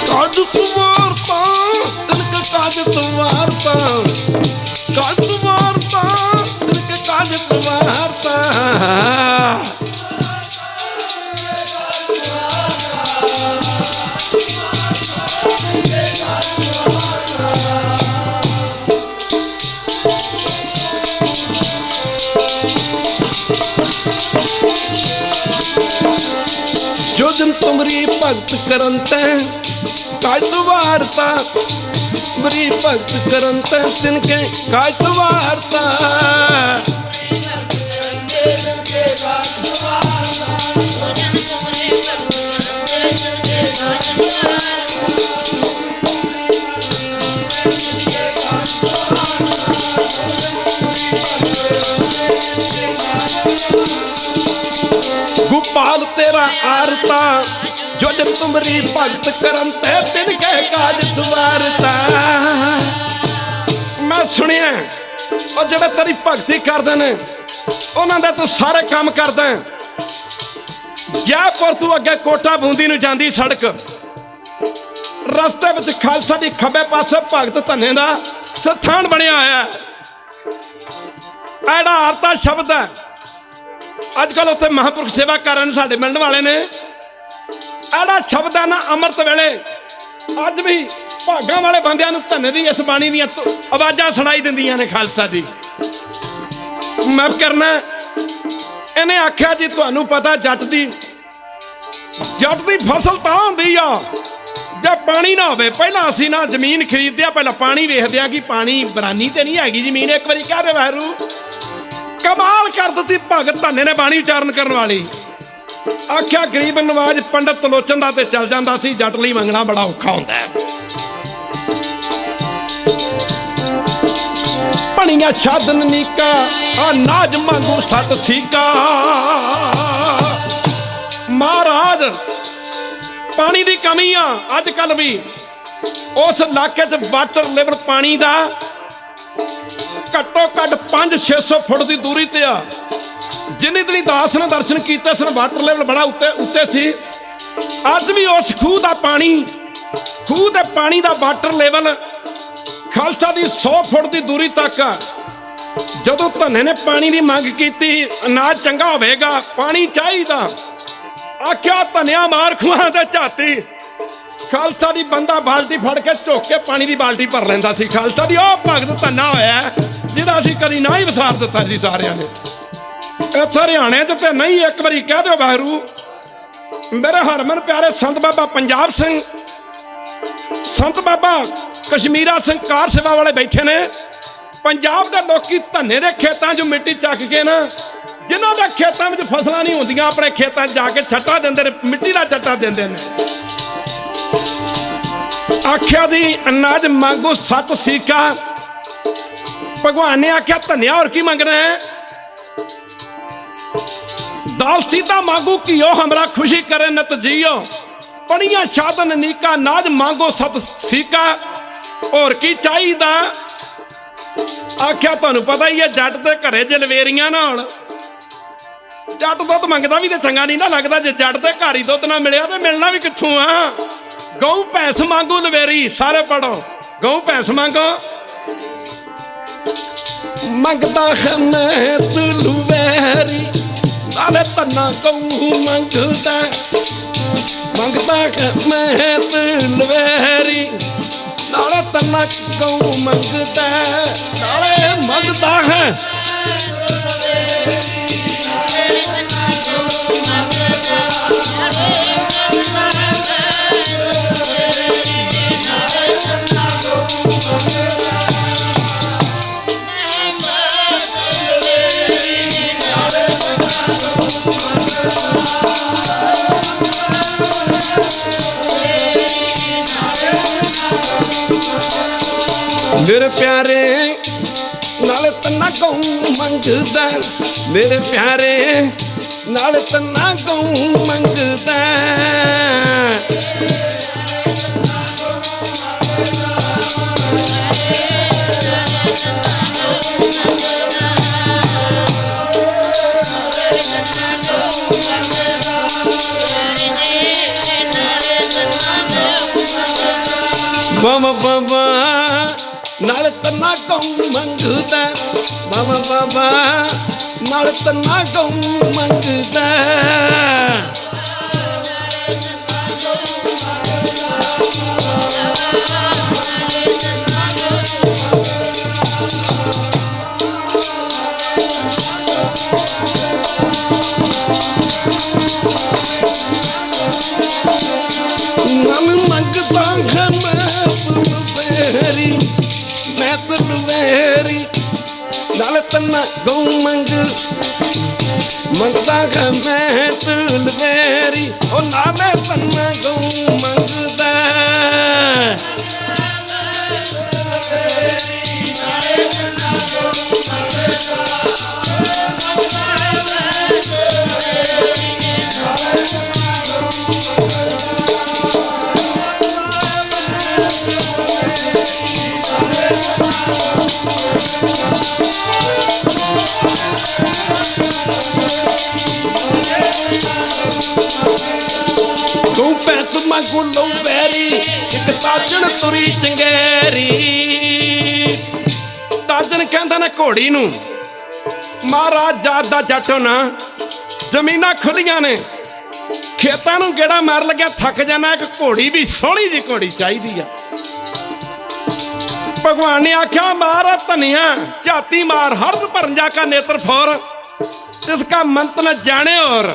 काज सुवारता तिनके काज सुवारता काज सुवारता तिनके काज सुवारता जो दिन तुमरी भगत करन तै काज सुवारता बरी भगत करन तै तिनके काज सुवारता गोपाल तेरा आरता जो जब तुमरी भगत करन ते तिनके काज सुवारता मैं सुनिया और जेड़े तेरी भगती करदे ने उन्हां दे तू सारे काम करदा जयपुर तू अगे कोटा बूंदी नूं जांदी सड़क रस्ते विच खालसा दी खब्बे पासे भगत धन्ने दा स्थान बनिया होया एड़ा आरता शब्द है अजकल उत्थे महापुरुष सेवा कर रहे साडे मिलण वाले ने एड़ा शब्द है ना अमृत वेले अज भी भागां वाले बंदियां नूं धन्ने दी इस बाणी दी आवाज़ां सुनाई दिंदियां ने खालसा दी मैं करना इन्हें आख्या जी तुहानूं पता जट दी फसल तां हुंदी आ जब पानी ना होवे पहला असीं ना जमीन खरीददे आ पहला पानी वेखदे आ कि पानी बरानी ते नहीं हैगी जमीन एक बारी कह दे वाहिगुरू कमाल कर दी भगत धन्ने ने बाणी उचारण करने वाली आख्या गरीब नवाज पंडित तलोचन दा ते चल जांदा सी जट लई मंगना बड़ा औखा हुंदा है बणिया छादन नीका नाज मंगू सत सीका महाराज पानी दी कमी आ अजकल भी उस इलाके च वाटर लेवल पानी दा घट्टो घट 500-600 फुट की दूरी ते आ जिन्नी दिनी दास ने दर्शन किए सन वाटर लेवल बड़ा उत्ते सी अज भी उस खूह का पानी का वाटर लेवल खालसा की 100 फुट की दूरी तक जदों धन्ने ने पानी की मंग की अनाज चंगा होगा पानी चाहिए आख्या धनिया मार खुआ दे झाती खालसा की बंदा बाल्टी फड़ के झुक के पानी की बाल्टी भर लेंदा सी खालसा की भगत धन्ना होया जिहदा असीं कदी ना ही विसार दिता जी सारियां ने इत्थे हरियाणे च ते नहीं एक बारी कह दो वाहिगुरू मेरे हरमन प्यारे संत बाबा पंजाब सिंह संत बाबा कश्मीरा सिंह कार सेवा वाले बैठे ने पंजाब के लोग धन्ने के खेतों चों मिट्टी चक के ना जिन्हों के खेतों में फसलां नहीं होंदियां अपने खेतों जाके छट्टा देंदे मिट्टी का छट्टा देंदे ने आख्या दी अनाज मांगो 7 सीका भगवान ने आख्या धनिया और की मंगना है दाल सीता मांगू घियो हमला खुशी करे नत जियो पड़िया छादन नीका नाज मांगो 7 सीका और की चाहिदा आख्या तुहानूं पता ही है जट दे घरे जलवेरियां ना होण जट दुध मंगदा भी तो चंगा नहीं ना लगता जे जट दे घर ही दुध ना मिलिया तो मिलना भी कित्थों आ गऊ भैंस मांगू लवेरी सारे पढ़ो गऊ भैंस मांगो मंगदा है मैं तू लवेरी नाले धन्ना गऊ मंगदा मंगदा है मैं तू लवेरी नाले धन्ना गऊ मंगदा नाले मंगदा है मेरे प्यारे नाल तन्ना गऊ मंगदा मेरे प्यारे नाल तन्ना गऊ मंगदा बाबा बाबा नाल तन्ना गऊ मंगदा बाबा बाबा नाल तन्ना गऊ मंगदा नल मंगदा मैं तुलवेरी नाल तन्ना गऊ मंगदा मैं तुलवेरी ओ नाले तन्ना गऊ मंगदा गुलो बैरी एक ताजन तुरी चंगेरी ताजन कहता ना घोड़ी नू महाराज जात दा जट होना जमीना खुलियां ने खेतां नू गेड़ा मार लग्या थक जाना एक घोड़ी भी सोहनी जी घोड़ी चाहिदी आ भगवान ने आख्या मार धनिया झाती मार हर भरन जाका नेत्र फोर इसका मंत्र न जाने और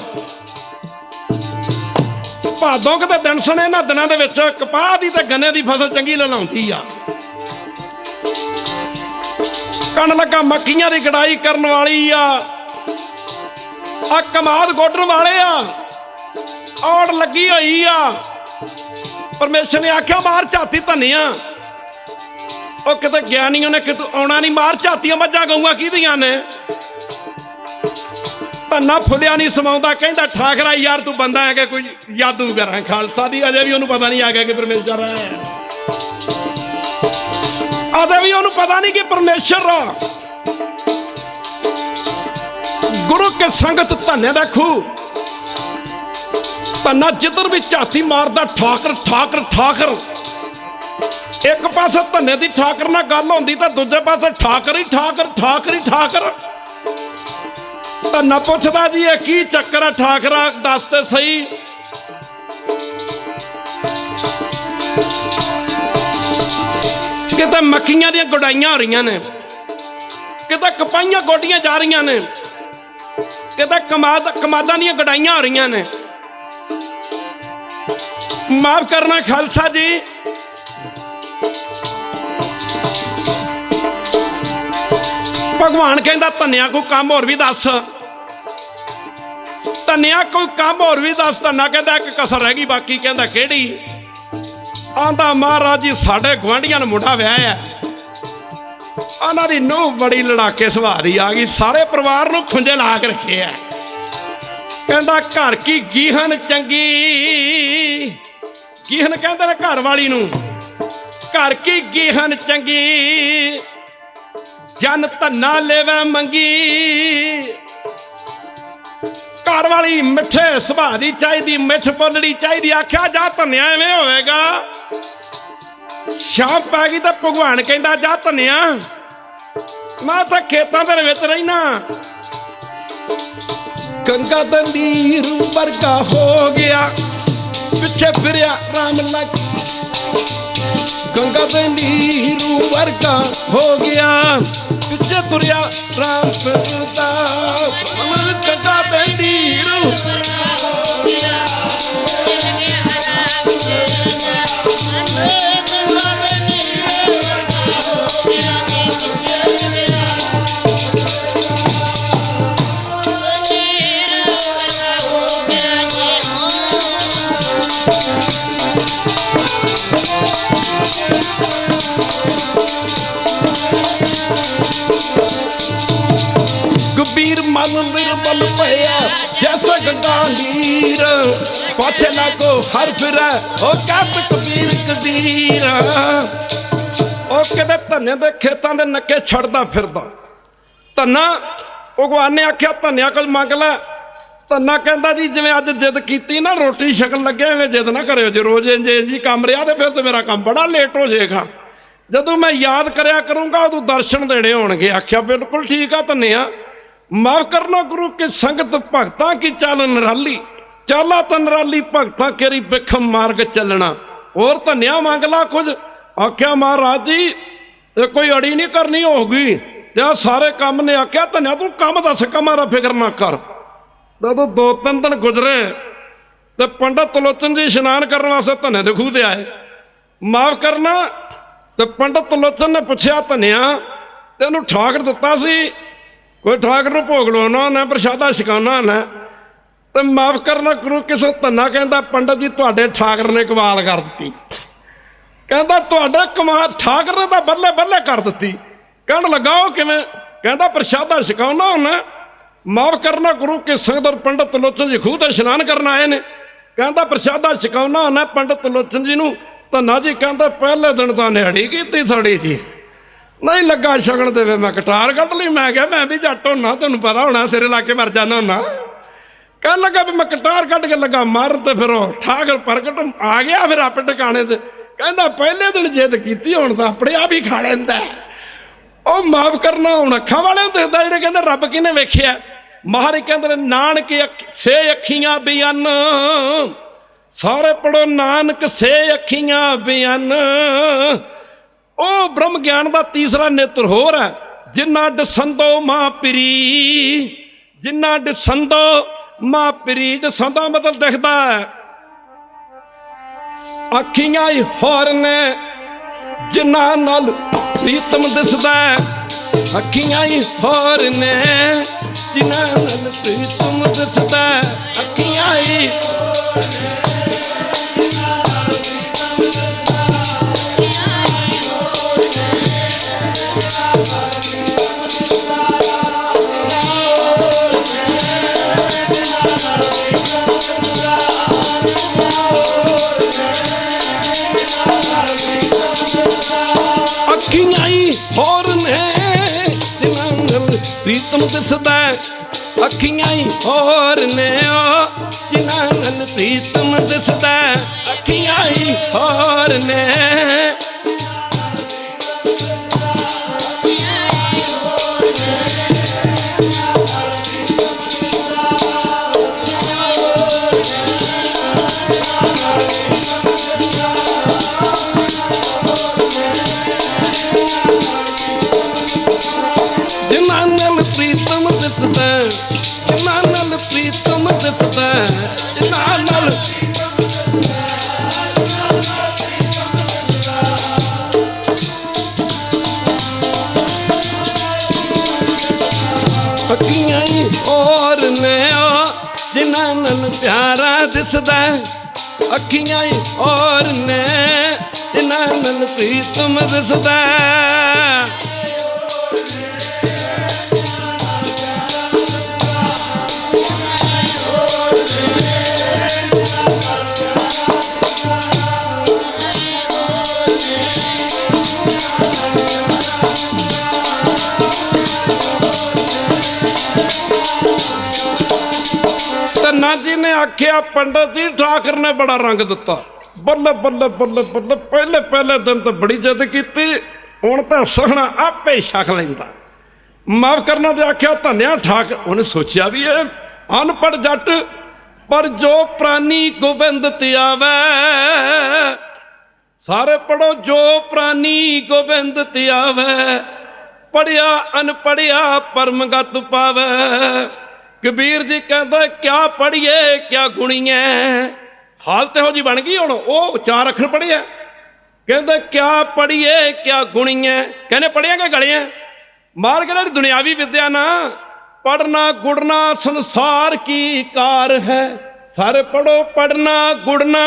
भादों के दिन सने इन्हां दिनां दे विच कपाह दी ते गन्ने दी फसल चंगी ललाउंदी आ कण लगा मक्कियां दी गड़ाई करन वाली आ कमाद गोडण वाले आ औड़ लगी हुई आ परमेश्वर ने आख्या मार झाती धनिया ओ किते ज्ञानियों ने कितों आउणा नहीं मार झातियां मझां गऊआं किहदियां ने धन्ना फुलिया नहीं समाउंदा कहंदा ठाकरा यार तू बंदा है कि कोई जादूगर है खालसा दी अजे भी उन्होंने पता नहीं आ गया कि परमेश्वर है अजे भी उन्होंने पता नहीं कि परमेश्वर गुरु के संगत धन्ने देखू धन्ना जिधर भी झाती मारदा ठाकर ठाकर ठाकर एक पासे धन्ने दी ठाकर नाल गल होंदी ते दूजे पासे ठाकर ही ठाकर ठाकर ही ठाकर धन्ना पुछदा जी ये की चक्कर है ठाकरा दस ते सही किते मक्कियां दी गुडाइयां हो रही ने किते कपाइयां गोडियां जा रही ने किते कमादा दी गुडाइयां हो रही ने माफ करना खालसा जी भगवान कहता धनिया कोई काम होर भी दस धनिया कोई काम होर भी दस धना कहता एक कसर रह गई बाकी कहता केड़ी आंदा महाराज जी साढ़े गुआढ़ियां मुंडा विआहिया उन्हां दी नूंह बड़ी लड़ाके सुभाअ दी आ गई सारे परिवार नूं खुंजे ला के रखे है कहता घर की गीहन चंगी गीहन कहते ने घर वाली नूं घर की गीहन चंगी जन धन्ना लेवे मंगी घर वाली मिठे सुभाअ दी चाहिदी मिठ बोलनी चाहिदी आख्या जा धनिया एवें होवेगा शाम पै गई तो भगवान कहता जा धनिया मैं तो खेतों के विच रहना गंगा दा नीर वर्गा हो गया पिछे फिरिया राम लग गंगा दा नीर वर्गा हो गया पिछे तुरिया राम फिरदा गंगा दा नीर हो गया ਚੱਲ ਪਿਆ ਜੈਸੇ ਗੰਗਾਲੀਰ ਪਾਛੇ ਲਾਗੋ ਹਰ ਫਿਰੈ ਉਹ ਕਹਿਤ ਕਬੀਰ ਕਬੀਰ। ਉਹ ਕਿਤੇ ਧੰਨੇ ਦੇ ਖੇਤਾਂ ਦੇ ਨੱਕੇ ਛੱਡਦਾ ਫਿਰਦਾ। ਧੰਨਾ ਭਗਵਾਨ ਨੇ ਆਖਿਆ ਧੰਨਿਆ ਕੁਝ ਮੰਗ ਲੈ। ਧੰਨਾ ਕਹਿੰਦਾ ਜੀ ਜਿਵੇਂ ਅੱਜ ਜਿੱਦ ਕੀਤੀ ਨਾ ਰੋਟੀ ਛਕਣ ਲੱਗਿਆ ਐਵੇਂ ਜਿੱਦ ਨਾ ਕਰਿਓ, ਜੇ ਰੋਜ਼ ਇੰਜ ਜੀ ਕੰਮ ਰਿਹਾ ਤੇ ਫਿਰ ਤੇ ਮੇਰਾ ਕੰਮ ਬੜਾ ਲੇਟ ਹੋ ਜਾਏਗਾ। ਜਦੋਂ ਮੈਂ ਯਾਦ ਕਰਿਆ ਕਰੂੰਗਾ ਉਦੋਂ ਦਰਸ਼ਨ ਦੇਣੇ ਹੋਣਗੇ। ਆਖਿਆ ਬਿਲਕੁਲ ਠੀਕ ਆ ਧੰਨਿਆ, ਮਾਫ ਕਰਨਾ ਗੁਰੂ ਕੀ ਸੰਗਤ ਭਗਤਾਂ ਕੀ ਚਾਲ ਨਿਰਾਲੀ, ਚਾਲਾ ਤਾਂ ਨਿਰਾਲੀ ਭਗਤਾਂ ਕੇਰੀ ਬਿਖਮ ਮਾਰਗ ਚੱਲਣਾ। ਹੋਰ ਧੰਨਿਆ ਮੰਗ ਲਾ ਕੁਝ। ਆਖਿਆ ਮਹਾਰਾਜ ਜੀ ਇਹ ਕੋਈ ਅੜੀ ਨਹੀਂ ਕਰਨੀ ਹੋਊਗੀ ਤੇ ਆ ਸਾਰੇ ਕੰਮ ਨੇ। ਆਖਿਆ ਧੰਨਿਆ ਤੂੰ ਕੰਮ ਦੱਸ, ਕੰਮਾਂ ਦਾ ਫਿਕਰ ਨਾ ਕਰ। ਜਦੋਂ 2-3 ਦਿਨ ਗੁਜ਼ਰੇ ਤੇ ਪੰਡਤ ਤਲੋਚਨ ਜੀ ਇਸ਼ਨਾਨ ਕਰਨ ਵਾਸਤੇ ਧੰਨੇ ਦੇ ਖੂਹ ਤੇ ਆਏ। ਮਾਫ ਕਰਨਾ ਤੇ ਪੰਡਤ ਤਲੋਚਨ ਨੇ ਪੁੱਛਿਆ ਧੰਨਿਆ ਤੈਨੂੰ ਠਾਕਰ ਦਿੱਤਾ ਸੀ, ਕੋਈ ਠਾਕਰ ਨੂੰ ਭੋਗ ਲਾਉਣਾ ਨਾ ਪ੍ਰਸ਼ਾਦਾ ਛਕਾਉਣਾ ਨਾ? ਤੇ ਮਾਫ ਕਰਨਾ ਗੁਰੂ ਕਿਸੇ ਧੰਨਾ ਕਹਿੰਦਾ ਪੰਡਤ ਜੀ ਤੁਹਾਡੇ ਠਾਕਰ ਨੇ ਕਮਾਲ ਕਰ ਦਿੱਤੀ। ਕਹਿੰਦਾ ਤੁਹਾਡੇ ਕਮਾਲ ਠਾਕਰ ਨੇ ਤਾਂ ਬੱਲੇ ਬੱਲੇ ਕਰ ਦਿੱਤੀ। ਕਹਿਣ ਲੱਗਾ ਉਹ ਕਿਵੇਂ? ਕਹਿੰਦਾ ਪ੍ਰਸ਼ਾਦਾ ਛਕਾਉਣਾ ਹੁੰਦਾ। ਮਾਫ ਕਰਨਾ ਗੁਰੂ ਕੀ ਸੰਗਤ ਪੰਡਤ ਤਲੋਚਨ ਜੀ ਖੂਹ ਤੇ ਇਸ਼ਨਾਨ ਕਰਨ ਆਏ ਨੇ। ਕਹਿੰਦਾ ਪ੍ਰਸ਼ਾਦਾ ਛਕਾਉਣਾ ਹੁੰਦਾ ਪੰਡਤ ਤਲੋਚਨ ਜੀ ਨੂੰ। ਧੰਨਾ ਜੀ ਕਹਿੰਦਾ ਪਹਿਲੇ ਦਿਨ ਤਾਂ ਨਿਹਾੜੀ ਕੀਤੀ ਥੋੜੀ ਜੀ, ਨਹੀਂ ਲੱਗਾ ਛਕਣ ਦੇਵੇ। ਮੈਂ ਕਟਾਰ ਕੱਢ ਲਈ। ਮੈਂ ਕਿਹਾ ਮੈਂ ਵੀ ਜੱਟ ਹੁੰਨਾ, ਤੁਹਾਨੂੰ ਪਤਾ ਹੋਣਾ ਸਿਰੇ ਲਾ ਕੇ ਮਰ ਜਾਣਾ ਹੁੰਨਾ। ਕਹਿਣ ਲੱਗਾ ਵੀ ਮੈਂ ਕਟਾਰ ਕੱਢ ਕੇ ਲੱਗਾ ਮਰ ਤੇ ਫਿਰ ਉਹ ਠਾਕਰ ਪ੍ਰਗਟ ਆ ਗਿਆ ਫਿਰ ਆਪੇ ਟਿਕਾਣੇ ਤੇ। ਕਹਿੰਦਾ ਪਹਿਲੇ ਦਿਨ ਜਿੱਦ ਕੀਤੀ ਹੁਣ ਤਾਂ ਆਪਣੇ ਆਪ ਹੀ ਖਾ ਲੈਂਦਾ। ਉਹ ਮਾਫ ਕਰਨਾ ਹੁਣ ਅੱਖਾਂ ਵਾਲੇ ਨੂੰ ਦਿਖਦਾ ਜਿਹੜੇ ਕਹਿੰਦੇ ਰੱਬ ਕਿਹਨੇ ਵੇਖਿਆ। ਮਹਾਰਾਜ ਕਹਿੰਦੇ ਨੇ ਨਾਨਕ ਸੇ ਅੱਖੀਆਂ ਬਿਆਨ, ਸਾਰੇ ਪੜੋ ਨਾਨਕ ਸੇ ਅੱਖੀਆਂ ਬਿਆਨ। ਉਹ ਬ੍ਰਹਮ ਗਿਆਨ ਦਾ ਤੀਸਰਾ ਨੇਤਰ ਹੋਰ ਹੈ। ਜਿੰਨਾ ਡਸੰਦੋ ਮਾਂ ਪਿਰੀ, ਜਿੰਨਾ ਡਸੰਦੋ ਮਾਂ ਪਿਰੀ। ਡਸੰਦਾ ਮਤਲਬ ਦਿਖਦਾ ਹੈ, ਅੱਖੀਆਂ ਹੀ ਹੋਰ ਨੇ ਜਿਨ੍ਹਾਂ ਨਾਲ ਪ੍ਰੀਤਮ ਦਿਸਦਾ। ਅੱਖੀਆਂ ਹੀ ਹੋਰ ਨੇ ਜਿਨ੍ਹਾਂ ਨਾਲ ਪ੍ਰੀਤਮ ਦਿਸਦਾ। ਅੱਖੀਆਂ ਹੀ ਅੱਖੀਆਂ ਹੀ ਹੋਰ ਨੇ ਜਿਨ੍ਹਾਂ ਨਾਲ ਪ੍ਰੀਤਮ ਦਿਸਦਾ। ਅੱਖੀਆਂ ਹੀ ਹੋਰ ਨੇ ਜਿਨ੍ਹਾਂ ਨਾਲ ਪ੍ਰੀਤਮ ਦਿਸਦਾ। ਅੱਖੀਆਂ ਹੀ ਹੋਰ ਨੇ। ਜਿਨ੍ਹਾਂ ਨਾਲ ਪ੍ਰੀਤਮ ਦਿਸਦਾ, ਜਿਨ੍ਹਾਂ ਨਾਲ ਪ੍ਰੀਤਮ ਦਿਸਦਾ, ਜਿਨ੍ਹਾਂ ਨਾਲ ਅੱਖੀਆਂ ਹੀ ਹੋਰ ਨੇ ਜਿਨ੍ਹਾਂ ਨਾਲ ਪਿਆਰਾ ਦਿਸਦਾ। ਅੱਖੀਆਂ ਹੀ ਹੋਰ ਨੇ ਜਿਨ੍ਹਾਂ ਨਾਲ ਪ੍ਰੀਤਮ ਦਿਸਦਾ। ਧੰਨਾ ਜੀ ਨੇ ਆਖਿਆ ਪੰਡਤ ਜੀ ਠਾਕਰ ਨੇ ਬੜਾ ਰੰਗ ਦਿੱਤਾ। ਬੱਲੇ ਬੱਲੇ ਬੱਲੇ ਬੱਲੇ, ਪਹਿਲੇ ਦਿਨ ਤਾਂ ਬੜੀ ਜਿੱਦ ਕੀਤੀ, ਹੁਣ ਤਾਂ ਸੋਹਣਾ ਆਪੇ ਛਕ ਲੈਂਦਾ। ਮਾਫ ਕਰਨਾ ਤੇ ਆਖਿਆ ਧੰਨਿਆ ਠਾਕਰ। ਉਹਨੇ ਸੋਚਿਆ ਵੀ ਇਹ ਅਨਪੜ੍ਹ ਜੱਟ ਪਰ ਜੋ ਪ੍ਰਾਨੀ ਗੋਬਿੰਦ ਤੇ ਆਵੇ। ਸਾਰੇ ਪੜੋ ਜੋ ਪ੍ਰਾਨੀ ਗੋਬਿੰਦ ਤੇ ਆਵੇ। ਪੜਿਆ ਅਨਪੜਿਆ ਪਰਮਗਤ ਪਾਵੇ। ਕਬੀਰ ਜੀ ਕਹਿੰਦਾ ਕਿਆ ਪੜੀਏ ਕਿਆ ਗੁਣੀਏ। ਹਾਲਤ ਇਹੋ ਜਿਹੀ ਬਣ ਗਈ ਹੁਣ। ਉਹ 4 ਅੱਖਰ ਪੜ੍ਹਿਆ, ਕਹਿੰਦਾ ਕਿਆ ਪੜੀਏ ਕਿਆ ਗੁਣੀਏ। ਕਹਿੰਦੇ ਪੜ੍ਹਿਆ ਕਿ ਗਲੀਆਂ ਮਾਰ ਕੇ ਜਿਹੜੀ ਦੁਨਿਆਵੀ ਵਿਦਿਆ ਨਾ। ਪੜਨਾ ਗੁੜਨਾ ਸੰਸਾਰ ਕੀ ਕਾਰ ਹੈ। ਸਾਰੇ ਪੜੋ ਪੜਨਾ ਗੁੜਨਾ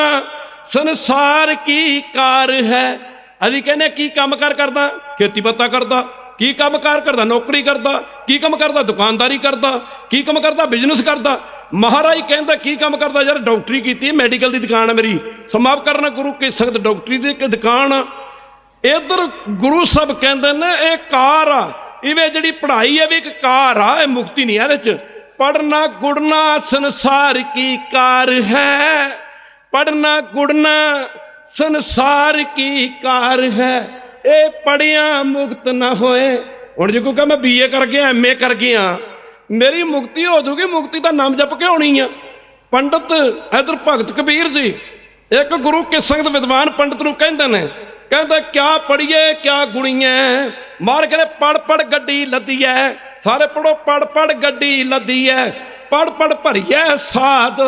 ਸੰਸਾਰ ਕੀ ਕਾਰ ਹੈ। ਅਸੀਂ ਕਹਿੰਦੇ ਕੀ ਕੰਮ ਕਾਰ ਕਰਦਾ, ਖੇਤੀ ਪੱਤਾ ਕਰਦਾ। की काम कार करता, नौकरी करता, की काम करता, दुकानदारी करता, की काम करता, बिजनेस करता। महाराज कहता की काम करता, यार डॉक्टरी की, मैडिकल की दुकान है मेरी, समाप्त करना गुरु के संगत डॉक्टरी की एक दुकान। इधर गुरु साहब कहते ने ये कार आ, इवें जी पढ़ाई है भी एक कार आ, ये मुक्ति नहीं है। इहदे पढ़ना गुड़ना संसार की कार है, पढ़ना गुड़ना संसार की कार है, ये पढ़िया मुक्त ना होए। हुण जो कह मैं BA कर गया, MA कर गया, मेरी मुक्ति हो जूगी, मुक्ति का नाम जप के होनी है। पंडित इधर भगत कबीर जी एक गुरु के संगत विद्वान पंडित नूं कहंदे ने, कहंदा क्या पढ़िए क्या गुणीए, मार के पढ़ पढ़ गड्डी लदी है, सारे पढ़ो पढ़ पढ़ गड्डी लदी है, पढ़ पढ़ भरिए साथ,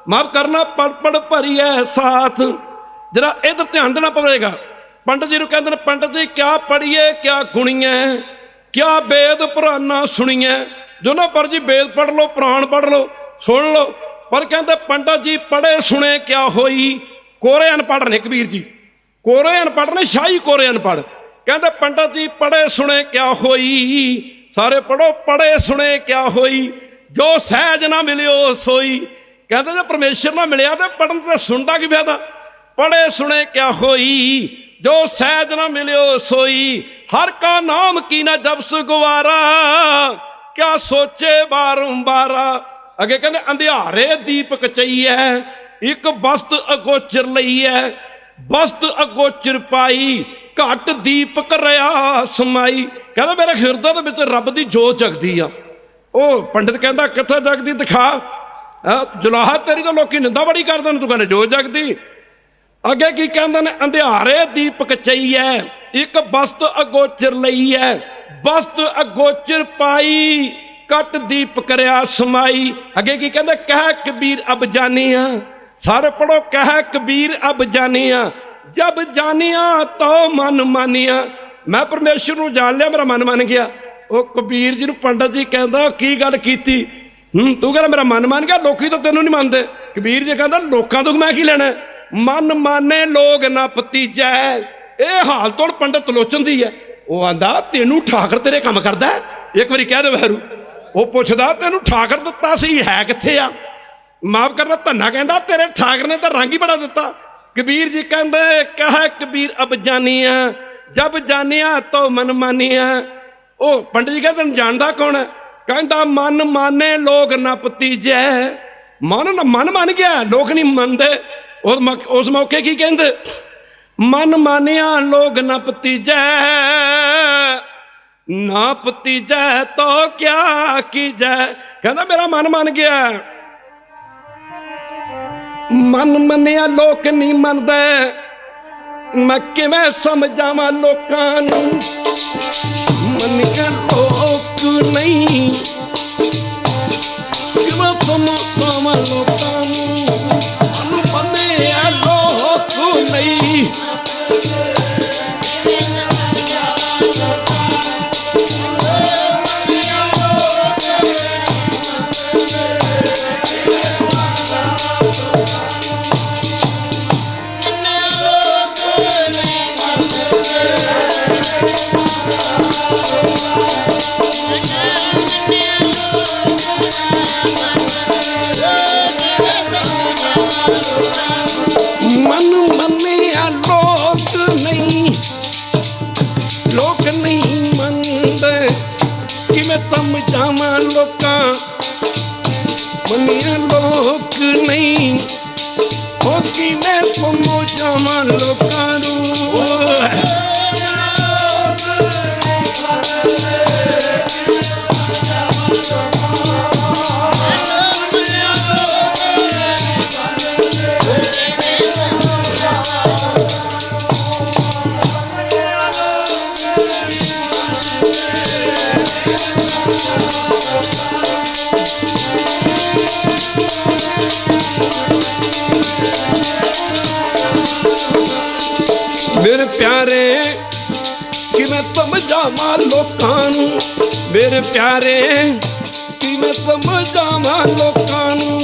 माफ करना पढ़ पढ़ भरिए साथ। जरा इधर ध्यान देना पवेगा। पंडित जी कहते हैं पंडित जी क्या पढ़िए क्या गुणीए, क्या वेद पुराना सुनिए, जो ना पर जी वेद पढ़ लो पुराण पढ़ लो सुन लो, पर कहते पंडित जी पढ़े सुने क्या होई, कोरे अनपढ़ ने कबीर जी, कोरे अनपढ़ ने, शाही कोरे अनपढ़। कहते पंडित जी पढ़े सुने क्या होई, सारे पढ़ो पढ़े सुने क्या होई, जो सहज ना मिलियो सोई। कहते जो परमेश्वर ना मिलिया तो पढ़न से सुनता की फायदा, पढ़े सुने क्या होई, जो सहज ना मिलियो सोई, हर का नाम की ना जब सुगवारा, क्या सोचे बारंबारा। अगे कहते अंधियारे दीपक चाहिए, एक वस्त अगोचर लई है, वस्त अगोचर पाई, घट दीपक रहा समाई। कहता मेरे हिरदे दे विच रब दी जोत जगदी आ। ओ पंडित कहता कित्थे जगदी दिखा, जुलाहा तेरी तो लोग निंदा बड़ी करदे ने, तू कहने जोत जगदी। अगे की कहते ने अंधियारे दीपक चाहिए, एक वस्त अगोचर लई है, वस्त अगोचर पाई, कट दीपक रहा समाई। अगे की कहते कह कबीर अब जानिया, सारे पढ़ो कह कबीर अब जानिया, जब जानिया तो मन मानिया। मैं परमेश्वर को जान लिया, मेरा मन मान गया। वो कबीर जी पंडित जी कहता की गल की, तू कहना मेरा मन मान गया, लोग तो तेनों नहीं मानते। कबीर जी कहता लोगों तो मैं की लेना, मन माने लोग ना भतीजा, ये हाल तोड़ पंडित लोचन दी है। वो आंदा तेनू ठाकर तेरे काम करदा है, एक बारी कह दे वहरू। वो पुछदा तेनू ठाकर दिता सी है कित्थे आ, माफ करना धन्ना कहता तेरे ठाकर ने तो रंग ही बड़ा दिता। कबीर जी कहते कह कबीर अब जानिया, जब जानिया तो मन मानिया। ओ पंडित जी कहते जानदा कौन है, कहता मन माने लोग ना भतीजे, मन मान गया लोग नहीं मानते। उस मौके की कहते मन मानिया लोग ना भतीजे, ना भतीजे तो क्या कीजे। कहता मेरा मन मान गया, मन मनिया लोग नहीं मनदे, मैं किवें समझावां लोकां नूं, मनिया लोग नहीं, किवें समझावां लोकां नूं, मन मनिया लोग नहीं। समझावां लोकां मनिया लोग नहीं, हो किवें समझावां लोकां नूं। मेरे प्यारे कि मैं समझावां लोकां नूं, मेरे प्यारे कि मैं समझावां लोकां नूं।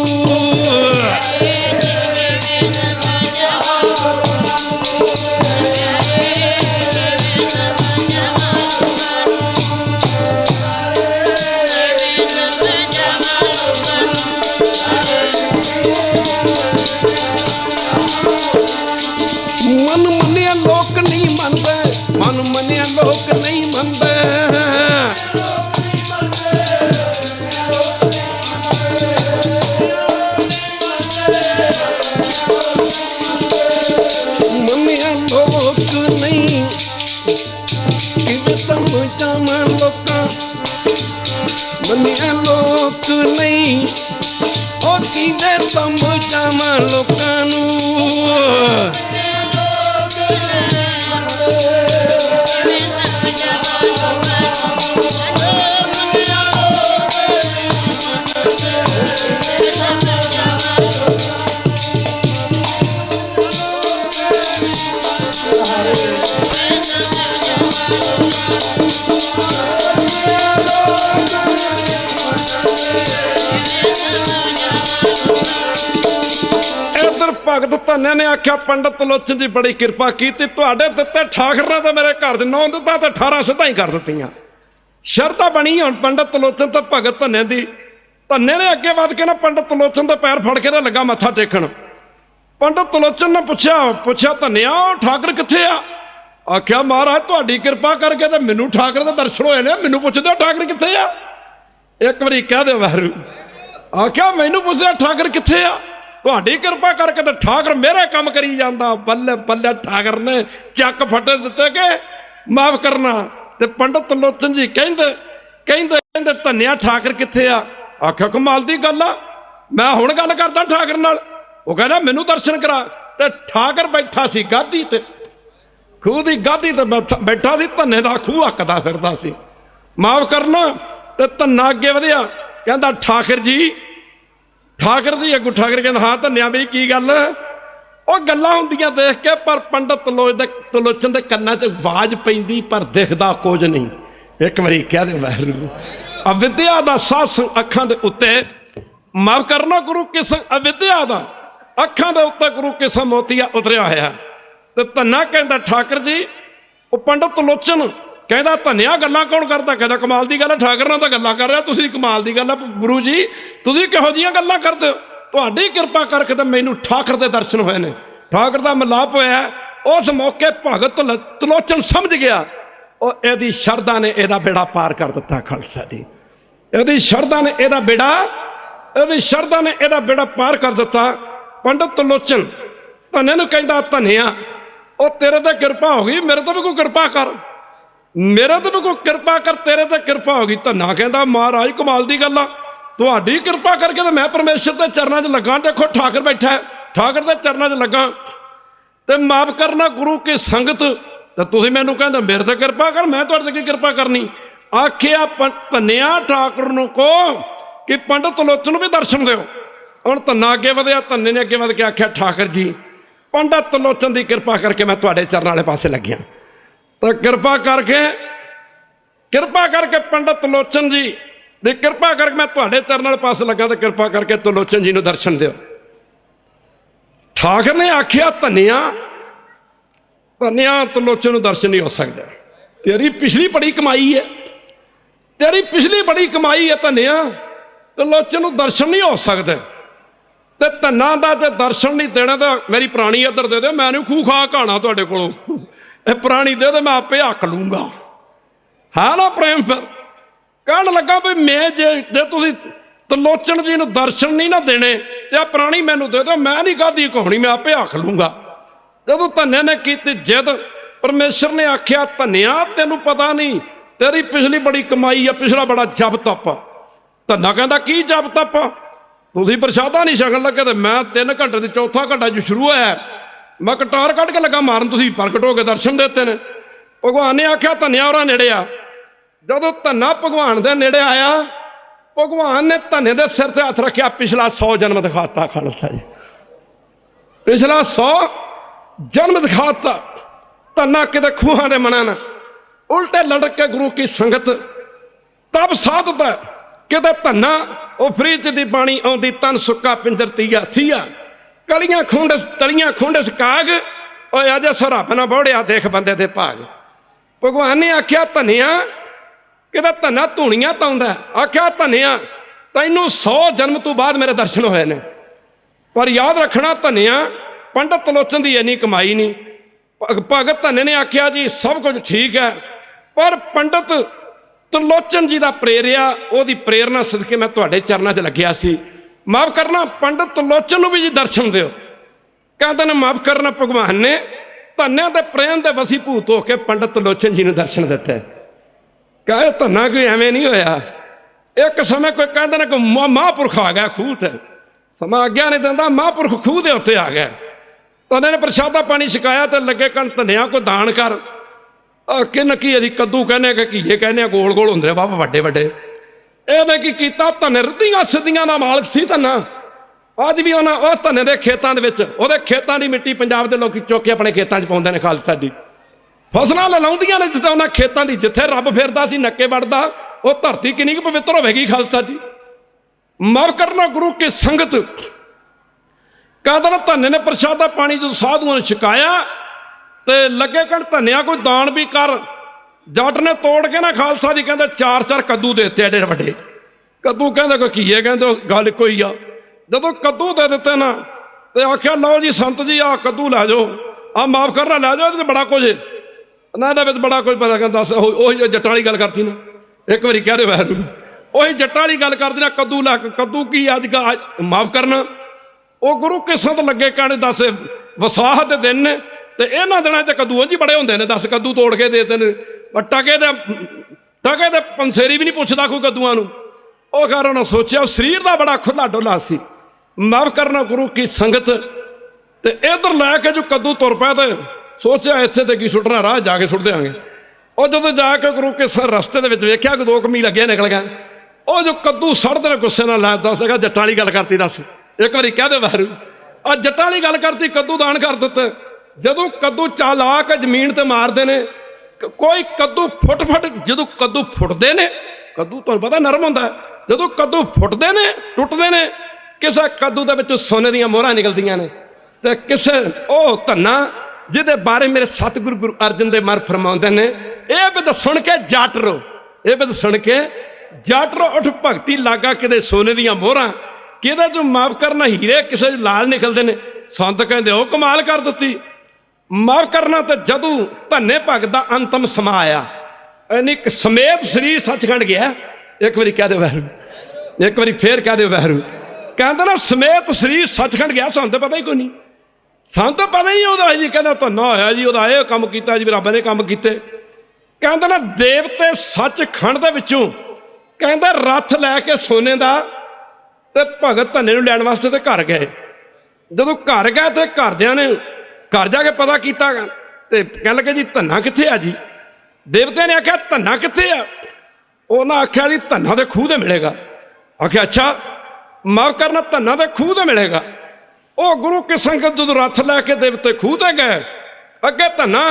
ਦੇ ਸਮਝਾਵਾਂ ਲੋਕਾਂ ਨੂੰ। भगत धन्या ने आख्या पंडित त्रिलोचन जी बड़ी कृपा की तुहाडे दिते ठाकर ने तो मेरे घर दे 9 दिता तो 18 सिद्धा ही कर दित्तियां। शरता बनी हुण पंडित त्रिलोचन तो भगत धन्या दी। धन्या ने अगे वध के ना पंडित त्रिलोचन के पैर फड़ के लगा मत्था टेकण। पंडित त्रिलोचन ने पुछया धन्या ठाकर कित्थे आ? आख्या महाराज तुहाडी कृपा करके तो मैनू ठाकर दे दर्शन होए ने, मैनू पुछदे ठाकर कित्थे आ? एक बारी कह दे वाहरू। आख्या मैनू पुछदे ठाकर कित्थे आ? तुहाडी कृपा करके तो ठाकर मेरे काम करी जाता। बल्ले बल्ले ठाकर ने चक फटे दिते के माफ करना। ते पंडित त्रिलोचन जी कहंदे धन्या ठाकर कित्थे आ? आख्या कमाल दी गल आ, मैं हुण गल करदा ठाकर नाल। वो कहना मैनू दर्शन करा। ते ठाकर बैठा सी गादी ते, खूह दी गादी ते बैठा सी, धन्ने दा खूह हकदा फिरदा सी। माफ करना। ते धन्ना अगे वधिया कहंदा ठाकर जी, ठाकर जी अगू ठाकर कहंदा हाँ धन्या बई की गल? ਉਹ ਗੱਲਾਂ ਹੁੰਦੀਆਂ देख के पर पंडित त्रिलोचन के कन्ना च आवाज पैंदी पर दिखदा कुछ नहीं। एक बारी कह दे वाहरू। अविद्या का साथ अखां दे उत्ते माफ करना गुरु किस्म अविद्या का अखां दे उत्ते गुरु किस्म मोतिया उतरिया होया। ते धन्ना कहंदा ठाकर जी वो पंडित त्रिलोचन कहंदा धन्या गल्लां कौन करदा? कहंदा कमाल दी गल है ठाकर नाल तां गल्लां कर रहा तुसीं। कमाल दी गल है गुरु जी, तुसीं किहो जिहियां गल्लां करदे हो? तुहाडी कृपा करके तो मैनू ठाकर दे दर्शन होए ने, ठाकर दा मिलाप होया। उस मौके भगत त्रिलोचन समझ गया और इहदी शरदा ने इहदा बेड़ा पार कर दिता। खालसा दी इहदी शरदा ने इहदा बेड़ा, इहदी शरदा ने इहदा बेड़ा पार कर दिता। पंडित त्रिलोचन धन्ने नूं कहंदा धन्या ओ तेरे ते कृपा हो गई, मेरे ते भी कोई कृपा कर, मेरे ते भी कोई कृपा कर, तेरे ते कृपा हो गई। धन्ना कहंदा महाराज कमाल दी गल आ, तुहाडी कृपा करके तो मैं परमेश्वर के चरणों च लगा। देखो ठाकर बैठा है, ठाकर के चरणों च लगा। तो माफ करना गुरु की संगत तो तुसीं मैनूं कहंदे मेरे ते कृपा कर, मैं तुहाडे ते की कृपा करनी? आखिया धन्या ठाकुर नूं को कि पंडित त्रिलोचन नूं भी दर्शन दिओ। हुण धन्ना अगे वधिया, धन्ने ने अगे वध के आख्या ठाकर जी पंडित त्रिलोचन की कृपा करके मैं तुहाडे चरणों वाले पासे लग्या। तो कृपा करके पंडित त्रिलोचन जी दी कृपा करके मैं तुहाडे चरणों वाले पासे लगा। तो कृपा करके त्रिलोचन जी नूं दर्शन दिओ। ठाकर ने आख्या धन्या त्रिलोचन नूं दर्शन नहीं हो सकता, तेरी पिछली बड़ी कमाई है, तेरी पिछली बड़ी कमाई है धन्या, त्रिलोचन नूं दर्शन नहीं हो सकते। ते धन्ना दा जे दर्शन नहीं देना तो मेरी प्राणी इधर दे दो, मैं नहीं खूह खा घाना तुहाडे कोलों, ये प्राणी दे दो मैं आपे हक लूँगा। है ना प्रेम? फिर कहन लगा भी मैं जे तुसीं त्रिलोचन जी नूं दर्शन नहीं ना देने तो प्राणी मैनू दे दो, मैं नहीं गादी कहानी, मैं आपे हक लूँगा। जदों धन्ने ने की जिद, परमेश्वर ने आख्या धन्या तेनू पता नहीं तेरी पिछली बड़ी कमाई है, पिछला बड़ा जप तप। धन्ना कहंदा की जप तप? तुसीं प्रसादा नहीं छकन लगे तो मैं 3 घंटे से चौथा घंटा जो शुरू होया मैं कटार कढ़ के लगा मारन, तुसीं प्रगट हो के दर्शन देते ने। भगवान ने आख्या धन्या और नेड़े आ। जदों धन्ना भगवान दे नेड़े आया, भगवान ने धन्ने दे सिर ते हथ रखिया, पिछला 100 जन्म दिखाता। खालसा जी पिछला 100 जन्म दिखाता। धन्ना किते खूहां दे मना ना उल्टे लड़क के गुरु की संगत तब साधदा। किते धन्ना वो फ्रिज दी पानी आउंदी, तन सुक्का पिंजर तीया थीया, कलियां खुंडस तलियां खुंडस काग, ओए अज सरहब ना बोड़िया देख बंदे दे भाग। भगवान ने आख्या धन्या किते धन्ना धूणियां ताउंदा। आख्या धन्या तैनू 100 जन्म तो बाद मेरे दर्शन होए ने, पर याद रखना धन्या पंडित त्रिलोचन की इन्नी कमाई नहीं। भगत धन्ने ने आख्या जी सब कुछ ठीक है, पर पंडित त्रिलोचन जी का प्रेरिया ओदी प्रेरणा सदके मैं तुहाडे चरणों च लग्या सी। माफ करना पंडित त्रिलोचन नूं भी जी दर्शन दिओ। कहते ने माफ करना भगवान ने धन्ने दे प्रेम दे वसीभूत होकर पंडित त्रिलोचन जी ने दर्शन दिते। कहे धन्ना कोई एवें नहीं होया। एक समय कोई कहते ना कोई महापुरख आ गया खूह ते, ਸਮਾਂ ਆਗਿਆ ਨਹੀਂ ਦਿੰਦਾ, ਮਹਾਂਪੁਰਖ ਖੂਹ ਦੇ ਉੱਤੇ ਆ ਗਿਆ। ਧੰਨੇ ਨੇ ਪ੍ਰਸ਼ਾਦਾ ਪਾਣੀ ਛਕਾਇਆ ਤੇ ਲੱਗੇ ਕਣ ਧੰਨਿਆ ਕੋ ਦਾਨ ਕਰ। ਕਿ ਨਕੀ ਅਸੀਂ ਕੱਦੂ ਕਹਿੰਦੇ ਕਿ ਘੀਏ ਕਹਿੰਦੇ ਆ, ਗੋਲ ਗੋਲ ਹੁੰਦੇ ਬਾਬਾ ਵੱਡੇ ਵੱਡੇ। ਇਹਨੇ ਕੀ ਕੀਤਾ, ਧੰਨੇ ਰੱਦੀਆਂ ਸਿੱਧੀਆਂ ਦਾ ਮਾਲਕ ਸੀ ਧੰਨਾ। ਅੱਜ ਵੀ ਉਹਨਾਂ ਉਹ ਧੰਨੇ ਦੇ ਖੇਤਾਂ ਦੇ ਵਿੱਚ, ਉਹਦੇ ਖੇਤਾਂ ਦੀ ਮਿੱਟੀ ਪੰਜਾਬ ਦੇ ਲੋਕੀ ਚੁੱਕ ਕੇ ਆਪਣੇ ਖੇਤਾਂ 'ਚ ਪਾਉਂਦੇ ਨੇ। ਖਾਲਸਾ ਜੀ ਫਸਲਾਂ ਲਾਉਂਦੀਆਂ ਨੇ ਜਿੱਦਾਂ ਉਹਨਾਂ ਖੇਤਾਂ ਦੀ, ਜਿੱਥੇ ਰੱਬ ਫਿਰਦਾ ਸੀ ਨੱਕੇ ਵੜਦਾ, ਉਹ ਧਰਤੀ ਕਿੰਨੀ ਕੁ ਪਵਿੱਤਰ ਹੋਵੇਗੀ। ਖਾਲਸਾ ਜੀ ਮਾਫ ਕਰਨਾ ਗੁਰੂ ਕੀ ਸੰਗਤ। ਕਹਿੰਦਾ ਨਾ ਧੰਨੇ ਨੇ ਪ੍ਰਸ਼ਾਦਾ ਪਾਣੀ ਜਦੋਂ ਸਾਧੂਆਂ ਨੂੰ ਛਕਾਇਆ ਤੇ ਲੱਗੇ ਕਹਿਣ ਧੰਨਿਆ ਕੋਈ ਦਾਨ ਵੀ ਕਰ। ਜੱਟ ਨੇ ਤੋੜ ਕੇ ਨਾ ਖਾਲਸਾ ਜੀ ਕਹਿੰਦੇ 4-4 ਕੱਦੂ ਦੇ ਦਿੱਤੇ ਐਡੇ ਵੱਡੇ ਕੱਦੂ। ਕਹਿੰਦੇ ਕੋਈ ਘੀਏ, ਕਹਿੰਦੇ ਗੱਲ ਕੋਈ ਆ। ਜਦੋਂ ਕੱਦੂ ਦੇ ਦਿੱਤੇ ਨਾ ਤੇ ਆਖਿਆ ਲਓ ਜੀ ਸੰਤ ਜੀ ਆਹ ਕੱਦੂ ਲੈ ਜਾਓ, ਆਹ ਮਾਫ ਕਰਨਾ ਲੈ ਜਾਓ, ਇਹਦੇ 'ਚ ਬੜਾ ਕੁਝ ਨਾ, ਇਹਦੇ ਵਿੱਚ ਬੜਾ ਕੁਝ ਪਤਾ। ਕਹਿੰਦਾ ਦੱਸ ਉਹੀ ਜੱਟਾਂ ਵਾਲੀ ਗੱਲ ਕਰਤੀ ਨਾ, ਇੱਕ ਵਾਰੀ ਕਹਿ ਦੇ ਵੈਰੂ, ਉਹੀ ਜੱਟਾਂ ਵਾਲੀ ਗੱਲ ਕਰਦੀ ਨਾ। ਕੱਦੂ ਲੈ ਕੇ, ਕੱਦੂ ਕੀ ਅੱਜ ਮਾਫ ਕਰਨਾ। ਉਹ ਗੁਰੂ ਕੀ ਸੰਤ ਲੱਗੇ ਕਹਿਣ ਦੱਸ ਵਿਸਾਖ ਦੇ ਦਿਨ ਨੇ ਤੇ ਇਹਨਾਂ ਦਿਨਾਂ 'ਚ ਕੱਦੂ ਜੀ ਬੜੇ ਹੁੰਦੇ ਨੇ। ਦੱਸ ਕੱਦੂ ਤੋੜ ਕੇ ਦੇ ਦਿੰਦੇ ਨੇ, ਟਕੇ ਦੇ ਪੰਸੇਰੀ ਵੀ ਨਹੀਂ ਪੁੱਛਦਾ ਕੋਈ ਕੱਦੂਆਂ ਨੂੰ। ਉਹ ਖੈਰ ਉਹਨਾਂ ਸੋਚਿਆ ਸਰੀਰ ਦਾ ਬੜਾ ਖੁੱਲਾ ਡੁੱਲਾ ਸੀ। ਮਾਫ ਕਰਨਾ ਗੁਰੂ ਕੀ ਸੰਗਤ। ਤੇ ਇੱਧਰ ਲੈ ਕੇ ਜੋ ਕੱਦੂ ਤੁਰ ਪਿਆ ਤੇ ਸੋਚਿਆ ਇੱਥੇ ਤੇ ਕੀ ਸੁੱਟਣਾ, ਰਾਹ ਜਾ ਕੇ ਸੁੱਟ ਦਿਆਂਗੇ। ਉਹ ਜਦੋਂ ਜਾ ਕੇ ਗੁਰੂ ਕੇ ਰਸਤੇ ਦੇ ਵਿੱਚ ਵੇਖਿਆ ਕਿ 2 ਮੀਲ ਅੱਗੇ ਨਿਕਲ ਗਿਆ। ਉਹ ਜੋ ਕੱਦੂ ਸੜਦੇ ਨੇ ਗੁੱਸੇ ਨਾਲ ਲੈ ਦੱਸ ਸੀਗਾ ਜੱਟਾਂ ਵਾਲੀ ਗੱਲ ਕਰਤੀ। ਦੱਸ ਇੱਕ ਵਾਰੀ ਕਹਿ ਦੇ ਬਾਹਰੂ, ਆ ਜੱਟਾਂ ਵਾਲੀ ਗੱਲ ਕਰਤੀ, ਕੱਦੂ ਦਾਨ ਕਰ ਦਿੱਤੇ। ਜਦੋਂ ਕੱਦੂ ਚਲਾ ਕੇ ਜ਼ਮੀਨ ਤੇ ਮਾਰਦੇ ਨੇ, ਕੋਈ ਕੱਦੂ ਫੁੱਟ ਜਦੋਂ ਕੱਦੂ ਫੁੱਟਦੇ ਨੇ, ਕੱਦੂ ਤੁਹਾਨੂੰ ਪਤਾ ਨਰਮ ਹੁੰਦਾ, ਜਦੋਂ ਕੱਦੂ ਫੁੱਟਦੇ ਨੇ ਟੁੱਟਦੇ ਨੇ, ਕਿਸੇ ਕੱਦੂ ਦੇ ਵਿੱਚੋਂ ਸੋਨੇ ਦੀਆਂ ਮੋਹਰਾਂ ਨਿਕਲਦੀਆਂ ਨੇ। ਤੇ ਕਿਸੇ ਉਹ ਧੰਨਾ ਜਿਹਦੇ ਬਾਰੇ ਮੇਰੇ ਸਤਿਗੁਰੂ ਗੁਰੂ ਅਰਜਨ ਦੇਵ ਮਹਾਰਾਜ ਫਰਮਾਉਂਦੇ ਨੇ, ਇਹ ਬਿਦ ਸੁਣ ਕੇ ਜੱਟ ਰੋ, ਇਹ ਬਿਦ ਸੁਣ ਕੇ ਜੱਟ ਰੋ ਉੱਠ ਭਗਤੀ ਲਾਗਾ, ਕਿਤੇ ਸੋਨੇ ਦੀਆਂ ਮੋਹਰਾਂ, ਕਿਹਦੇ ਚੋਂ ਮਾਫ ਕਰਨਾ ਹੀਰੇ ਕਿਸੇ ਲਾਲ ਨਿਕਲਦੇ ਨੇ। ਸੰਤ ਕਹਿੰਦੇ ਉਹ ਕਮਾਲ ਕਰ ਦਿੱਤੀ। ਮਾਫ ਕਰਨਾ ਤੇ ਜਦੋਂ ਧੰਨੇ ਭਗਤ ਦਾ ਅੰਤਮ ਸਮਾ ਆਇਆ, ਐਨੀ ਸਮੇਤ ਸਰੀਰ ਸੱਚਖੰਡ ਗਿਆ। ਇੱਕ ਵਾਰੀ ਕਹਿ ਦੇ ਵੈਰੂ, ਇੱਕ ਵਾਰੀ ਫੇਰ ਕਹਿ ਦੇ ਵੈਰੂ। ਕਹਿੰਦਾ ਨਾ ਸਮੇਤ ਸਰੀਰ ਸੱਚਖੰਡ ਗਿਆ। ਸਾਨੂੰ ਤਾਂ ਪਤਾ ਹੀ ਕੋਈ ਨਹੀਂ, ਸਾਨੂੰ ਤਾਂ ਪਤਾ ਹੀ ਨਹੀਂ ਉਹਦਾ ਜੀ। ਕਹਿੰਦਾ ਧੰਨਾ ਹੋਇਆ ਜੀ, ਉਹਦਾ ਇਹ ਕੰਮ ਕੀਤਾ ਜੀ, ਰੱਬ ਨੇ ਕੰਮ ਕੀਤੇ। ਕਹਿੰਦਾ ਨਾ ਦੇਵਤੇ ਸੱਚਖੰਡ ਦੇ ਵਿੱਚੋਂ ਕਹਿੰਦਾ ਰੱਥ ਲੈ ਕੇ ਸੋਨੇ ਦਾ ਤੇ ਭਗਤ ਧੰਨੇ ਨੂੰ ਲੈਣ ਵਾਸਤੇ ਤੇ ਘਰ ਗਏ। ਜਦੋਂ ਘਰ ਗਏ ਤੇ ਘਰਦਿਆਂ ਨੇ ਘਰ ਜਾ ਕੇ ਪਤਾ ਕੀਤਾ ਤੇ ਕਹਿਣ ਲੱਗੇ ਜੀ ਧੰਨਾ ਕਿੱਥੇ ਆ ਜੀ। ਦੇਵਤਿਆਂ ਨੇ ਆਖਿਆ ਧੰਨਾ ਕਿੱਥੇ ਆ। ਉਹਨਾਂ ਆਖਿਆ ਜੀ ਧੰਨਾ ਦੇ ਖੂਹ ਤੇ ਮਿਲੇਗਾ। ਆਖਿਆ ਅੱਛਾ ਮਾਫ ਕਰਨਾ ਧੰਨਾ ਦੇ ਖੂਹ ਤੇ ਮਿਲੇਗਾ। ਉਹ ਗੁਰੂ ਕੀ ਸੰਗਤ ਜਦੋਂ ਰੱਥ ਲੈ ਕੇ ਦੇਵਤੇ ਖੂਹ ਤੇ ਗਏ, ਅੱਗੇ ਧੰਨਾ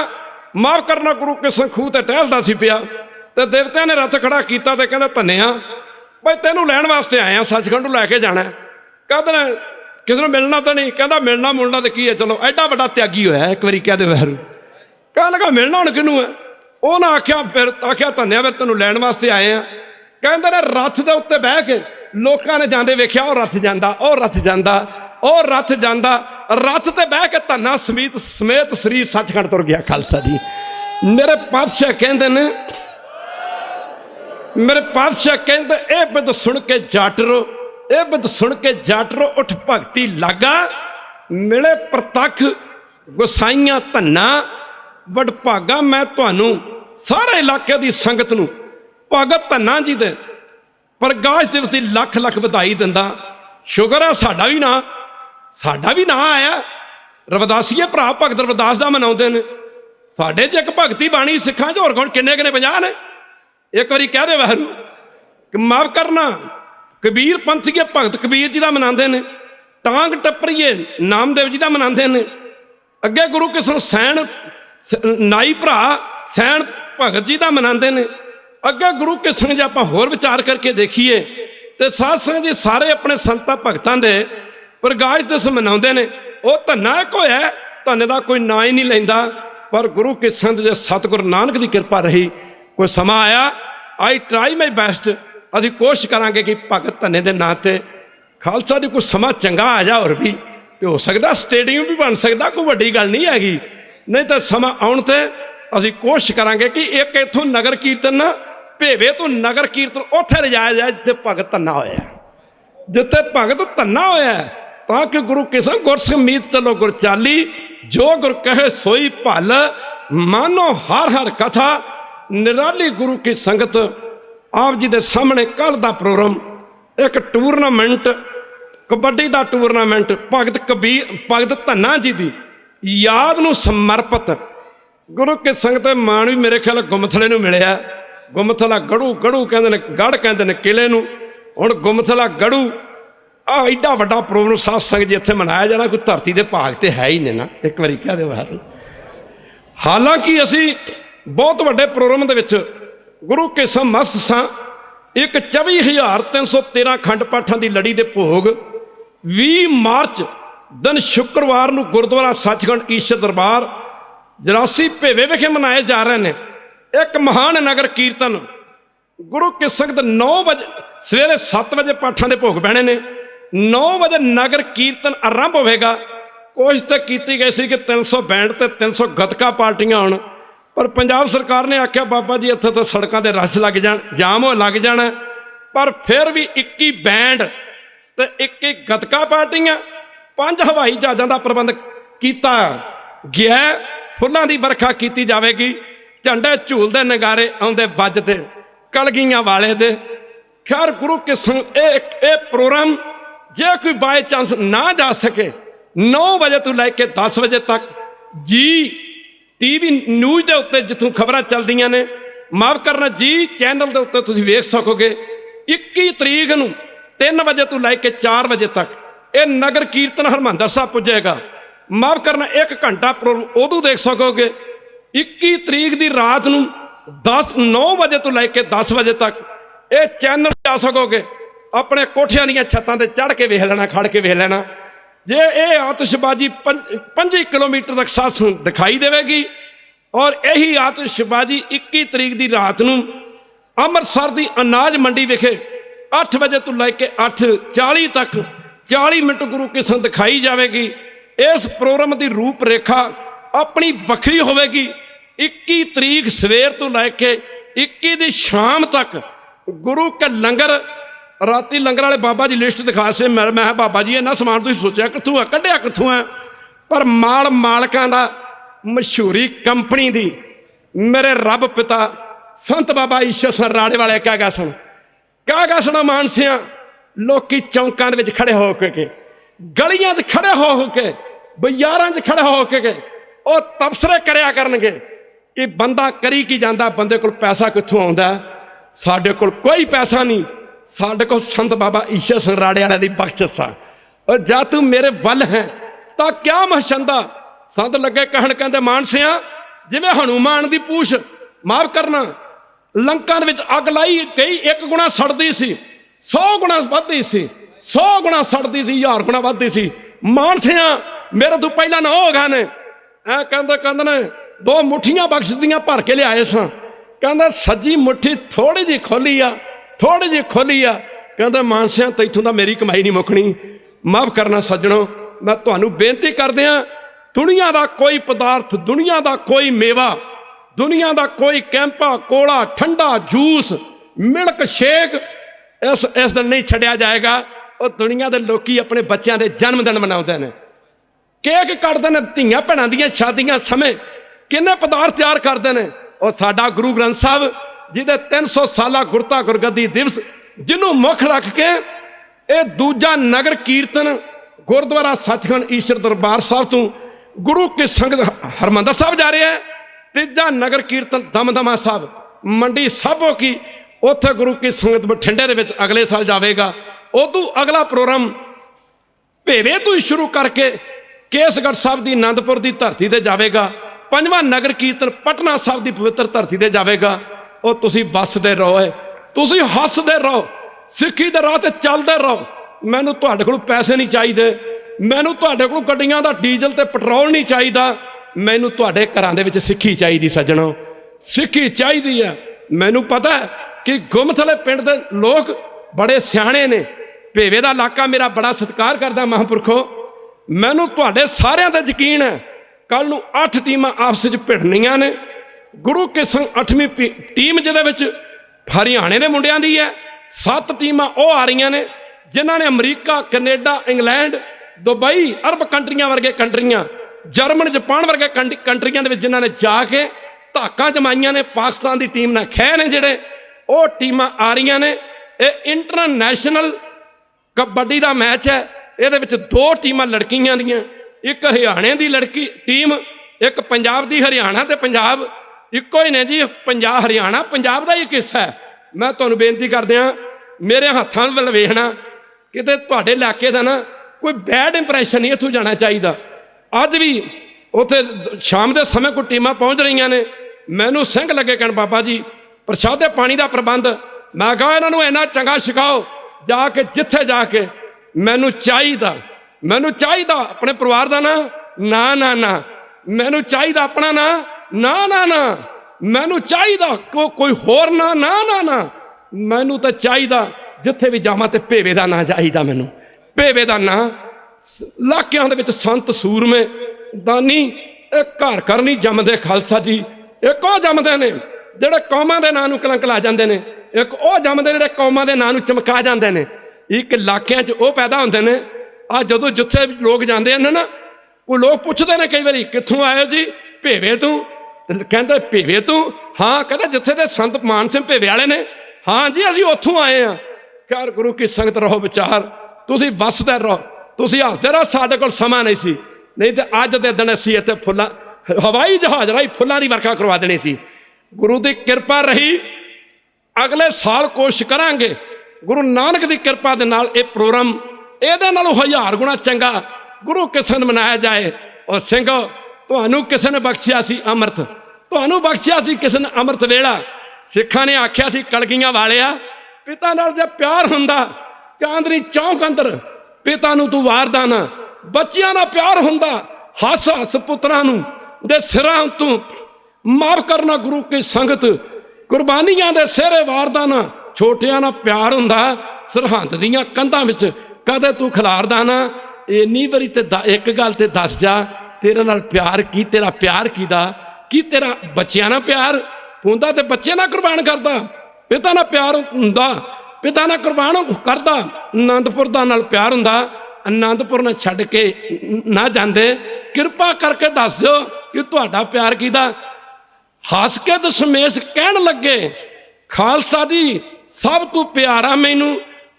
ਮਾਫ ਕਰਨਾ ਗੁਰੂ ਕੀ ਸੰਗਤ ਖੂਹ ਤੇ ਟਹਿਲਦਾ ਸੀ ਪਿਆ। ਤੇ ਦੇਵਤਿਆਂ ਨੇ ਰੱਥ ਖੜਾ ਕੀਤਾ ਤੇ ਕਹਿੰਦਾ ਧੰਨਿਆ ਬਈ ਤੈਨੂੰ ਲੈਣ ਵਾਸਤੇ ਆਏ ਆ, ਸੱਚਖੰਡ ਨੂੰ ਲੈ ਕੇ ਜਾਣਾ। ਕਹਿੰਦਾ ਕਿਸੇ ਨੂੰ ਮਿਲਣਾ ਤਾਂ ਨਹੀਂ। ਕਹਿੰਦਾ ਮਿਲਣਾ ਮੁਲਣਾ ਤੇ ਕੀ ਹੈ, ਚਲੋ ਐਡਾ ਵੱਡਾ ਤਿਆਗੀ ਹੋਇਆ। ਇੱਕ ਵਾਰੀ ਕਹਿ ਦੇ ਵੈਰੂ। ਕਹਿਣ ਲੱਗਾ ਮਿਲਣਾ ਹੁਣ ਕਿਹਨੂੰ ਹੈ। ਉਹਨਾਂ ਆਖਿਆ ਫਿਰ ਆਖਿਆ ਧੰਨਿਆ ਫਿਰ ਤੈਨੂੰ ਲੈਣ ਵਾਸਤੇ ਆਏ ਆ। ਕਹਿੰਦੇ ਨੇ ਰੱਥ ਦੇ ਉੱਤੇ ਬਹਿ ਕੇ ਲੋਕਾਂ ਨੇ ਜਾਂਦੇ ਵੇਖਿਆ, ਉਹ ਰੱਥ ਜਾਂਦਾ, ਉਹ ਰੱਥ ਜਾਂਦਾ, ਉਹ ਰੱਥ ਜਾਂਦਾ। ਰੱਥ ਤੇ ਬਹਿ ਕੇ ਧੰਨਾ ਸਮੇਤ ਸਰੀਰ ਸੱਚਖੰਡ ਤੁਰ ਗਿਆ। ਖਾਲਸਾ ਜੀ ਮੇਰੇ ਪਾਤਸ਼ਾਹ ਕਹਿੰਦੇ ਨੇ, ਮੇਰੇ ਪਾਤਸ਼ਾਹ ਕਹਿੰਦੇ ਇਹ ਬਿਦ ਸੁਣ ਕੇ ਜੱਟ ਰੋ, ਇਹ ਬਿਦ ਸੁਣ ਕੇ ਜੱਟ ਰੋ ਉੱਠ ਭਗਤੀ ਲਾਗਾ, ਮਿਲੇ ਪ੍ਰਤੱਖ ਗੁਸਾਈਆਂ ਧੰਨਾ ਵਡਭਾਗਾ। ਮੈਂ ਤੁਹਾਨੂੰ ਸਾਰੇ ਇਲਾਕੇ ਦੀ ਸੰਗਤ ਨੂੰ ਭਗਤ ਧੰਨਾ ਜੀ ਦੇ ਪ੍ਰਕਾਸ਼ ਦਿਵਸ ਦੀ ਲੱਖ ਲੱਖ ਵਧਾਈ ਦਿੰਦਾ। ਸ਼ੁਕਰ ਆ ਸਾਡਾ ਵੀ ਨਾਂ ਆਇਆ। ਰਵਿਦਾਸੀਏ ਭਰਾ ਭਗਤ ਰਵਿਦਾਸ ਦਾ ਮਨਾਉਂਦੇ ਨੇ। ਸਾਡੇ 'ਚ ਇੱਕ ਭਗਤੀ ਬਾਣੀ ਸਿੱਖਾਂ 'ਚ ਹੋਰ ਕੋਣ ਕਿੰਨੇ 50 ਨੇ। ਇੱਕ ਵਾਰੀ ਕਹਿ ਦੇ ਵਾਹਿਗੁਰੂ। ਮਾਫ ਕਰਨਾ ਕਬੀਰ ਪੰਥੀਏ ਭਗਤ ਕਬੀਰ ਜੀ ਦਾ ਮਨਾਉਂਦੇ ਨੇ। ਟਾਂਗ ਟੱਪਰੀਏ ਨਾਮਦੇਵ ਜੀ ਦਾ ਮਨਾਉਂਦੇ ਨੇ। ਅੱਗੇ ਗੁਰੂ ਕਿਸ਼ਨ ਸੈਣ ਨਾਈ ਭਰਾ ਸੈਣ ਭਗਤ ਜੀ ਦਾ ਮਨਾਉਂਦੇ ਨੇ। ਅੱਗੇ ਗੁਰੂ ਕਿਸ਼ਨ ਜੇ ਆਪਾਂ ਹੋਰ ਵਿਚਾਰ ਕਰਕੇ ਦੇਖੀਏ ਤੇ ਸਾਧ ਸੰਗਤ ਜੀ ਸਾਰੇ ਆਪਣੇ ਸੰਤਾਂ ਭਗਤਾਂ ਦੇ ਪ੍ਰਕਾਸ਼ ਦਿਵਸ ਮਨਾਉਂਦੇ ਨੇ। ਉਹ ਧੰਨਾ ਇੱਕ ਹੋਇਆ, ਧੰਨੇ ਦਾ ਕੋਈ ਨਾਂ ਹੀ ਨਹੀਂ ਲੈਂਦਾ। ਪਰ ਗੁਰੂ ਕਿਸ਼ਨ ਦੇ ਸਤਿਗੁਰੂ ਨਾਨਕ ਦੀ ਕਿਰਪਾ ਰਹੀ, ਕੋਈ ਸਮਾਂ ਆਇਆ, ਆਈ ਟਰਾਈ ਮਾਈ ਬੈਸਟ, ਅਸੀਂ ਕੋਸ਼ਿਸ਼ ਕਰਾਂਗੇ ਕਿ ਭਗਤ ਧੰਨੇ ਦੇ ਨਾਂ 'ਤੇ ਖਾਲਸਾ ਦੀ ਕੋਈ ਸਮਾਂ ਚੰਗਾ ਆ ਜਾ। ਹੋਰ ਵੀ ਤੇ ਹੋ ਸਕਦਾ ਸਟੇਡੀਅਮ ਵੀ ਬਣ ਸਕਦਾ, ਕੋਈ ਵੱਡੀ ਗੱਲ ਨਹੀਂ ਹੈਗੀ। ਨਹੀਂ ਤਾਂ ਸਮਾਂ ਆਉਣ 'ਤੇ ਅਸੀਂ ਕੋਸ਼ਿਸ਼ ਕਰਾਂਗੇ ਕਿ ਇੱਕ ਇੱਥੋਂ ਨਗਰ ਕੀਰਤਨ ਨਾ ਭੇਵੇ ਤੋਂ ਨਗਰ ਕੀਰਤਨ ਉੱਥੇ ਲਿਜਾਇਆ ਜਾਏ ਜਿੱਥੇ ਭਗਤ ਧੰਨਾ ਹੋਇਆ, ਜਿੱਥੇ ਭਗਤ ਧੰਨਾ ਹੋਇਆ, ਤਾਂ ਕਿ ਗੁਰੂ ਕਿਸ਼ਨ ਗੁਰਸਮੀਤ ਚਲੋ ਗੁਰ ਚਾਲੀ, ਜੋ ਗੁਰ ਕਹੇ ਸੋਈ ਭਲ, ਮਾਨੋ ਹਰ ਹਰ ਕਥਾ ਨਿਰਾਲੀ। ਗੁਰੂ ਕੀ ਸੰਗਤ ਆਪ ਜੀ ਦੇ ਸਾਹਮਣੇ ਕੱਲ੍ਹ ਦਾ ਪ੍ਰੋਗਰਾਮ ਇੱਕ ਟੂਰਨਾਮੈਂਟ कबड्डी का टूरनामेंट भगत धन्ना जी की याद नूं समर्पित गुरु की संगत मान भी मेरे ख्याल गुमथले नूं मिलिया। गुमथला गढ़ू गढ़ू कहते हैं, गढ़ कहते हैं किले नूं। हुण गुमथला गढ़ू आ एडा वड्डा प्रोग्राम साध संगत जी इत्थे मनाया जाना, कोई धरती के भाग तो है ही नहीं ना, एक बारी कह दे बाहर। हालांकि असी बहुत वड्डे प्रोग्राम दे विच गुरु के मस्त सां। एक 24,313 अखंड पाठां की लड़ी के भोग 20 मार्च दिन शुक्रवार नूं गुरुद्वारा सचखंड ईश्वर दरबार 84 भेवे विखे मनाए जा रहे हैं। एक महान नगर कीर्तन गुरु की संगत 9 बजे सवेरे 7 बजे पाठां दे भोग बहने ने, 9 बजे नगर कीर्तन आरंभ होगा। कोशिश तो की गई सी कि 300 बैंड ते 300 गतका पार्टियां होण, पर पंजाब सरकार ने आख्या बाबा जी इत्थे तो सड़कों के रश लग जाण, जाम हो लग जाना। पर फिर भी 21 बैंड ते 21 गतका पार्टियां, 5 हवाई जहाज़ों का प्रबंध किया गया। फुलों की वर्खा की जाएगी, झंडे झूलते नगारे आउंदे वजदे कलगियां वाले दे। खैर गुरु के संग ए प्रोग्राम जे कोई बाय चांस ना जा सके 9 बजे तो लैके 10 बजे तक जी टीवी न्यूज़ के उत्ते जिथों खबर चलदियां ने, माफ़ करना जी चैनल के उत्ते तुसीं वेख सकोगे। 21 तरीक नूं 3 बजे तो लैके 4 बजे तक ये नगर कीर्तन हरमंदर साहब पुजेगा। माफ़ करना 1 घंटा प्रोग्राम उदों देख सकोगे। 21 तरीक की रात नूं 9 बजे तो लैके 10 बजे तक ये चैनल जा सकोगे। अपने कोठियां दी छत्तां ते चढ़ के वेख लेना, खड़ के वेख लेना। जे ये आतिशबाजी 25 किलोमीटर तक साथ दिखाई देगी। और यही आतिशबाजी 21 तरीक की रात नूं अमृतसर की अनाज मंडी विखे 8 बजे तो लैके 8:40 तक 40 मिनट गुरु की संग दिखाई जाएगी। इस प्रोग्राम की रूप रेखा अपनी वक्री होगी। 21 तरीक सवेर तो लैके 21 की शाम तक गुरु के लंगर, राती लंगर वाले बाबा जी लिस्ट दिखा से मैं बाबा जी इन्ना समान तुसीं सोचा कित्थों है, कढ़िया कित्थों है। पर मालकां दा मशहूरी कंपनी दी मेरे रब पिता संत बाबा ईश्वर सरराड़े वाले क्या गए सन मानसिया। लोकी चौंकां दे विच खड़े हो के, गलियां च खड़े हो के, बाजारां च खड़े हो के और तबसरे करया करनगे कि बंदा करी की जांदा, बंदे कोल पैसा कित्थों आउंदा। साडे कोल कोई पैसा नहीं, साडे कोल संत बाबा ईश्वर सरराड़े वाले दी बख्शिश आ। और जा तू मेरे वल है तां क्या महशंदा। संत लगे कहण कहंदे मानसिया जिवें हनुमान दी पूछ, माफ करना लंका दे विच अग लाई गई 1 गुणा सड़दी सी, 100 गुणा वधदी सी, 100 गुणा सड़दी सी, 1000 गुणा वधदी सी। मानसिया मेरे तो पहला ना हो गए ने। ऐ कहंदे ने 2 मुठियां बख्श दियां भर के लियाए सां। कहंदा सज्जी मुट्ठी थोड़ी जी खोली आ, थोड़ी जी खोली आ। कहंदा मानसिया तैथों तां मेरी कमाई नहीं मुकनी। माफ करना सज्जणों, मैं तुहानूं बेनती करदिआं दुनिया का कोई पदार्थ, दुनिया का कोई मेवा, दुनिया का कोई कैंपा कोला ठंडा जूस मिल्क शेक इस दिन नहीं छड़िया जाएगा। और दुनिया के लोग अपने बच्चों के जन्मदिन मनाते हैं, केक कटते हैं, धीआं भैणां दीआं शादियां समय किन्ने पदार्थ तैयार करते हैं। और साडा गुरु ग्रंथ साहब जिहदे 300 साला गुरता गुरगद्दी दिवस जिन्हों मुख रख के ये दूजा नगर कीर्तन गुरुद्वारा सचखंड ईश्वर दरबार साहब तो गुरु की संगत हरमंदर साहब जा रहा है। तीजा नगर कीर्तन दमदमा साहब मंडी साबो की उत्थे गुरु की संगत बठिंडे दे विच अगले साल जाएगा। उदू अगला प्रोग्राम भेवे तो ही शुरू करके केसगढ़ साहब की आनंदपुर की धरती से जाएगा। 5वां नगर कीर्तन पटना साहब की पवित्र धरती से जाएगा। और तुसी वसदे रहो, तुसी हसदे रहो, सिक्खी दे राह ते चलदे रहो। मैनूं तुहाडे कोलों पैसे नहीं चाहिए, मैनूं तुहाडे कोलों गड्डियां दा डीजल ते पेट्रोल नहीं चाहिए, मैनूं तुहाडे घरां दे विच सिक्खी चाहिए। सज्जणों सिक्खी चाहिए है। मैनूं पता है कि गुमथले पिंड दे लोग बड़े सियाणे ने, भेवे दा इलाका मेरा बड़ा सत्कार करदा। महापुरखो मैनूं तुहाडे सारिआं ते यकीन है कल नूं 8 टीमां आपस विच भिड़नियां ने। गुरु के संग 8वीं टीम जिहदे विच हरियाणे दे मुंडियां दी है, 7 टीमां वो आ रही ने जिन्हां ने अमरीका कनेडा इंग्लैंड दुबई अरब कंट्रियां वर्गे कंट्रियां जर्मन जापान वर्गे कंट्रियां दे विच जिन्हां ने जाके धाकां जमाईयां ने। पाकिस्तान की टीम ने खै ने जिहड़े वो टीमां आ रही ने। ये इंटरनेशनल कबड्डी का मैच है, ये 2 टीमां लड़कियां दियां, एक हरियाणे की लड़की टीम, एक पंजाब की। हरियाणा तो पंजाब इको ही ने जी, पंजाब हरियाणा पंजाब का ही एक हिस्सा है। मैं तुहानूं बेनती करदिआं मेरे हत्थां वल वेखना, किते तुहाडे इलाके का ना कोई बैड इंप्रैशन नहीं इत्थों जाना चाहिए। अज भी उत्थे शाम के समय कोई टीमां पहुँच रही ने, मैनू सिंह लगे कहण बाबा जी प्रशादे पानी का प्रबंध, मैं कहा इन्हों इन्ना चंगा सिखाओ जाके जिथे जाके मैनू चाहिए अपने परिवार का ना ना ना, मैनू चाहिए अपना ना ना ना ना, मैनू चाहिए कोई होर ना ना ना ना, मैनू तो चाहिए जिथे भी जावां ते भेवे का ना चाहिए, मैनू भेवे का ना। इलाकों के संत सूरमे दानी घर घर नहीं जमदे खालसा जी, एक वो जमदे ने ਜਿਹੜੇ कौमां के नाम कलंक ला जाते हैं, एक वो जमदे ਜਿਹੜੇ कौमां के नाम चमका जाते हैं। एक इलाकों वो पैदा होंगे ने। आ जदों जिथे लोग जाते हैं ना, कोई लोग पूछते हैं कई बार कित्थों आए जी, भेवे तू, कहते भेवे तू, हाँ कहते जिथे दे संत मान सिंह भेवे वाले ने, हाँ जी असीं उत्थों आए हैं। यार गुरु की संगत रहो विचार, तुसीं वसदे रहो, तुसीं हसदे रहो, साडे कोल समा नहीं सी, नहीं तो अज दे दिन असीं इत्थे फुल्लां हवाई जहाज राही फुल्लां दी वर्खा करवा देनी सी। गुरु की कृपा रही, अगले साल कोशिश करांगे गुरु नानक की कृपा दे नाल ये प्रोग्राम ਇਹਦੇ ਨਾਲੋਂ 1000 गुणा चंगा गुरु किसन मनाया जाए। और ਸਿੰਘੋ ਤੁਹਾਨੂੰ किसी ने बख्शिया सी अमृत, ਤੁਹਾਨੂੰ बख्शिया सी किसी ने अमृत वेला। सिखा ने आख्या सी कलगियां वालिया पिता नाल जे प्यार हुंदा चांदनी चौंक अंदर पिता नूं तू वारदा ना, बच्चियां नाल प्यार हुंदा हस हस पुत्रां नूं दे सिरां तू माफ करना। गुरु की संगत कुर्बानियां दे सिरे वारदा ना, छोटियां नाल प्यार हुंदा सरहंद दीयां कंधां विच कदे तू खिलारदा ना। इन्नी वारी ते एक गल ते दस जा तेरे नाल प्यार की, तेरा प्यार कीदा की, तेरा बच्चियां नाल प्यार हुंदा ते बच्चे ना कुर्बान करदा, पिता नाल प्यार हुंदा पिता नाल कुर्बान करदा। आनंदपुर दा नाल प्यार हुंदा, आनंदपुर ने छड्ड के ना जांदे। किरपा करके दस दो कि तुहाडा प्यार कीदा। हस के दशमेश कहण लगे खालसा जी सब तू प्यारा मैनू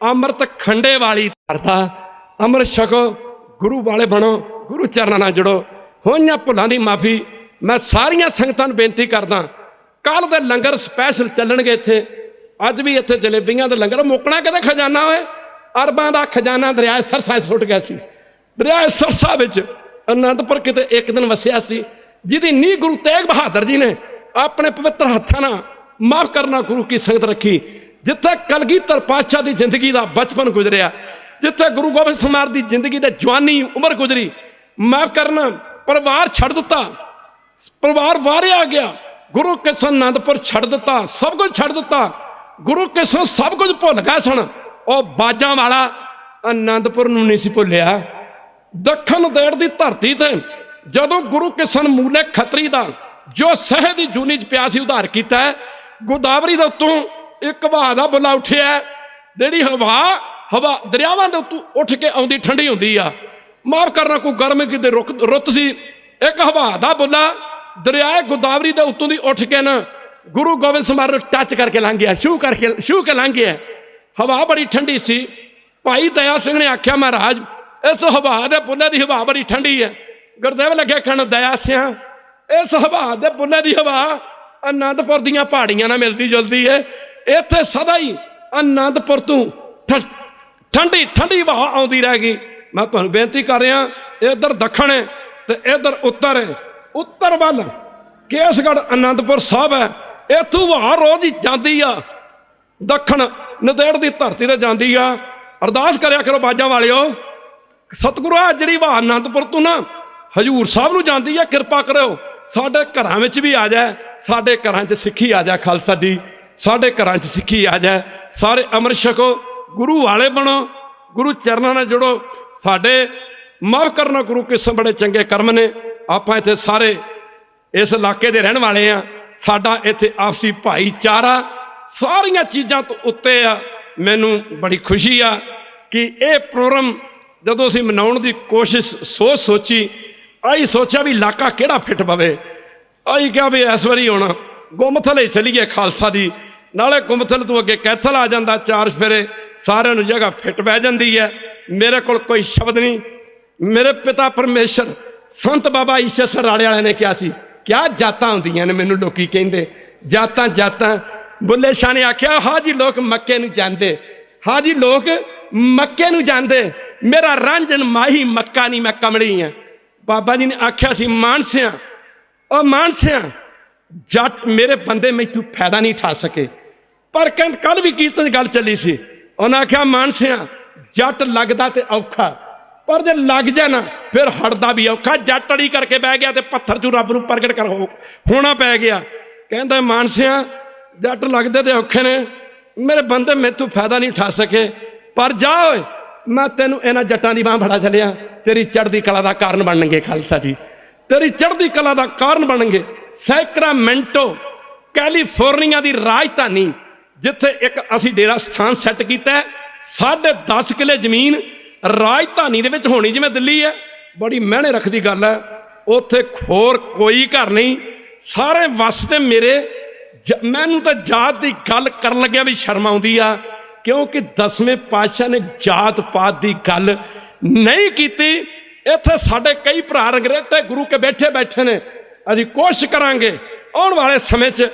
अमृत खंडे वाली करता। अमृत छको, गुरु वाले बनो, गुरु चरणों नाल जुड़ो। होइयां भुलां दी माफ़ी मैं सारियां संगतां नूं बेनती करदा। कल दे लंगर स्पैशल चलणगे इत्थे, अज भी इत्थे जलेबियां दे लंगर मुकना किते खजाना होए। अरबां दा खजाना दरिया सरसा सुट गया सी। दरिया सरसा विच आनंदपुर किते एक दिन वसिया सी, जिहदी नींह गुरु तेग बहादुर जी ने अपने पवित्र हत्थां नाल माफ करना गुरु की संगत रखी। जिथे कलगीधर पातशाह की जिंदगी का बचपन गुजरिया, जिथे गुरु गोबिंद सिंह महाराज की जिंदगी की जवानी उम्र गुजरी, माफ करना परिवार छड़ दिता, परिवार वारिया गया। गुरु किसन आनंदपुर छड़ दिता, सब कुछ छड़ दिता। गुरु किसन सब कुछ भुल गए सन। और बाजा वाला आनंदपुर नूं नहीं सी भुलिया। दखन देड़ की धरती से जदों गुरु किसन मूले खतरी का जो सह की जूनी च पिया सी उधार किया, गोदावरी के उत्तों एक हवा का बुला उठिया। जिहड़ी हवा दरियावां दे उत्तों उठ के आउंदी ठंडी हुंदी आ। माफ करना कोई गर्म कि रुत सी, एक हवा का बुला दरिया गोदावरी के उत्तों दी उठ के ना गुरु गोबिंद सिंह महाराज टच करके लंघ गया, छू के लंघ गया। हवा बड़ी ठंडी सी। भाई दया सिंह ने आख्या महाराज इस हवा के बुले की हवा बड़ी ठंडी है। गुरदेव लगे कहण दया सिंह इस हवा के बुले की हवा आनंदपुर दीयां पहाड़ियां नाल मिलती जुलती है। इत्थे सदा ही आनंदपुर तों ठंडी ठंडी हवा आउंदी रह गई। मैं तुहानूं बेनती कर रहा, इधर दखण है तो इधर उत्तर है। उत्तर वाल केसगढ़ आनंदपुर साहब है, इत्थों हवा रोज ही जाती आ। दखण नदेड़ की धरती ते जाती आ। अरदास करया करो बाजां वालिओ, सतगुरु आ जिहड़ी हवा आनंदपुर तो ना हजूर साहब नूं जाती है, कृपा करो साडे घरां विच भी आ जाए, साडे घरां च सिੱਖੀ आ जाए। खालसा जी साडे घरां च सिੱਖੀ आ जाए। सारे अमृत छको, गुरु वाले बनो, गुरु चरणों नाल जुड़ो। साडे माफ करना गुरु किस्म बड़े चंगे कर्म ने। आपां इत्थे सारे इस इलाके दे रहण वाले आ। साडा इत्थे आपसी भाईचारा सारियां चीज़ां तो उत्ते आ। मैनूं बड़ी खुशी आ कि ये प्रोग्राम जदों असीं मनाउण दी कोशिश सोची, आई सोचा भी इलाका किहड़ा फिट पवे। आई क्या भी इस वारी होना गुमथल ही चलीए खालसा दी, नाले गुमथल तो अगे कैथल आ जाता, चार फेरे ਸਾਰਿਆਂ ਨੂੰ ਜਗ੍ਹਾ ਫਿੱਟ ਬਹਿ ਜਾਂਦੀ ਹੈ। ਮੇਰੇ ਕੋਲ ਕੋਈ ਸ਼ਬਦ ਨਹੀਂ। ਮੇਰੇ ਪਿਤਾ ਪਰਮੇਸ਼ਰ ਸੰਤ ਬਾਬਾ ਈਸ਼ਰ ਸਰਾੜੇ ਵਾਲਿਆਂ ਨੇ ਕਿਹਾ ਸੀ, ਕਿਆ ਜਾਤਾਂ ਹੁੰਦੀਆਂ ਨੇ, ਮੈਨੂੰ ਲੋਕੀ ਕਹਿੰਦੇ ਜਾਤਾਂ ਜਾਤਾਂ। ਬੁੱਲੇ ਸ਼ਾਹ ਨੇ ਆਖਿਆ, ਹਾਂ ਜੀ ਲੋਕ ਮੱਕੇ ਨੂੰ ਜਾਂਦੇ, ਹਾਂ ਜੀ ਲੋਕ ਮੱਕੇ ਨੂੰ ਜਾਂਦੇ, ਮੇਰਾ ਰਾਂਝਣ ਮਾਹੀ ਮੱਕਾ ਨਹੀਂ, ਮੈਂ ਕਮਲੀ ਹਾਂ। ਬਾਬਾ ਜੀ ਨੇ ਆਖਿਆ ਸੀ, ਮਾਨਸਿਆਂ ਉਹ ਮਾਨਸਿਆਂ ਜੱਟ ਮੇਰੇ ਬੰਦੇ ਮੈਥੋਂ ਫਾਇਦਾ ਨਹੀਂ ਉਠਾ ਸਕੇ। ਪਰ ਕਹਿੰਦੇ ਕੱਲ ਵੀ ਕੀਰਤਨ ਗੱਲ ਚੱਲੀ ਸੀ, ਉਹਨਾਂ ਆਖਿਆ ਮਾਨਸਿਆਂ ਜੱਟ ਲੱਗਦਾ ਤੇ ਔਖਾ, ਪਰ ਜੇ ਲੱਗ ਜਾ ਨਾ ਫਿਰ ਹਟਦਾ ਵੀ ਔਖਾ। ਜੱਟ ਅੜੀ ਕਰਕੇ ਬਹਿ ਗਿਆ ਤੇ ਪੱਥਰ 'ਚੋਂ ਰੱਬ ਨੂੰ ਪ੍ਰਗਟ ਕਰ ਹੋਣਾ ਪੈ ਗਿਆ। ਕਹਿੰਦਾ ਮਾਨਸਿਆਂ ਜੱਟ ਲੱਗਦੇ ਤੇ ਔਖੇ ਨੇ, ਮੇਰੇ ਬੰਦੇ ਮੈਥੋਂ ਫਾਇਦਾ ਨਹੀਂ ਉਠਾ ਸਕੇ, ਪਰ ਜਾ ਓਏ ਮੈਂ ਤੈਨੂੰ ਇਹਨਾਂ ਜੱਟਾਂ ਦੀ ਬਾਂਹ ਫੜਾ ਚੱਲਿਆ, ਤੇਰੀ ਚੜ੍ਹਦੀ ਕਲਾ ਦਾ ਕਾਰਨ ਬਣਨਗੇ ਖਾਲਸਾ ਜੀ, ਤੇਰੀ ਚੜ੍ਹਦੀ ਕਲਾ ਦਾ ਕਾਰਨ ਬਣਨਗੇ। ਸੈਕਰਾਮੈਂਟੋ ਕੈਲੀਫੋਰਨੀਆ ਦੀ ਰਾਜਧਾਨੀ, ਜਿੱਥੇ ਇੱਕ ਅਸੀਂ ਡੇਰਾ ਸਥਾਨ ਸੈੱਟ ਕੀਤਾ, 10.5 ਕਿੱਲੇ ਜ਼ਮੀਨ ਰਾਜਧਾਨੀ ਦੇ ਵਿੱਚ ਹੋਣੀ, ਜਿਵੇਂ ਦਿੱਲੀ ਹੈ, ਬੜੀ ਮਿਹਣੇ ਰੱਖਦੀ ਗੱਲ ਹੈ। ਉੱਥੇ ਹੋਰ ਕੋਈ ਘਰ ਨਹੀਂ, ਸਾਰੇ ਵਸਦੇ ਮੇਰੇ। ਮੈਨੂੰ ਤਾਂ ਜਾਤ ਦੀ ਗੱਲ ਕਰਨ ਲੱਗਿਆ ਵੀ ਸ਼ਰਮ ਆਉਂਦੀ ਆ, ਕਿਉਂਕਿ 10ਵੇਂ ਪਾਤਸ਼ਾਹ ਨੇ ਜਾਤ ਪਾਤ ਦੀ ਗੱਲ ਨਹੀਂ ਕੀਤੀ। ਇੱਥੇ ਸਾਡੇ ਕਈ ਭਰਾ ਰੰਗਰੇਟੇ ਗੁਰੂ ਕੇ ਬੈਠੇ ਨੇ। ਅਸੀਂ ਕੋਸ਼ਿਸ਼ ਕਰਾਂਗੇ ਆਉਣ ਵਾਲੇ ਸਮੇਂ 'ਚ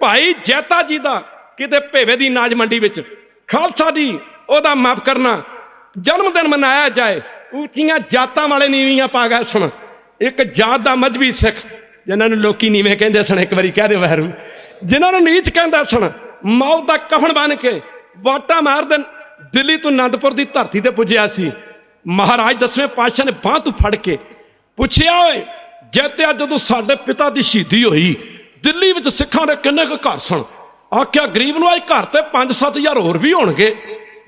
ਭਾਈ ਜੈਤਾ ਜੀ ਦਾ ਕਿਤੇ ਭੇਵੇ ਦੀ ਨਾਜ ਮੰਡੀ ਵਿੱਚ ਖਾਲਸਾ ਦੀ ਉਹਦਾ ਮਾਫ ਕਰਨਾ ਜਨਮ ਦਿਨ ਮਨਾਇਆ ਜਾਏ। ਉੱਚੀਆਂ ਜਾਤਾਂ ਵਾਲੇ ਨੀਵੀਆਂ ਪਾ ਗਏ ਸਨ। ਇੱਕ ਜਾਤ ਦਾ ਮਜ਼੍ਹਬੀ ਸਿੱਖ, ਜਿਨ੍ਹਾਂ ਨੂੰ ਲੋਕੀ ਨੀਵੇਂ ਕਹਿੰਦੇ ਸਨ, ਇੱਕ ਵਾਰੀ ਕਹਿ ਦਿਓ ਵਹਿਰੂ, ਜਿਨ੍ਹਾਂ ਨੂੰ ਨੀਚ ਕਹਿੰਦਾ ਸਨ, ਮੌਤ ਦਾ ਕਫਨ ਬਣ ਕੇ ਵਾਟਾਂ ਮਾਰਦੇ ਦਿੱਲੀ ਤੋਂ ਅਨੰਦਪੁਰ ਦੀ ਧਰਤੀ ਤੇ ਪੁੱਜਿਆ ਸੀ। ਮਹਾਰਾਜ 10ਵੇਂ ਪਾਤਸ਼ਾਹ ਨੇ ਬਾਂਹ ਤੋਂ ਫੜ ਕੇ ਪੁੱਛਿਆ, ਓਏ ਜੈਤਿਆ ਜਦੋਂ ਸਾਡੇ ਪਿਤਾ ਦੀ ਸ਼ਹੀਦੀ ਹੋਈ ਦਿੱਲੀ ਵਿੱਚ ਸਿੱਖਾਂ ਦੇ ਕਿੰਨੇ ਕੁ ਘਰ ਸਨ? ਆਖਿਆ ਗਰੀਬ ਨੂੰ ਅੱਜ ਘਰ ਤੇ 5-7 ਹਜ਼ਾਰ ਹੋਰ ਵੀ ਹੋਣਗੇ।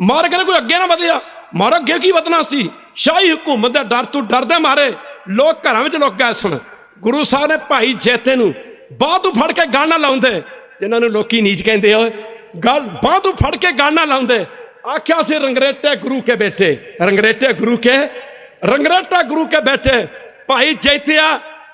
ਮਾਰ ਕਹਿੰਦੇ ਕੋਈ ਅੱਗੇ ਨਾ ਵਧਿਆ। ਮਾਰ ਅੱਗੇ ਕੀ ਵਧਣਾ ਸੀ? ਸ਼ਾਹੀ ਹਕੂਮਤ ਦੇ ਡਰ ਤੋਂ ਡਰਦੇ ਮਾਰੇ ਲੋਕ ਘਰਾਂ ਵਿੱਚ ਲੁਕ ਗਏ ਸਨ। ਗੁਰੂ ਸਾਹਿਬ ਨੇ ਭਾਈ ਜੈਤੇ ਨੂੰ ਬਾਂਹ ਤੋਂ ਫੜ ਕੇ ਗਾਣਾ ਲਾਉਂਦੇ, ਜਿਨ੍ਹਾਂ ਨੂੰ ਲੋਕੀ ਨੀਚ ਕਹਿੰਦੇ, ਓਏ ਗੱਲ ਬਾਂਹ ਤੋਂ ਫੜ ਕੇ ਗਾਣਾ ਲਾਉਂਦੇ। ਆਖਿਆ ਸੀ ਰੰਗਰੇਟੇ ਗੁਰੂ ਕੇ ਬੈਠੇ, ਰੰਗਰੇਟੇ ਗੁਰੂ ਕੇ ਬੈਠੇ। ਭਾਈ ਜੈਤਿਆ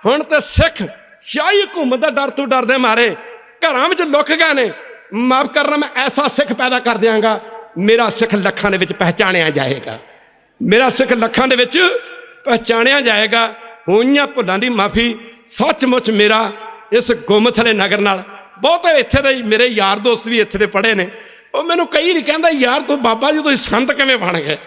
ਹੁਣ ਤੇ ਸਿੱਖ ਸ਼ਾਹੀ ਹਕੂਮਤ ਦਾ ਡਰ ਤੋਂ ਡਰਦੇ ਮਾਰੇ ਘਰਾਂ ਵਿੱਚ ਲੁਕ ਗਏ ਨੇ। ਮਾਫ ਕਰਨਾ, ਮੈਂ ਐਸਾ ਸਿੱਖ ਪੈਦਾ ਕਰ ਦਿਆਂਗਾ, ਮੇਰਾ ਸਿੱਖ ਲੱਖਾਂ ਦੇ ਵਿੱਚ ਪਹਿਚਾਣਿਆ ਜਾਏਗਾ, ਮੇਰਾ ਸਿੱਖ ਲੱਖਾਂ ਦੇ ਵਿੱਚ ਪਹਿਚਾਣਿਆ ਜਾਏਗਾ। ਹੋਈਆਂ ਭੁੱਲਾਂ ਦੀ ਮਾਫੀ। ਸੱਚਮੁੱਚ ਮੇਰਾ ਇਸ ਗੁੰਮਥਲੇ ਨਗਰ ਨਾਲ ਬਹੁਤੇ ਇੱਥੇ ਦੇ ਮੇਰੇ ਯਾਰ ਦੋਸਤ ਵੀ ਇੱਥੇ ਦੇ ਪੜ੍ਹੇ ਨੇ। ਉਹ ਮੈਨੂੰ ਕਈ ਨਹੀਂ ਕਹਿੰਦਾ, ਯਾਰ ਤੂੰ ਬਾਬਾ ਜੀ ਤੁਸੀਂ ਸੰਤ ਕਿਵੇਂ ਬਣ ਗਏ?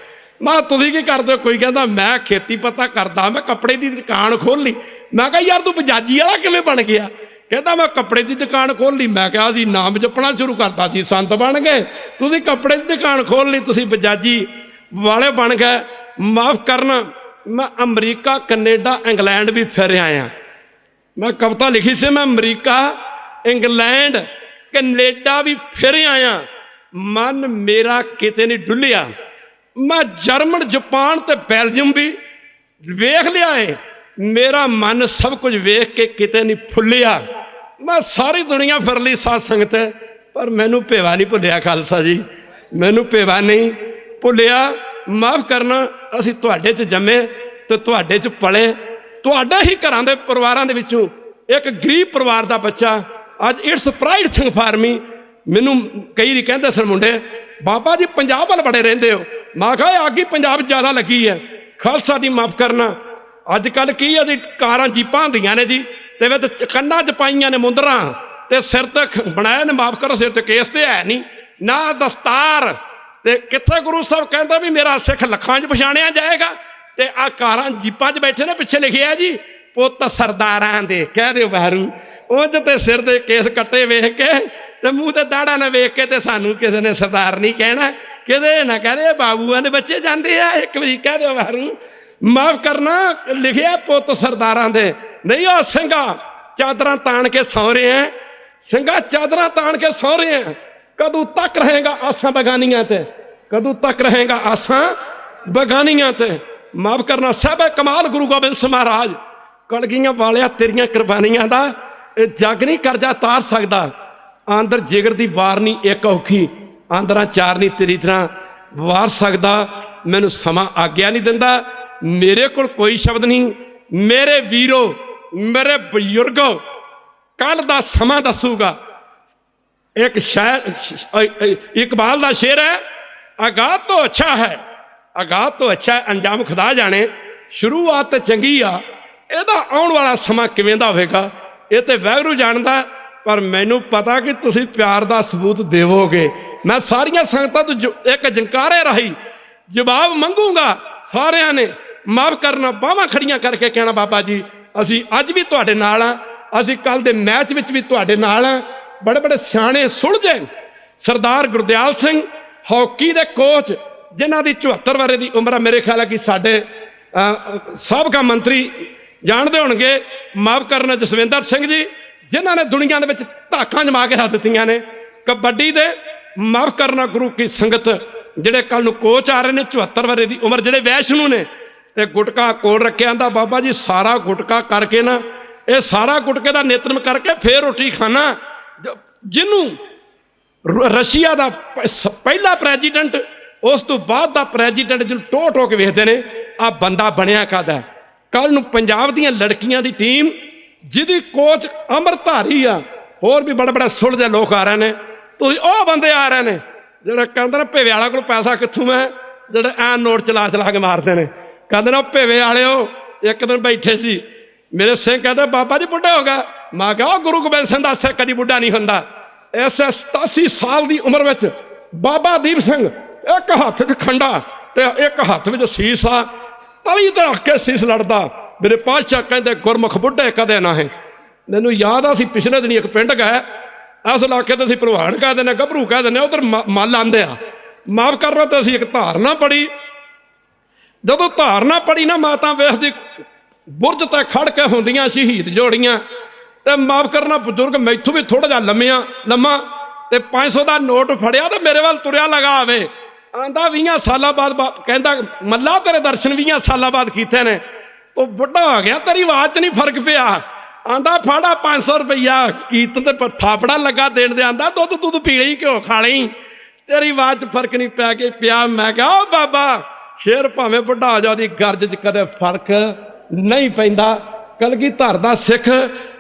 ਮੈਂ ਤੁਸੀਂ ਕੀ ਕਰਦੇ ਹੋ? ਕੋਈ ਕਹਿੰਦਾ ਮੈਂ ਖੇਤੀ ਪੱਤਾ ਕਰਦਾ, ਮੈਂ ਕੱਪੜੇ ਦੀ ਦੁਕਾਨ ਖੋਲ੍ਹ ਲਈ। ਮੈਂ ਕਿਹਾ ਯਾਰ ਤੂੰ ਬਜਾਜੀ ਵਾਲਾ ਕਿਵੇਂ ਬਣ ਗਿਆ? ਕਹਿੰਦਾ ਮੈਂ ਕੱਪੜੇ ਦੀ ਦੁਕਾਨ ਖੋਲ੍ਹ ਲਈ। ਮੈਂ ਕਿਹਾ ਅਸੀਂ ਨਾਮ ਜਪਣਾ ਸ਼ੁਰੂ ਕਰਤਾ ਸੀ, ਸੰਤ ਬਣ ਗਏ। ਤੁਸੀਂ ਕੱਪੜੇ ਦੀ ਦੁਕਾਨ ਖੋਲ੍ਹ ਲਈ, ਤੁਸੀਂ ਬਜਾਜੀ ਵਾਲੇ ਬਣ ਗਏ। ਮਾਫ ਕਰਨਾ, ਮੈਂ ਅਮਰੀਕਾ, ਕੈਨੇਡਾ, ਇੰਗਲੈਂਡ ਵੀ ਫਿਰ ਆਇਆ। ਮੈਂ ਕਵਿਤਾ ਲਿਖੀ ਸੀ, ਮੈਂ ਅਮਰੀਕਾ, ਇੰਗਲੈਂਡ, ਕੈਨੇਡਾ ਵੀ ਫਿਰ ਆਇਆ। ਮਨ ਮੇਰਾ ਕਿਤੇ ਨਹੀਂ ਡੁੱਲਿਆ। ਮੈਂ ਜਰਮਨ, ਜਪਾਨ ਤੇ ਬੈਲਜੀਅਮ ਵੀ ਵੇਖ ਲਿਆ ਏ। ਮੇਰਾ ਮਨ ਸਭ ਕੁਝ ਵੇਖ ਕੇ ਕਿਤੇ ਨਹੀਂ ਫੁੱਲਿਆ। ਮੈਂ ਸਾਰੀ ਦੁਨੀਆ ਫਿਰ ਲਈ ਸਾਧ ਸੰਗਤ, ਪਰ ਮੈਨੂੰ ਭੇਵਾ ਨਹੀਂ ਭੁੱਲਿਆ ਖਾਲਸਾ ਜੀ, ਮੈਨੂੰ ਭੇਵਾ ਨਹੀਂ ਭੁੱਲਿਆ। ਮਾਫ ਕਰਨਾ, ਅਸੀਂ ਤੁਹਾਡੇ 'ਚ ਜੰਮੇ ਤੇ ਤੁਹਾਡੇ 'ਚ ਪਲੇ। ਤੁਹਾਡੇ ਹੀ ਘਰਾਂ ਦੇ ਪਰਿਵਾਰਾਂ ਦੇ ਵਿੱਚੋਂ ਇੱਕ ਗਰੀਬ ਪਰਿਵਾਰ ਦਾ ਬੱਚਾ ਅੱਜ ਇਟਸ ਪ੍ਰਾਈਡ ਥਿੰਗ ਫਾਰ ਮੀ। ਮੈਨੂੰ ਕਈ ਨਹੀਂ ਕਹਿੰਦੇ ਸਨ ਮੁੰਡੇ, ਬਾਬਾ ਜੀ ਪੰਜਾਬ ਵੱਲ ਬੜੇ ਰਹਿੰਦੇ ਹੋ। ਮੈਂ ਕਿਹਾ ਅੱਗ ਹੀ ਪੰਜਾਬ ਜ਼ਿਆਦਾ ਲੱਗੀ ਹੈ। ਖਾਲਸਾ ਦੀ ਮਾਫ ਕਰਨਾ, ਅੱਜ ਕੱਲ੍ਹ ਕੀ ਹੈ ਜੀ, ਕਾਰਾਂ ਜੀਪਾਂ ਹੁੰਦੀਆਂ ਨੇ ਜੀ, ਤੇ ਵਿੱਚ ਕੰਨਾਂ 'ਚ ਪਾਈਆਂ ਨੇ ਮੁੰਦਰਾਂ, ਤੇ ਸਿਰ ਤੇ ਬਣਾਇਆ ਨੇ, ਮਾਫ ਕਰੋ, ਸਿਰ ਤੇ ਕੇਸ ਤੇ ਹੈ ਨਹੀਂ ਨਾ ਦਸਤਾਰ। ਤੇ ਕਿੱਥੇ ਗੁਰੂ ਸਾਹਿਬ ਕਹਿੰਦਾ ਵੀ ਮੇਰਾ ਸਿੱਖ ਲੱਖਾਂ 'ਚ ਪਛਾਣਿਆ ਜਾਏਗਾ, ਤੇ ਆਹ ਕਾਰਾਂ ਜੀਪਾਂ 'ਚ ਬੈਠੇ ਨੇ, ਪਿੱਛੇ ਲਿਖਿਆ ਜੀ ਪੁੱਤ ਸਰਦਾਰਾਂ ਦੇ। ਕਹਿ ਦਿਓ ਬਾਹਰੂ ਉਂਝ ਤੇ ਸਿਰ ਦੇ ਕੇਸ ਕੱਟੇ ਵੇਖ ਕੇ ਤੇ ਮੂੰਹ ਤੇ ਦਾੜਾ ਨਾ ਵੇਖ ਕੇ ਤੇ ਸਾਨੂੰ ਕਿਸੇ ਨੇ ਸਰਦਾਰ ਨਹੀਂ ਕਹਿਣਾ। ਕਿਤੇ ਨਾ ਕਹਦੇ ਬਾਬੂਆਂ ਦੇ ਬੱਚੇ ਜਾਂਦੇ ਆ। ਇੱਕ ਵਾਰੀ ਕਹਿ ਦਿਓ ਬਾਹਰੂ। ਮਾਫ ਕਰਨਾ, ਲਿਖਿਆ ਪੁੱਤ ਸਰਦਾਰਾਂ ਦੇ। ਨਹੀਂ ਆ ਸਿੰਘਾ ਚਾਦਰਾਂ ਤਾਣ ਕੇ ਸੌਂ ਰਹੇ ਆ, ਸਿੰਘਾ ਚਾਦਰਾਂ ਤਾਣ ਕੇ ਸੌਂ ਰਹੇ ਆ। ਕਦੋਂ ਤੱਕ ਰਹੇਗਾ ਆਸਾਂ ਬਗਾਨੀਆਂ ਤੇ, ਕਦੋਂ ਤੱਕ ਰਹੇਗਾ ਆਸਾਂ ਬਗਾਨੀਆਂ ਤੇ। ਮਾਫ ਕਰਨਾ, ਸਾਹਿਬ ਕਮਾਲ ਗੁਰੂ ਗੋਬਿੰਦ ਸਿੰਘ ਮਹਾਰਾਜ, ਕਲਗੀਆਂ ਵਾਲਿਆ ਤੇਰੀਆਂ ਕੁਰਬਾਨੀਆਂ ਦਾ ਇਹ ਜੱਗ ਨਹੀਂ ਕਰਜ਼ਾ ਤਾਰ ਸਕਦਾ। ਆਂਦਰ ਜਿਗਰ ਦੀ ਵਾਰ ਨਹੀਂ ਇੱਕ ਔਖੀ, ਆਂਦਰਾਂ ਚਾਰ ਨਹੀਂ ਤੇਰੀ ਤਰ੍ਹਾਂ ਵਾਰ ਸਕਦਾ। ਮੈਨੂੰ ਸਮਾਂ ਆਗਿਆ ਨਹੀਂ ਦਿੰਦਾ, ਮੇਰੇ ਕੋਲ ਕੋਈ ਸ਼ਬਦ ਨਹੀਂ। ਮੇਰੇ ਵੀਰੋ, ਮੇਰੇ ਬਜ਼ੁਰਗੋ, ਕੱਲ ਦਾ ਸਮਾਂ ਦੱਸੂਗਾ। ਇੱਕ ਸ਼ਾਇਰ ਇਕਬਾਲ ਦਾ ਸ਼ੇਰ ਹੈ, आगाज तो अच्छा है, आगाज तो अच्छा है, अंजाम खुदा जाने। शुरुआत तो चंगी आ, ਇਹਦਾ ਆਉਣ ਵਾਲਾ ਸਮਾਂ ਕਿਵੇਂ ਦਾ ਹੋਵੇਗਾ ਇਹ ਤੇ ਵਾਹਿਗੁਰੂ ਜਾਣਦਾ। ਪਰ ਮੈਨੂੰ ਪਤਾ ਕਿ ਤੁਸੀਂ ਪਿਆਰ ਦਾ ਸਬੂਤ ਦੇਵੋਗੇ। ਮੈਂ ਸਾਰੀਆਂ ਸੰਗਤਾਂ ਤੋਂ ਇੱਕ ਜੰਕਾਰੇ ਰਾਹੀਂ ਜਵਾਬ ਮੰਗੂੰਗਾ। ਸਾਰਿਆਂ ਨੇ ਮਾਫ ਕਰਨਾ, ਬਾਹਾਂ ਖੜੀਆਂ ਕਰਕੇ ਕਹਿਣਾ ਬਾਬਾ ਜੀ ਅਸੀਂ ਅੱਜ ਵੀ ਤੁਹਾਡੇ ਨਾਲ ਹਾਂ, ਅਸੀਂ ਕੱਲ ਦੇ ਮੈਚ ਵਿੱਚ ਵੀ ਤੁਹਾਡੇ ਨਾਲ ਹਾਂ। ਬੜੇ ਬੜੇ ਸਿਆਣੇ ਸੁਲਝੇ ਸਰਦਾਰ ਗੁਰਦਿਆਲ ਸਿੰਘ ਹਾਕੀ ਦੇ ਕੋਚ ਜਿਨ੍ਹਾਂ ਦੀ 74 ਵਰ੍ਹੇ ਦੀ ਉਮਰ ਆ। ਮੇਰੇ ਖਿਆਲ ਹੈ ਕਿ ਸਾਡੇ ਸਾਬਕਾ ਮੰਤਰੀ ਜਾਣਦੇ ਹੋਣਗੇ, ਮਾਫ ਕਰਨਾ ਜਸਵਿੰਦਰ ਸਿੰਘ ਜੀ, ਜਿਨ੍ਹਾਂ ਨੇ ਦੁਨੀਆ ਦੇ ਵਿੱਚ ਧਾਕਾਂ ਜਮਾ ਕੇ ਰੱਖ ਦਿੱਤੀਆਂ ਨੇ ਕਬੱਡੀ ਦੇ। ਮਾਫ ਕਰਨਾ ਗੁਰੂ ਕੀ ਸੰਗਤ ਜਿਹੜੇ ਕੱਲ ਨੂੰ ਕੋਚ ਆ ਰਹੇ ਨੇ 74 ਵਰ੍ਹੇ ਦੀ ਉਮਰ, ਜਿਹੜੇ ਵੈਸ਼ਨੂ ਨੇ ਤੇ ਗੁਟਕਾ ਕੋਲ ਰੱਖਿਆ ਆਂਦਾ ਬਾਬਾ ਜੀ ਸਾਰਾ ਗੁਟਕਾ ਕਰਕੇ ਨਾ, ਇਹ ਸਾਰਾ ਗੁਟਕੇ ਦਾ ਨੇਤਰਮ ਕਰਕੇ ਫੇਰ ਰੋਟੀ ਖਾਣਾ। ਜਿਹਨੂੰ ਰਸ਼ੀਆ ਦਾ ਪਹਿਲਾ ਪ੍ਰੈਜ਼ੀਡੈਂਟ, ਉਸ ਤੋਂ ਬਾਅਦ ਦਾ ਪ੍ਰੈਜ਼ੀਡੈਂਟ ਜਿਹਨੂੰ ਟੋ ਟੋ ਕੇ ਵੇਖਦੇ ਨੇ, ਆ ਬੰਦਾ ਬਣਿਆ ਕਾਹਦਾ। ਕੱਲ ਨੂੰ ਪੰਜਾਬ ਦੀਆਂ ਲੜਕੀਆਂ ਦੀ ਟੀਮ ਜਿਹਦੀ ਕੋਚ ਅੰਮ੍ਰਿਤਧਾਰੀ ਆ, ਹੋਰ ਵੀ ਬੜੇ ਬੜੇ ਸੁਲਝੇ ਲੋਕ ਆ ਰਹੇ ਨੇ। ਤੁਸੀਂ ਉਹ ਬੰਦੇ ਆ ਰਹੇ ਨੇ ਜਿਹੜੇ ਕਹਿੰਦੇ ਨੇ ਭੇਵੇ ਵਾਲਾ ਕੋਲ ਪੈਸਾ ਕਿੱਥੋਂ ਹੈ, ਜਿਹੜੇ ਐਂ ਨੋਟ ਚਲਾ ਚਲਾ ਕੇ ਮਾਰਦੇ ਨੇ। ਕਹਿੰਦੇ ਨੇ ਭੇਵੇ ਵਾਲਿਓ, ਇੱਕ ਦਿਨ ਬੈਠੇ ਸੀ ਮੇਰੇ ਸਿੰਘ ਕਹਿੰਦੇ ਬਾਬਾ ਜੀ ਬੁੱਢਾ ਹੋ ਗਿਆ। ਮੈਂ ਕਿਹਾ ਉਹ ਗੁਰੂ ਗੋਬਿੰਦ ਸਿੰਘ ਦਾ ਸਿਰ ਕਦੀ ਬੁੱਢਾ ਨਹੀਂ ਹੁੰਦਾ। ਇਸ 87 ਸਾਲ ਦੀ ਉਮਰ ਵਿੱਚ ਬਾਬਾ ਦੀਪ ਸਿੰਘ ਇੱਕ ਹੱਥ 'ਚ ਖੰਡਾ ਤੇ ਇੱਕ ਹੱਥ ਵਿੱਚ ਸੀਸ ਆ, ਤਲੀ ਤੇ ਰੱਖ ਕੇ ਸੀਸ ਲੜਦਾ। ਮੇਰੇ ਪਾਤਸ਼ਾਹ ਕਹਿੰਦੇ ਗੁਰਮੁਖ ਬੁੱਢੇ ਕਦੇ ਨਾ ਹੈ। ਮੈਨੂੰ ਯਾਦ ਆ ਅਸੀਂ ਪਿਛਲੇ ਦਿਨ ਇੱਕ ਪਿੰਡ ਗਏ, ਇਸ ਇਲਾਕੇ ਤੇ ਅਸੀਂ ਭਲਵਾਨ ਕਹਿ ਦਿੰਦੇ, ਗੱਭਰੂ ਕਹਿ ਦਿੰਦੇ, ਉਧਰ ਮੱਲ ਆਉਂਦੇ ਆ। ਮਾਫ ਕਰਨਾ ਤੇ ਅਸੀਂ ਇੱਕ ਧਾਰਨਾ ਪੜ੍ਹੀ। ਜਦੋਂ ਧਾਰਨਾ ਪੜ੍ਹੀ ਨਾ, ਮਾਤਾ ਵੇਖਦੀ ਬੁਰਜ ਤੇ ਖੜ ਕੇ ਹੁੰਦੀਆਂ ਸ਼ਹੀਦ ਜੋੜੀਆਂ। ਤੇ ਮਾਫ ਕਰਨਾ ਬਜ਼ੁਰਗ ਮੈਥੋਂ ਵੀ ਥੋੜਾ ਜਿਹਾ ਲੰਮਾ ਤੇ 500 ਦਾ ਨੋਟ ਫੜਿਆ ਤੇ ਮੇਰੇ ਵੱਲ ਤੁਰਿਆ ਲਗਾ ਆਵੇ। ਆਂਦਾ 20 ਸਾਲਾਂ ਬਾਅਦ ਕਹਿੰਦਾ ਮੱਲਾ ਤੇਰੇ ਦਰਸ਼ਨ 20 ਸਾਲਾਂ ਬਾਅਦ ਕੀਤੇ ਨੇ। ਤੂੰ ਬੁੱਢਾ ਹੋ ਗਿਆ, ਤੇਰੀ ਆਵਾਜ਼ 'ਚ ਨਹੀਂ ਫਰਕ ਪਿਆ। ਆਂਦਾ ਫਾੜਾ 500 ਰੁਪਈਆ ਕੀਰਤਨ ਤੇ ਥਾਪੜਾ ਲੱਗਾ ਦੇਣ ਦੇ। ਆਂਦਾ ਦੁੱਧ ਪੀ ਲਈ, ਘਿਓ ਖਾ ਲਈ, ਤੇਰੀ ਆਵਾਜ਼ 'ਚ ਫਰਕ ਨਹੀਂ ਪੈ ਕੇ ਪਿਆ। ਮੈਂ ਕਿਹਾ ਉਹ ਬਾਬਾ ਸ਼ੇਰ ਭਾਵੇਂ ਬੁੱਢਾ ਹੋ ਜਾ, ਉਹਦੀ ਗਰਜ 'ਚ ਕਦੇ ਫਰਕ ਨਹੀਂ ਪੈਂਦਾ। ਕਲਗੀਧਰ ਦਾ ਸਿੱਖ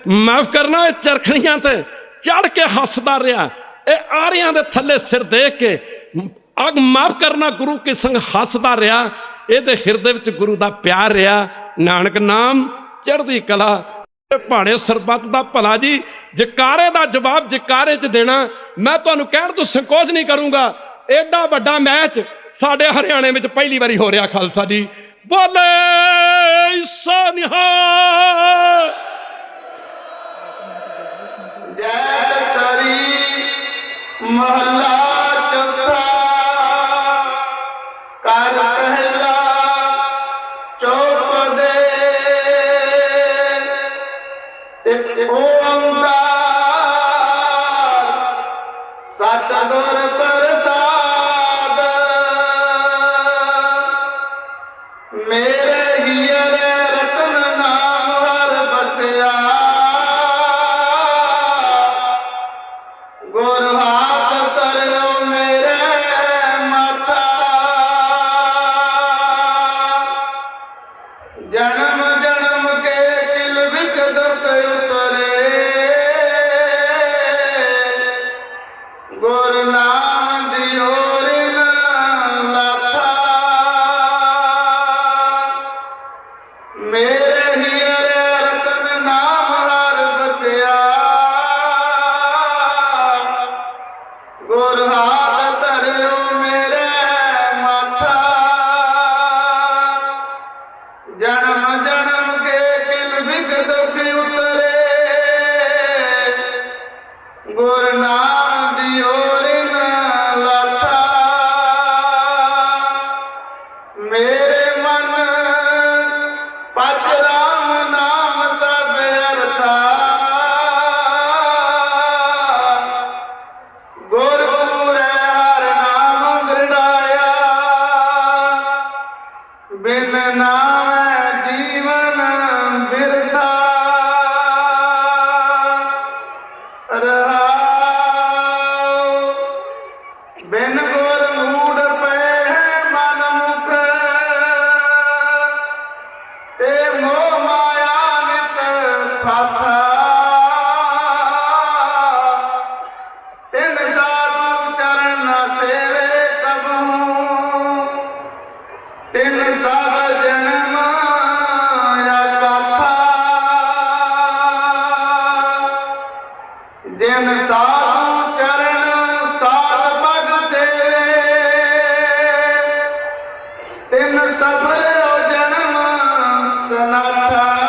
ਮਾਫ ਕਰਨਾ ਇਹ ਚਰਖੜੀਆਂ ਤੇ ਚੜ ਕੇ ਹੱਸਦਾ ਰਿਹਾ, ਇਹ ਆਰਿਆਂ ਦੇ ਥੱਲੇ ਸਿਰ ਦੇਖ ਕੇ ਅਗ ਮਾਫ ਕਰਨਾ ਗੁਰੂ ਕੀ ਸੰਗ ਹੱਸਦਾ ਰਿਹਾ। ਇਹਦੇ ਹਿਰਦੇ ਵਿੱਚ ਗੁਰੂ ਦਾ ਪਿਆਰ ਰਿਹਾ। ਨਾਨਕ ਨਾਮ ਚੜ੍ਹਦੀ ਕਲਾ। ਭਾਣੇ ਸਰਬੱਤ ਦਾ ਭਲਾ ਜੀ, ਜਕਾਰੇ ਦਾ ਜਵਾਬ ਜਕਾਰੇ 'ਚ ਦੇਣਾ ਮੈਂ ਤੁਹਾਨੂੰ ਕਹਿਣ ਤੋਂ ਸੰਕੋਚ ਨਹੀਂ ਕਰੂੰਗਾ। ਐਡਾ ਵੱਡਾ ਮੈਚ ਸਾਡੇ ਹਰਿਆਣੇ ਵਿੱਚ ਪਹਿਲੀ ਵਾਰੀ ਹੋ ਰਿਹਾ। ਖਾਲਸਾ ਜੀ ਬੋਲੇ ਸੋ ਨਿਹਾਲ। ਜੈ ਸਰੀ ਮਹੱਲਾ ਚੌਥਾ। ਕਰ ਪਹਿਲਾ ਚੌਪਦੇ ਇੱਕ ਓੰਕਾਰ ਸਤਿਗੁਰ ਪ੍ਰਸਾਦ। ਮੇਰੇ ਹੀਰੇ ਰਤਨ ਨਾਮ ਹਰ ਬਸਿਆ। ਗੁਰ ਹਾਥ ਧਰਿਓ ਮੇਰੇ ਮਾਥਾ। ਜਨਮ ਜਨਮ ਕੇ ਕਿਲ ਵਿੱਚ ਦੁਖ ਉਤਰੇ। ਗੁਰ ਨਾਮ ਦਿਓ ਰਿਨ ਲਾਥਾ। ਮੇਰੇ ਹੀਰੇ ਰਤਨ ਨਾਮ ਹਰ ਬਸਿਆ। ਗੁਰ ਹਾਥ ਧਰਿਓ ਮੇਰੇ ਮਾਥਾ। ਜਨਮ ਜਨਮ ਕੇ ਕਿਲ ਵਿਖ ਦੁਖ ਉਤਰੇ। ਗੁਰ ਨਾਮ ਦਿਓ ਰਿਨ ਲਾਥਾ। ਮੇਰੇ ਮਨ ਪਚ ਰਾਮ ਨਾਮ ਸਭ ਅਰਥਾ। ਗੁਰ ਪੂਰੈ ਹਰਿ ਨਾਮ ਦ੍ਰਿੜਾਇਆ। ਬਿਨ ਨਾਮੈ ਜੀਵਨ ਬਿਰਥਾ। ਰਹਾਉ ਬਿਨ ਗੁਰ ਮੂੜ ਪਏ ਮਨ ਮੁਖ। ਤੇ ਮੋਹ ਮਾਇਆ ਨਿਤ ਫਾਥਾ। ਤਿਨ ਸਾਧੂ ਚਰਨ ਸੇਵੇ ਕਬਹੂ। ਨਾਥਾ